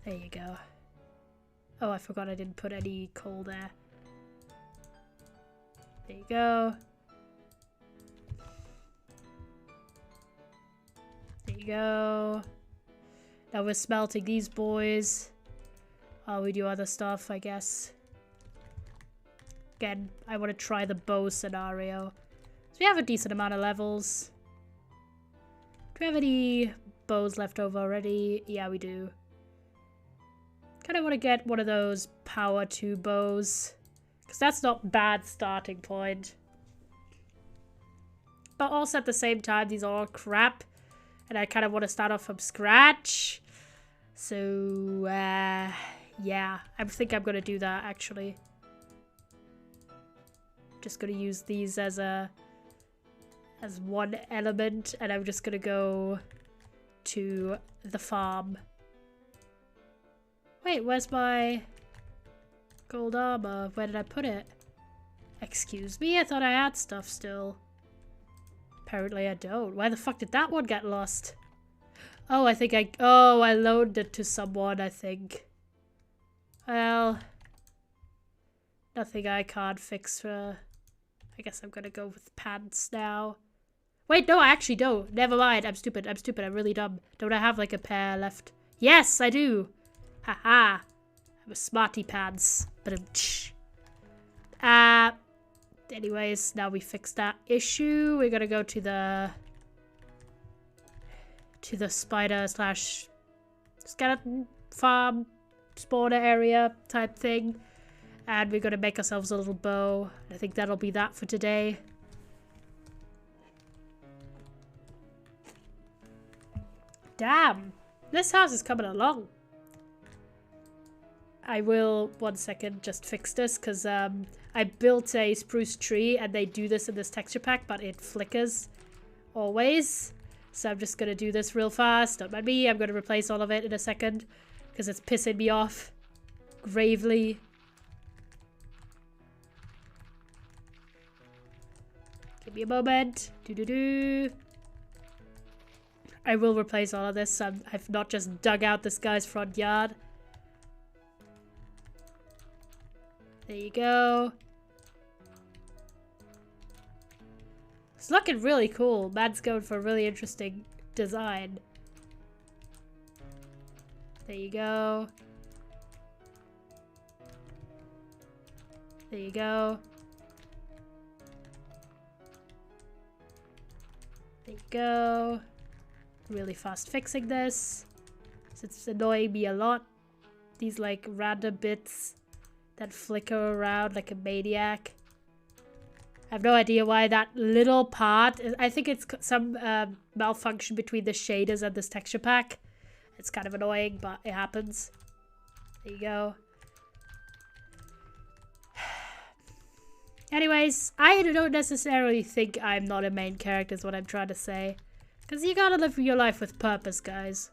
There you go. Oh, I forgot I didn't put any coal there. There you go. There you go. Now we're smelting these boys. While we do other stuff, I guess. Again, I want to try the bow scenario. So we have a decent amount of levels. Do we have any bows left over already? Yeah, we do. Kind of want to get one of those power 2 bows. Because that's not a bad starting point. But also at the same time, these are all crap. And I kind of want to start off from scratch. So, yeah, I think I'm gonna do that actually. Just gonna use these as one element, and I'm just gonna go to the farm. Wait, where's my gold armor? Where did I put it? Excuse me, I thought I had stuff still. Apparently I don't. Why the fuck did that one get lost? Oh, I think I loaned it to someone, I think. Well, nothing I can't fix for... I guess I'm gonna go with pants now. Wait, no, I actually don't. Never mind. I'm stupid. I'm really dumb. Don't I have like a pair left? Yes, I do. Haha. I'm a smarty pants. But anyways, now we fixed that issue. We're gonna go to the spider slash skeleton farm spawner area type thing. And we're gonna make ourselves a little bow. I think that'll be that for today. Damn, this house is coming along. I will, 1 second, just fix this because I built a spruce tree and they do this in this texture pack, but it flickers always. So I'm just gonna do this real fast. Don't mind me, I'm gonna replace all of it in a second because it's pissing me off gravely. Give me a moment. I will replace all of this. I've not just dug out this guy's front yard. There you go. It's looking really cool. Man's going for a really interesting design. There you go. There you go. There you go. Really fast fixing this. It's annoying me a lot. These like random bits that flicker around like a maniac. I have no idea why that little part. I think it's some malfunction between the shaders and this texture pack. It's kind of annoying, but it happens. There you go. Anyways, I don't necessarily think I'm not a main character is what I'm trying to say. Because you gotta live your life with purpose, guys.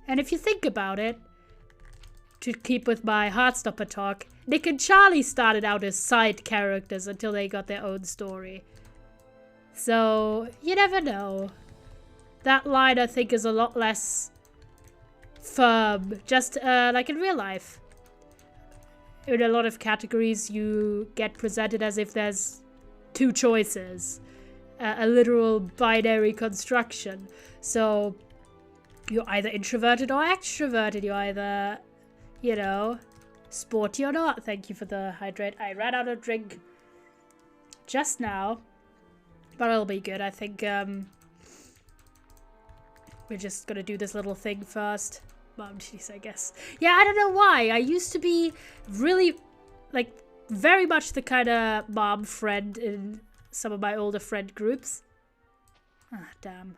And if you think about it, to keep with my Heartstopper talk, Nick and Charlie started out as side characters until they got their own story. So, you never know. That line, I think, is a lot less firm, just like in real life. In a lot of categories, you get presented as if there's two choices. A literal binary construction. So, you're either introverted or extroverted. You're either, you know, sporty or not. Thank you for the hydrate. I ran out of drink just now. But it'll be good. I think we're just gonna do this little thing first. Mom cheese, I guess. Yeah, I don't know why. I used to be really, like, very much the kind of mom friend in some of my older friend groups. Ah, damn.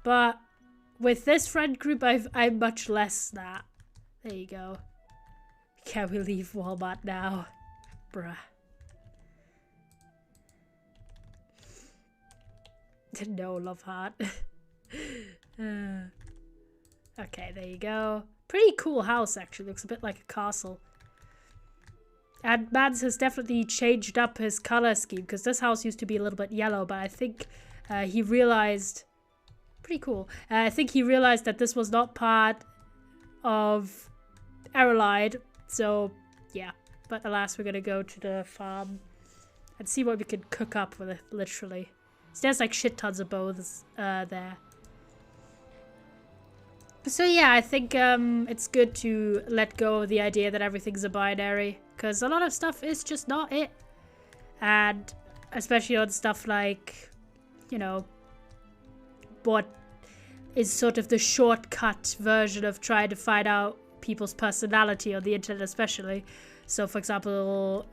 But with this friend group, I'm much less that. There you go. Can we leave Walmart now? Bruh. No, love heart. Okay, there you go. Pretty cool house, actually. Looks a bit like a castle. And Mads has definitely changed up his color scheme, because this house used to be a little bit yellow, but I think he realized... Pretty cool. I think he realized that this was not part of Aralide, so yeah. But alas, we're gonna go to the farm and see what we can cook up with it, literally. So there's like shit tons of bows there. So yeah, I think it's good to let go of the idea that everything's a binary, because a lot of stuff is just not it. And especially on stuff like, you know, what is sort of the shortcut version of trying to find out people's personality on the internet especially. So for example,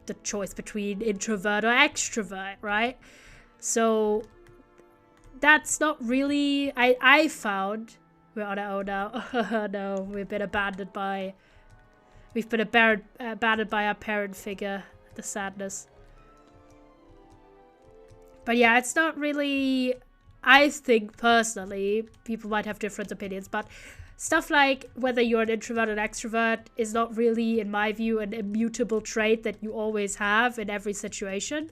the choice between introvert or extrovert, right? So that's not really, I found, we're on our own now. Oh no, we've been abandoned by our parent figure, the sadness. But yeah, it's not really, I think personally, people might have different opinions, but stuff like whether you're an introvert or an extrovert is not really, in my view, an immutable trait that you always have in every situation.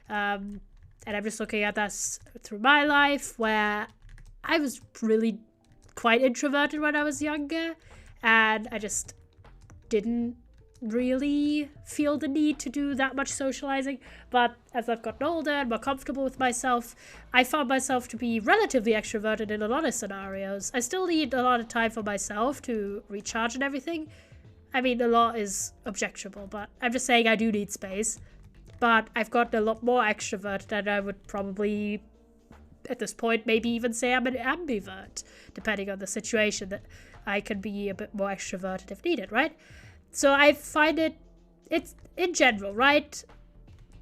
And I'm just looking at this through my life, where I was really quite introverted when I was younger, and I just didn't really feel the need to do that much socializing. But as I've gotten older and more comfortable with myself, I found myself to be relatively extroverted in a lot of scenarios. I still need a lot of time for myself to recharge and everything. I mean, a lot is objectionable, but I'm just saying I do need space. But I've gotten a lot more extroverted, and I would probably, at this point, maybe even say I'm an ambivert, depending on the situation, that I can be a bit more extroverted if needed, right? So I find it's in general, right?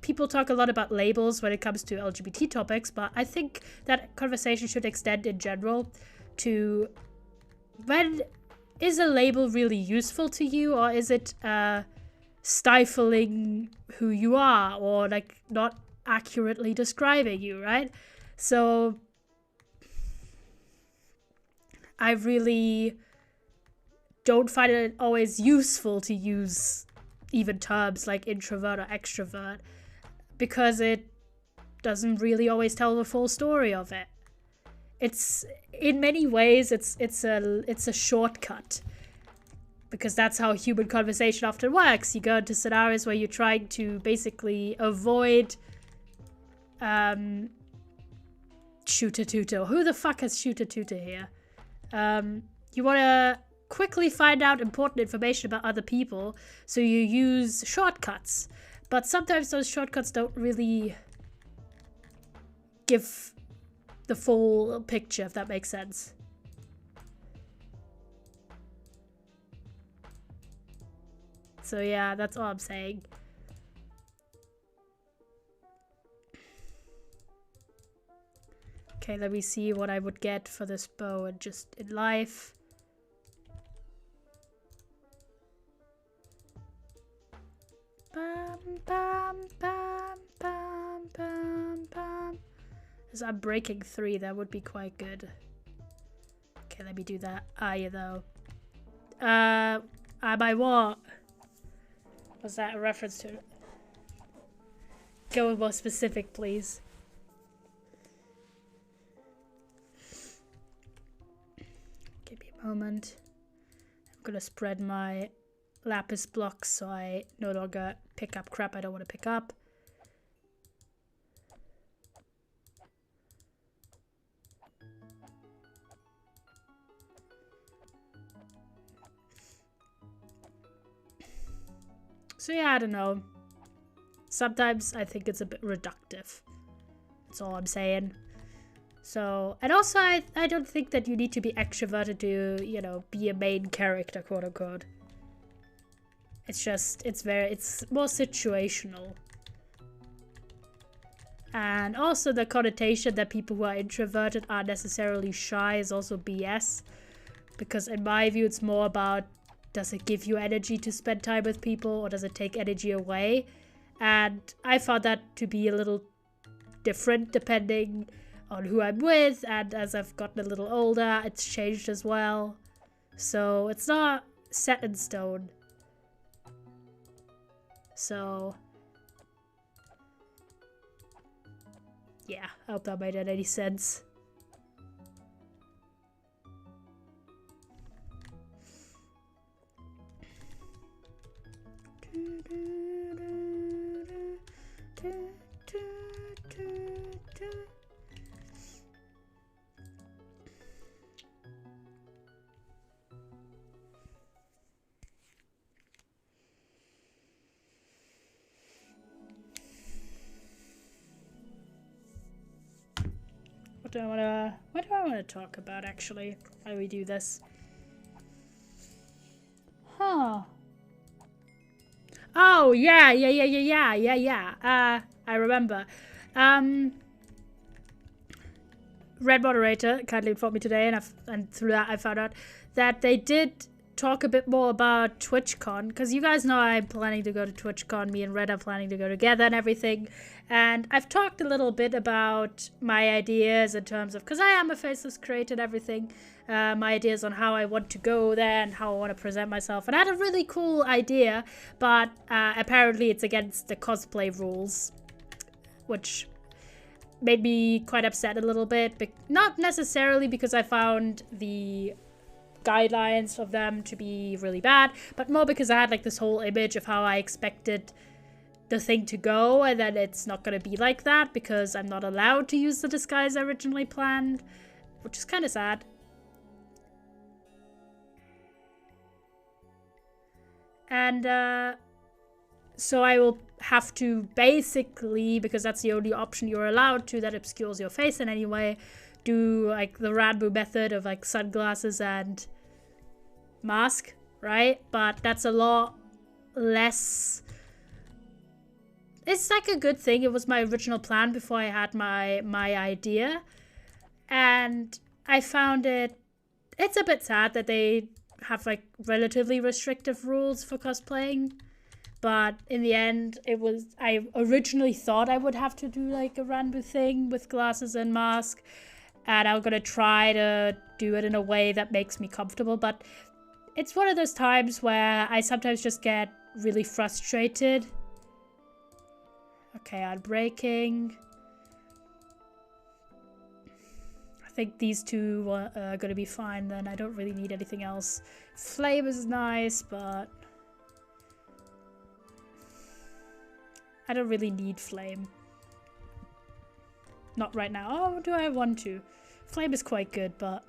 People talk a lot about labels when it comes to LGBT topics, but I think that conversation should extend in general to when is a label really useful to you, or is it stifling who you are, or like not accurately describing you, right? So I really don't find it always useful to use even terms like introvert or extrovert, because it doesn't really always tell the full story of it. It's in many ways it's a shortcut, because that's how human conversation often works. You go into scenarios where you're trying to basically avoid shooter tutor. Who the fuck has shooter tutor here? You want to quickly find out important information about other people, so you use shortcuts. But sometimes those shortcuts don't really give the full picture, if that makes sense. So yeah, that's all I'm saying. Okay, let me see what I would get for this bow and just in life. Bam, bam, bam, bam, bam, bam. As I'm breaking 3, that would be quite good. Okay, let me do that. You though. Am I what? Was that a reference to? Go more specific, please. Give me a moment. I'm gonna spread my lapis blocks so I no longer pick up crap I don't want to pick up. So yeah, I don't know. Sometimes I think it's a bit reductive. That's all I'm saying. So, and also I don't think that you need to be extroverted to, you know, be a main character, quote unquote. It's just, it's more situational. And also the connotation that people who are introverted are necessarily shy is also BS. Because in my view, it's more about, does it give you energy to spend time with people, or does it take energy away? And I found that to be a little different depending on who I'm with, and as I've gotten a little older, it's changed as well. So it's not set in stone. So yeah, I hope that made any sense. What do I want to talk about, actually? How do we do this? Huh. Oh, yeah. I remember. Red Moderator kindly informed me today, and through that I found out that they did talk a bit more about TwitchCon, because you guys know I'm planning to go to TwitchCon. Me and Red are planning to go together and everything. And I've talked a little bit about my ideas in terms of, because I am a faceless creator and everything, my ideas on how I want to go there and how I want to present myself. And I had a really cool idea, but apparently it's against the cosplay rules. which made me quite upset a little bit. But not necessarily because I found the guidelines of them to be really bad, but more because I had like this whole image of how I expected the thing to go, and then it's not going to be like that because I'm not allowed to use the disguise I originally planned, which is kind of sad. And so I will have to basically, because that's the only option you're allowed to that obscures your face in any way, do like the Rambo method of like sunglasses and mask, right? But that's a lot less. It's like a good thing. It was my original plan before I had my idea, and I found it's a bit sad that they have like relatively restrictive rules for cosplaying. But in the end, I originally thought I would have to do like a Rambo thing with glasses and mask, and I'm gonna try to do it in a way that makes me comfortable. But it's one of those times where I sometimes just get really frustrated. Okay, I'm breaking. I think these two are gonna be fine then. I don't really need anything else. Flame is nice, but I don't really need flame. Not right now. Oh, do I want to? Flame is quite good, but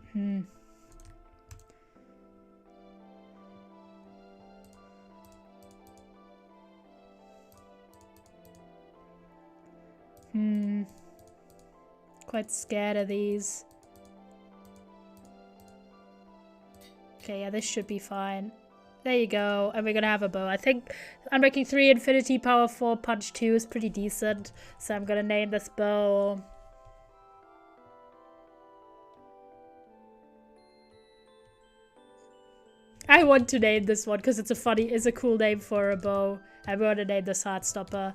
quite scared of these. Okay, yeah, this should be fine. There you go, and we're gonna have a bow. I think Unbreaking 3 Infinity Power 4 Punch 2 is pretty decent, so I'm gonna name this bow I want to name this one because it's a cool name for a bow. I'm gonna name this Heartstopper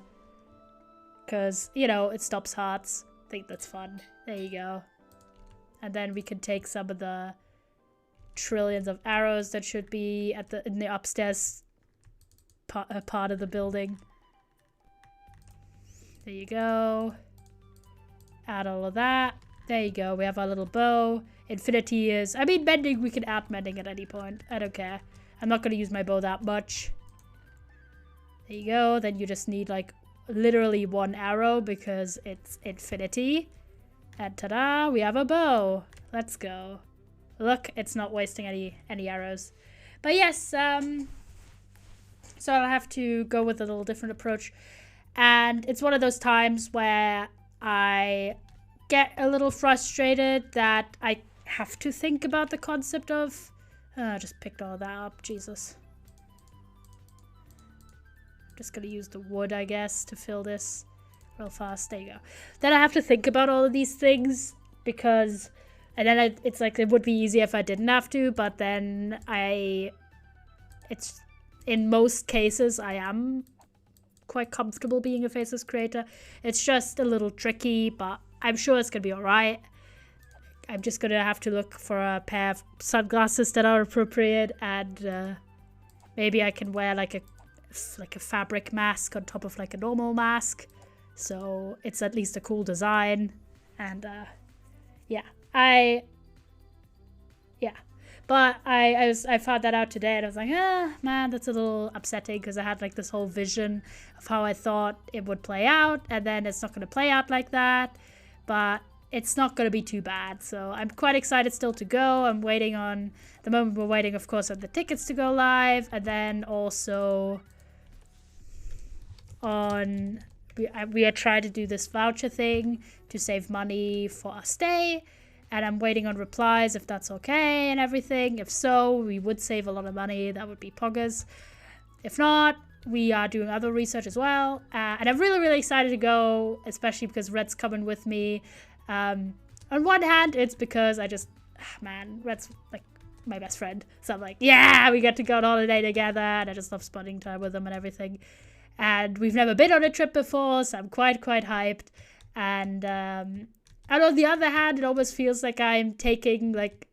because, you know, it stops hearts. I think that's fun. There you go. And then we can take some of the trillions of arrows that should be in the upstairs part of the building. There you go. Add all of that. There you go. We have our little bow. Infinity is... I mean, mending, we can add mending at any point. I don't care. I'm not going to use my bow that much. There you go. Then you just need, like, literally one arrow because it's infinity. And ta-da! We have a bow. Let's go. Look, it's not wasting any arrows. But yes, so I'll have to go with a little different approach. And it's one of those times where I get a little frustrated that I have to think about the concept of... I just picked all that up, Jesus. I'm just going to use the wood, I guess, to fill this real fast. There you go. Then I have to think about all of these things because... And then it's like it would be easier if I didn't have to, but then it's in most cases I am quite comfortable being a faceless creator. It's just a little tricky, but I'm sure it's gonna be alright. I'm just gonna have to look for a pair of sunglasses that are appropriate, and maybe I can wear like a fabric mask on top of like a normal mask, so it's at least a cool design. And yeah. But I found that out today and I was like, man, that's a little upsetting because I had like this whole vision of how I thought it would play out, and then it's not going to play out like that, but it's not going to be too bad. So I'm quite excited still to go. I'm waiting on the moment we're waiting, of course, on the tickets to go live, and then also on we are trying to do this voucher thing to save money for our stay. And I'm waiting on replies if that's okay and everything. If so, we would save a lot of money. That would be poggers. If not, we are doing other research as well. And I'm really, really excited to go, especially because Red's coming with me. On one hand, it's because man, Red's like my best friend. So I'm like, yeah, we get to go on holiday together. And I just love spending time with him and everything. And we've never been on a trip before, so I'm quite hyped. And on the other hand, it almost feels like I'm taking like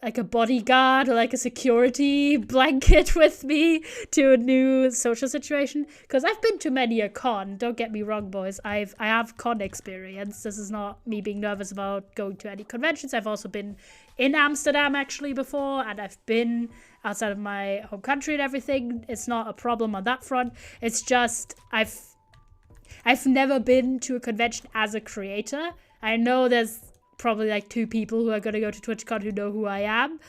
like a bodyguard or like a security blanket with me to a new social situation, because I've been to many a con. Don't get me wrong, boys. I have con experience. This is not me being nervous about going to any conventions. I've also been in Amsterdam actually before, and I've been outside of my home country and everything. It's not a problem on that front. It's just I've never been to a convention as a creator. I know there's probably like 2 people who are going to go to TwitchCon who know who I am.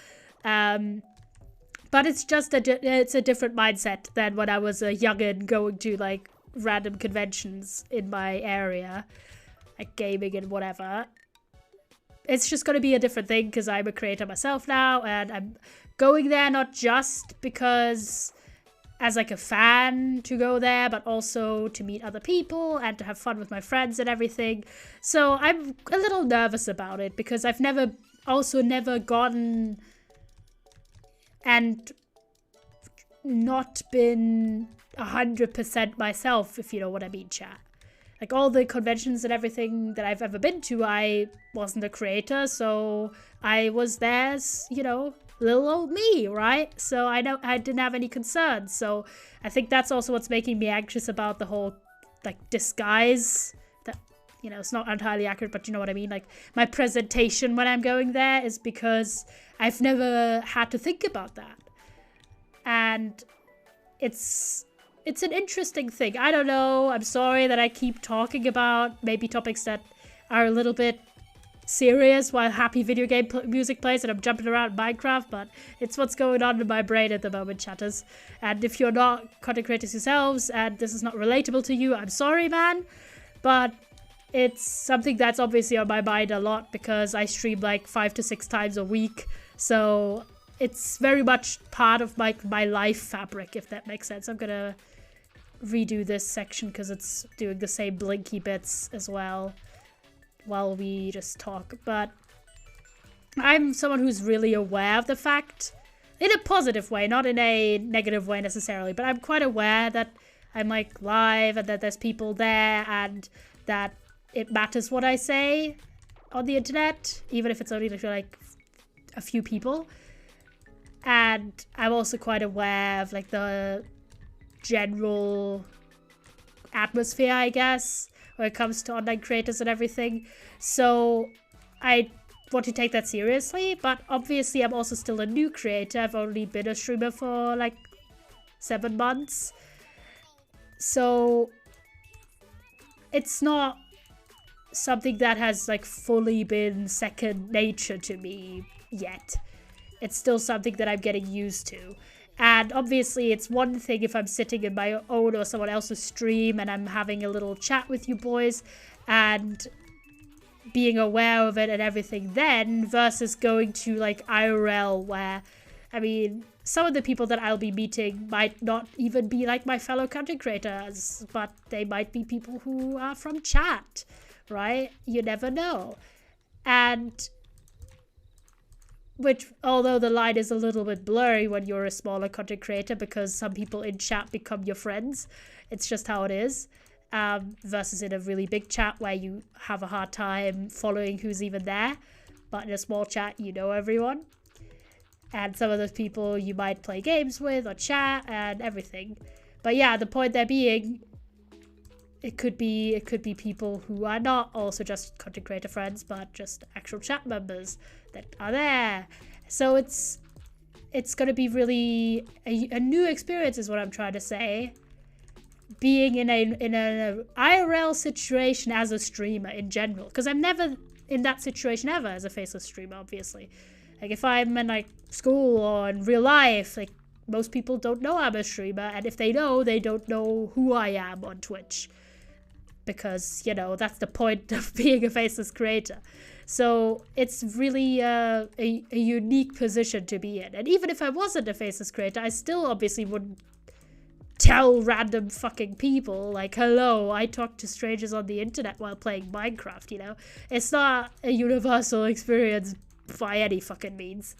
But it's just it's a different mindset than when I was a youngin' going to like random conventions in my area, like gaming and whatever. It's just going to be a different thing because I'm a creator myself now, and I'm going there not just because as like a fan to go there, but also to meet other people and to have fun with my friends and everything. So I'm a little nervous about it because I've never gotten and not been 100% myself, if you know what I mean, chat. Like all the conventions and everything that I've ever been to, I wasn't a creator, so I was there as, you know, little old me, right? So I didn't have any concerns. So I think that's also what's making me anxious about the whole like disguise. That, you know, it's not entirely accurate, but you know what I mean. Like my presentation when I'm going there is because I've never had to think about that, and it's an interesting thing. I don't know. I'm sorry that I keep talking about maybe topics that are a little bit serious while happy video game music plays and I'm jumping around in Minecraft, but it's what's going on in my brain at the moment, chatters. And if you're not content creators yourselves and this is not relatable to you, I'm sorry, man, but it's something that's obviously on my mind a lot because I stream like 5 to 6 times a week, so it's very much part of my life fabric, if that makes sense. I'm gonna redo this section because it's doing the same blinky bits as well while we just talk. But I'm someone who's really aware of the fact, in a positive way, not in a negative way necessarily, but I'm quite aware that I'm like live and that there's people there and that it matters what I say on the internet, even if it's only like a few people. And I'm also quite aware of like the general atmosphere, I guess, when it comes to online creators and everything. So I want to take that seriously, but obviously I'm also still a new creator. I've only been a streamer for like 7 months. So it's not something that has like fully been second nature to me yet. It's still something that I'm getting used to. And obviously it's one thing if I'm sitting in my own or someone else's stream and I'm having a little chat with you boys and being aware of it and everything then, versus going to like IRL where, I mean, some of the people that I'll be meeting might not even be like my fellow content creators, but they might be people who are from chat, right? You never know. And which, although the line is a little bit blurry when you're a smaller content creator because some people in chat become your friends. It's just how it is. Versus in a really big chat where you have a hard time following who's even there. But in a small chat, you know everyone. And some of those people you might play games with or chat and everything. But yeah, the point there being, it could be people who are not also just content creator friends, but just actual chat members that are there. So it's going to be really a new experience is what I'm trying to say. Being in a IRL situation as a streamer in general, because I'm never in that situation ever as a faceless streamer, obviously. Like if I'm in like school or in real life, like most people don't know I'm a streamer, and if they know, they don't know who I am on Twitch. Because, you know, that's the point of being a faceless creator. So it's really a unique position to be in. And even if I wasn't a faceless creator, I still obviously wouldn't tell random fucking people, like, hello, I talk to strangers on the internet while playing Minecraft, you know? It's not a universal experience by any fucking means.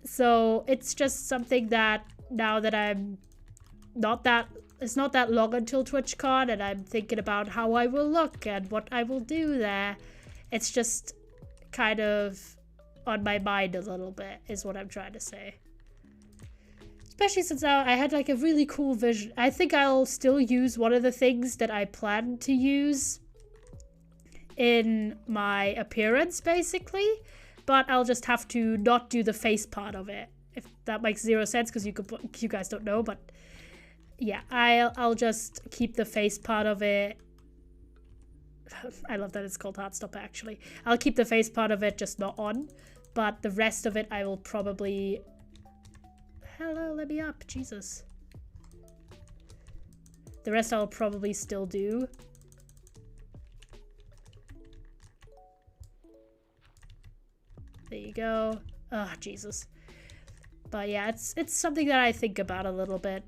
So it's just something that now that I'm not that... It's not that long until TwitchCon, and I'm thinking about how I will look and what I will do there. It's just kind of on my mind a little bit, is what I'm trying to say. Especially since I had like a really cool vision. I think I'll still use one of the things that I plan to use in my appearance, basically. But I'll just have to not do the face part of it. If that makes zero sense, because you guys don't know. But yeah, I'll just keep the face part of it. I love that it's called Heartstopper, actually. I'll keep the face part of it just not on. But the rest of it I will probably... Hello, let me up. Jesus. The rest I'll probably still do. There you go. Oh, Jesus. But yeah, it's something that I think about a little bit.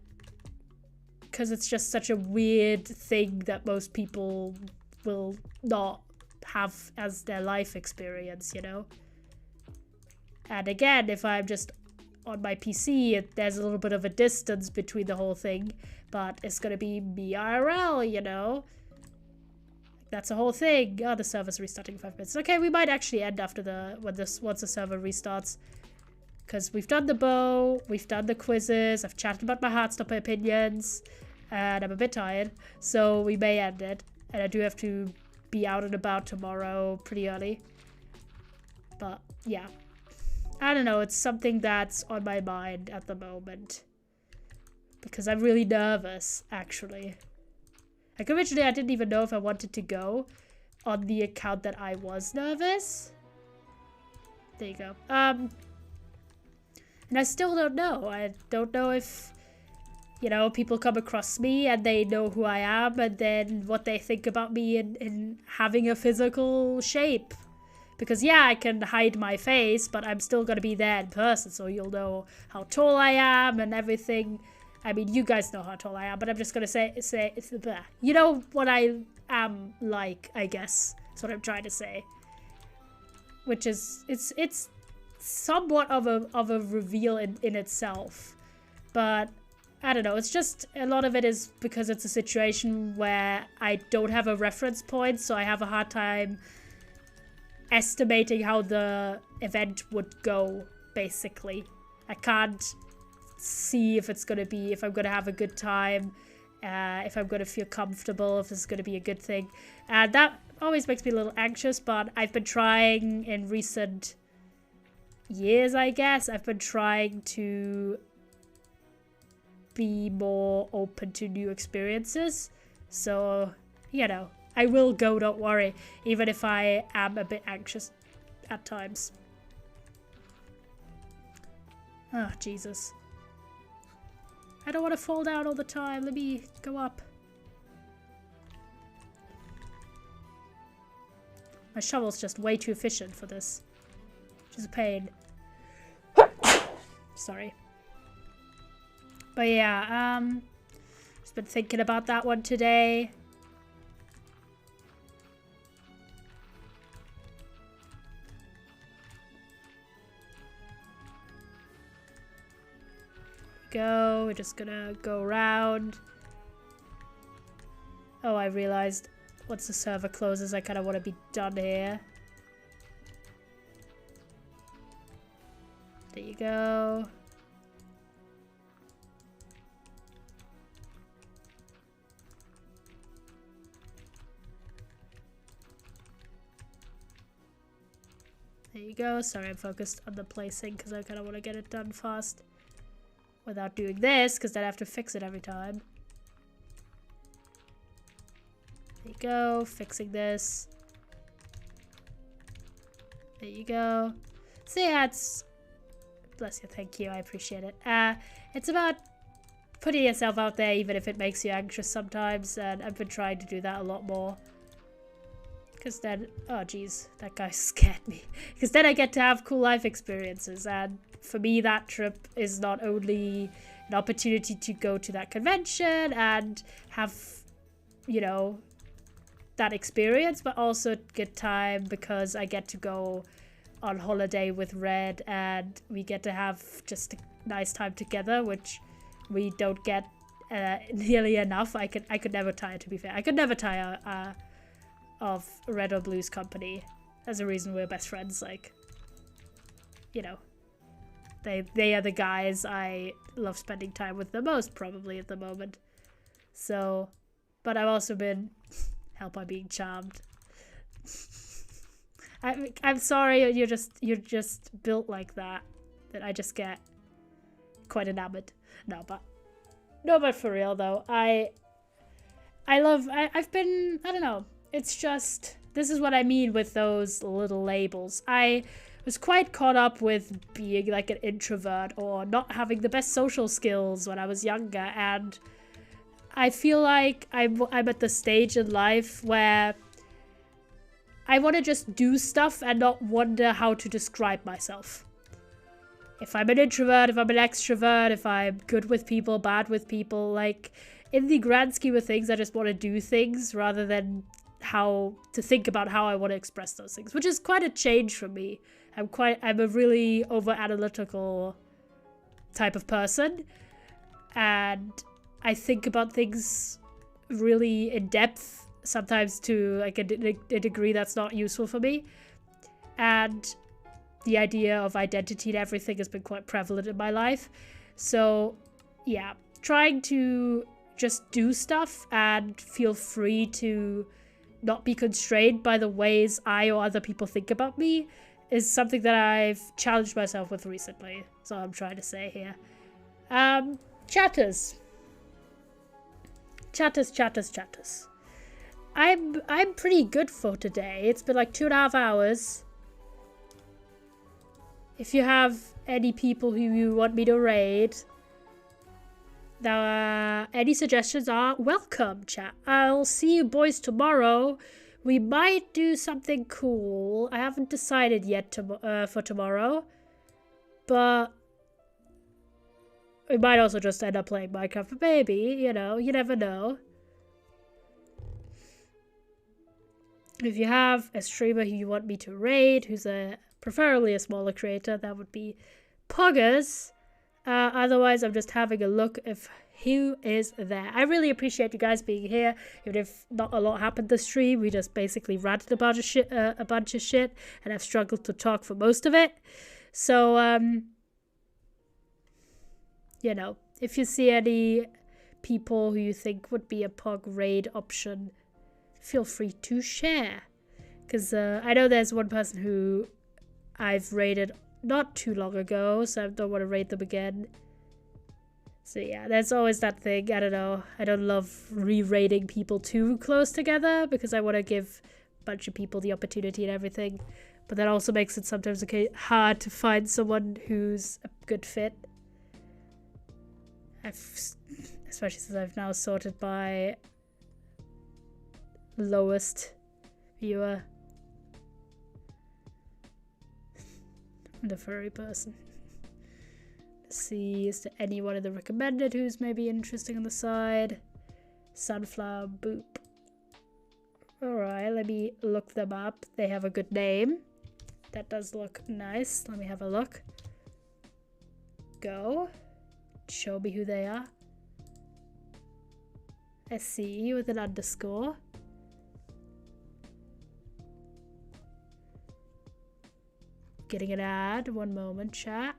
Because it's just such a weird thing that most people will not have as their life experience, you know? And again, if I'm just on my PC, there's a little bit of a distance between the whole thing, but it's gonna be me IRL, you know? That's a whole thing. Oh, the server's restarting in 5 minutes. Okay, we might actually end after once the server restarts. Because we've done the bow, we've done the quizzes, I've chatted about my Heartstopper opinions, and I'm a bit tired, so we may end it. And I do have to be out and about tomorrow pretty early. But, yeah. I don't know, it's something that's on my mind at the moment. Because I'm really nervous, actually. Like, originally I didn't even know if I wanted to go on the account that I was nervous. There you go. And I still don't know. I don't know if, you know, people come across me and they know who I am and then what they think about me in having a physical shape. Because, yeah, I can hide my face, but I'm still going to be there in person, so you'll know how tall I am and everything. I mean, you guys know how tall I am, but I'm just going to say, you know what I am like, I guess. That's what I'm trying to say. Which is, it's somewhat of a reveal in itself. But, I don't know, it's just, a lot of it is because it's a situation where I don't have a reference point, so I have a hard time estimating how the event would go, basically. I can't see if it's gonna be, if I'm gonna have a good time, if I'm gonna feel comfortable, if this is gonna be a good thing. And that always makes me a little anxious, but I've been trying in recent years, I guess, I've been trying to be more open to new experiences. So, you know, I will go, don't worry, even if I am a bit anxious at times. Oh, Jesus. I don't want to fall down all the time. Let me go up. My shovel's just way too efficient for this, which is a pain. Sorry. But yeah, just been thinking about that one today. We're just gonna go around. Oh, I realized once the server closes, I kind of want to be done here. There you go. There you go. Sorry, I'm focused on the placing because I kind of want to get it done fast. Without doing this, because then I have to fix it every time. There you go, fixing this. There you go. So yeah, it's... Bless you, thank you, I appreciate it. It's about putting yourself out there even if it makes you anxious sometimes, and I've been trying to do that a lot more. Because then... Oh geez, that guy scared me. Because then I get to have cool life experiences, and for me, that trip is not only an opportunity to go to that convention and have, you know, that experience, but also a good time because I get to go on holiday with Red and we get to have just a nice time together, which we don't get nearly enough. I could never tire, to be fair. I could never tire of Red or Blue's company. There's a reason we're best friends, like. you know, they are the guys I love spending time with the most, probably, at the moment. So, but I've also been helped by being charmed. I'm sorry, you're just built like that I just get quite enamored. No, but for real though, I've been, I don't know, it's just, this is what I mean with those little labels. I was quite caught up with being like an introvert or not having the best social skills when I was younger, and I feel like I'm at the stage in life where I want to just do stuff and not wonder how to describe myself. If I'm an introvert, if I'm an extrovert, if I'm good with people, bad with people, like, in the grand scheme of things, I just want to do things rather than how to think about how I want to express those things, which is quite a change for me. I'm a really over-analytical type of person, and I think about things really in depth, sometimes to like a degree that's not useful for me. And the idea of identity and everything has been quite prevalent in my life. So yeah, trying to just do stuff and feel free to not be constrained by the ways I or other people think about me is something that I've challenged myself with recently. That's all I'm trying to say here. Chatters. I'm pretty good for today. It's been like 2.5 hours. If you have any people who you want me to raid, any suggestions are welcome, chat. I'll see you boys tomorrow. We might do something cool. I haven't decided yet for tomorrow, but we might also just end up playing Minecraft for Baby. You know, you never know. If you have a streamer who you want me to raid, who's preferably a smaller creator, that would be Poggers. Otherwise, I'm just having a look of who is there. I really appreciate you guys being here. Even if not a lot happened this stream, we just basically ranted about a bunch of shit, and I've struggled to talk for most of it. So, you know, if you see any people who you think would be a Pog raid option, feel free to share. Because I know there's one person who I've raided not too long ago, so I don't want to raid them again. So yeah, there's always that thing. I don't know. I don't love re-raiding people too close together because I want to give a bunch of people the opportunity and everything. But that also makes it sometimes hard to find someone who's a good fit. Especially since I've now sorted by lowest viewer. I'm the furry person. Let's see, is there anyone in the recommended who's maybe interesting on the side? Sunflower Boop. Alright, let me look them up. They have a good name. That does look nice. Let me have a look. Go. Show me who they are. SC with an underscore. Getting an ad. One moment, chat.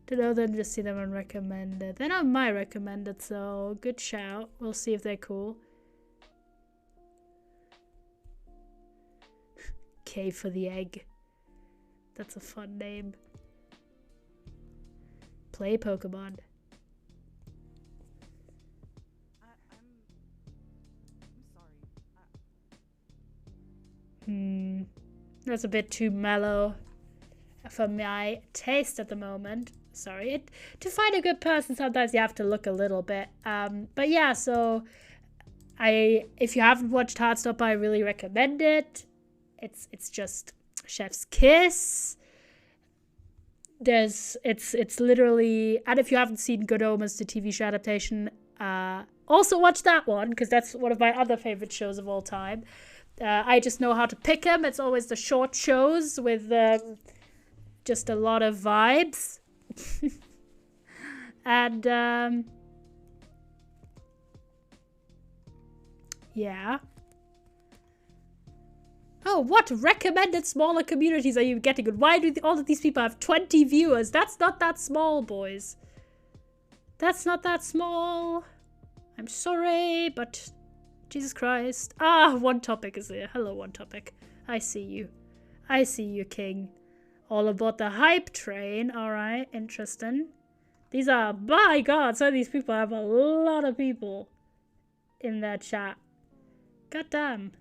To know them, just see them on recommended. They're not my recommended, so good shout. We'll see if they're cool. K for the egg. That's a fun name. Play Pokemon. I'm sorry. That's a bit too mellow for my taste at the moment. Sorry. To find a good person, sometimes you have to look a little bit. But yeah, so if you haven't watched Heartstopper, I really recommend it. It's just Chef's Kiss. It's literally, and if you haven't seen Good Omens, the TV show adaptation, also watch that one because that's one of my other favorite shows of all time. I just know how to pick them. It's always the short shows with just a lot of vibes. And yeah. Oh what recommended smaller communities are you getting? And why do all of these people have 20 viewers? That's not that small, boys. That's not that small. I'm sorry, but Jesus Christ. Ah, One Topic is here. Hello, One Topic. I see you. I see you, King. All about the hype train. Alright, interesting. These are, my God, some of these people have a lot of people in their chat. God damn.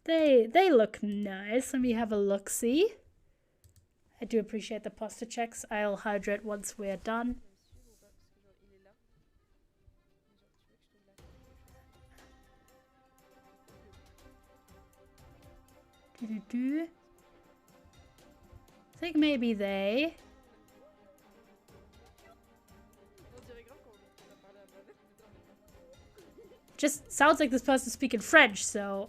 They look nice. Let me have a look-see. I do appreciate the posture checks. I'll hydrate once we're done. I think maybe they. Just sounds like this person's speaking French, so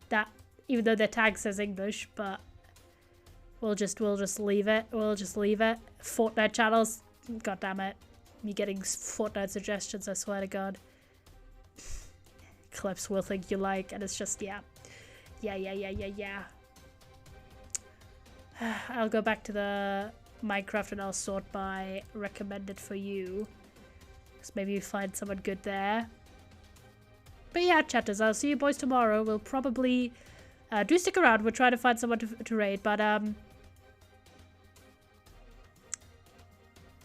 that, even though their tag says English, but we'll just leave it. We'll just leave it. Fortnite channels, god damn it. Me getting Fortnite suggestions, I swear to God. Clips will think you like, and it's just, yeah. Yeah. I'll go back to the Minecraft and I'll sort by recommended for you. Because maybe you find someone good there. But yeah, chatters, I'll see you boys tomorrow. We'll probably do stick around. We'll try to find someone to raid, but what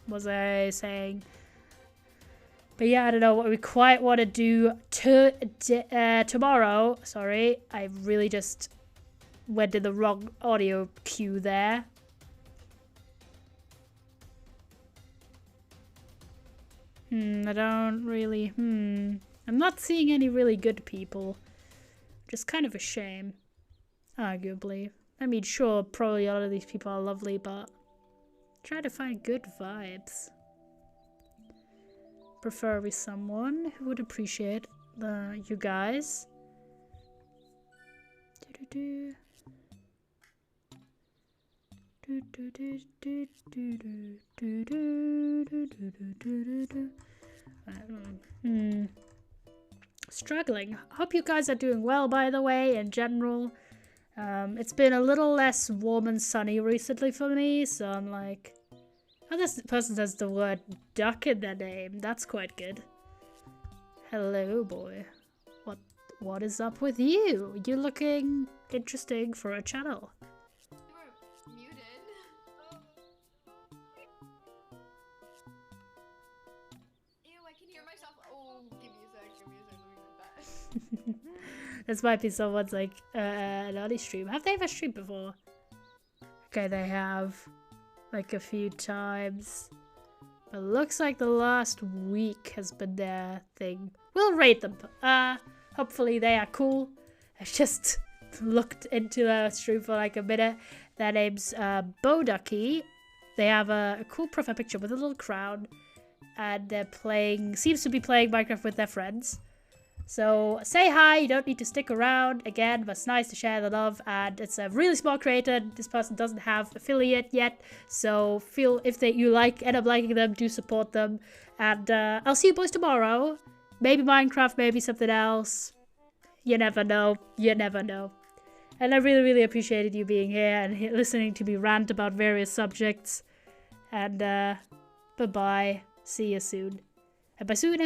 was I saying? But yeah, I don't know what we quite want to do tomorrow. Sorry, I really just went in the wrong audio cue there. I don't really, I'm not seeing any really good people. Just kind of a shame, arguably. I mean, sure, probably a lot of these people are lovely, but try to find good vibes. Preferably someone who would appreciate you guys. Struggling. Hope you guys are doing well, by the way, in general. It's been a little less warm and sunny recently for me, so I'm like, oh, this person has the word duck in their name. That's quite good. Hello, boy. What is up with you? You're looking interesting for a channel. You were muted. Ew, I can hear myself. Oh, give me a sec. Let me get that. This might be someone's like an early stream. Have they ever streamed before? Okay, they have. Like a few times. But looks like the last week has been their thing. We'll rate them. Hopefully they are cool. I just looked into their stream for like a minute. Their name's Boducky. They have a cool profile picture with a little crown. And they're playing, seems to be playing Minecraft with their friends. So say hi, you don't need to stick around. Again, but it's nice to share the love, and it's a really small creator. This person doesn't have affiliate yet, so feel if you end up liking them, do support them. And I'll see you boys tomorrow. Maybe Minecraft, maybe something else. You never know. You never know. And I really, really appreciated you being here and listening to me rant about various subjects. And bye-bye. See you soon. And by soon,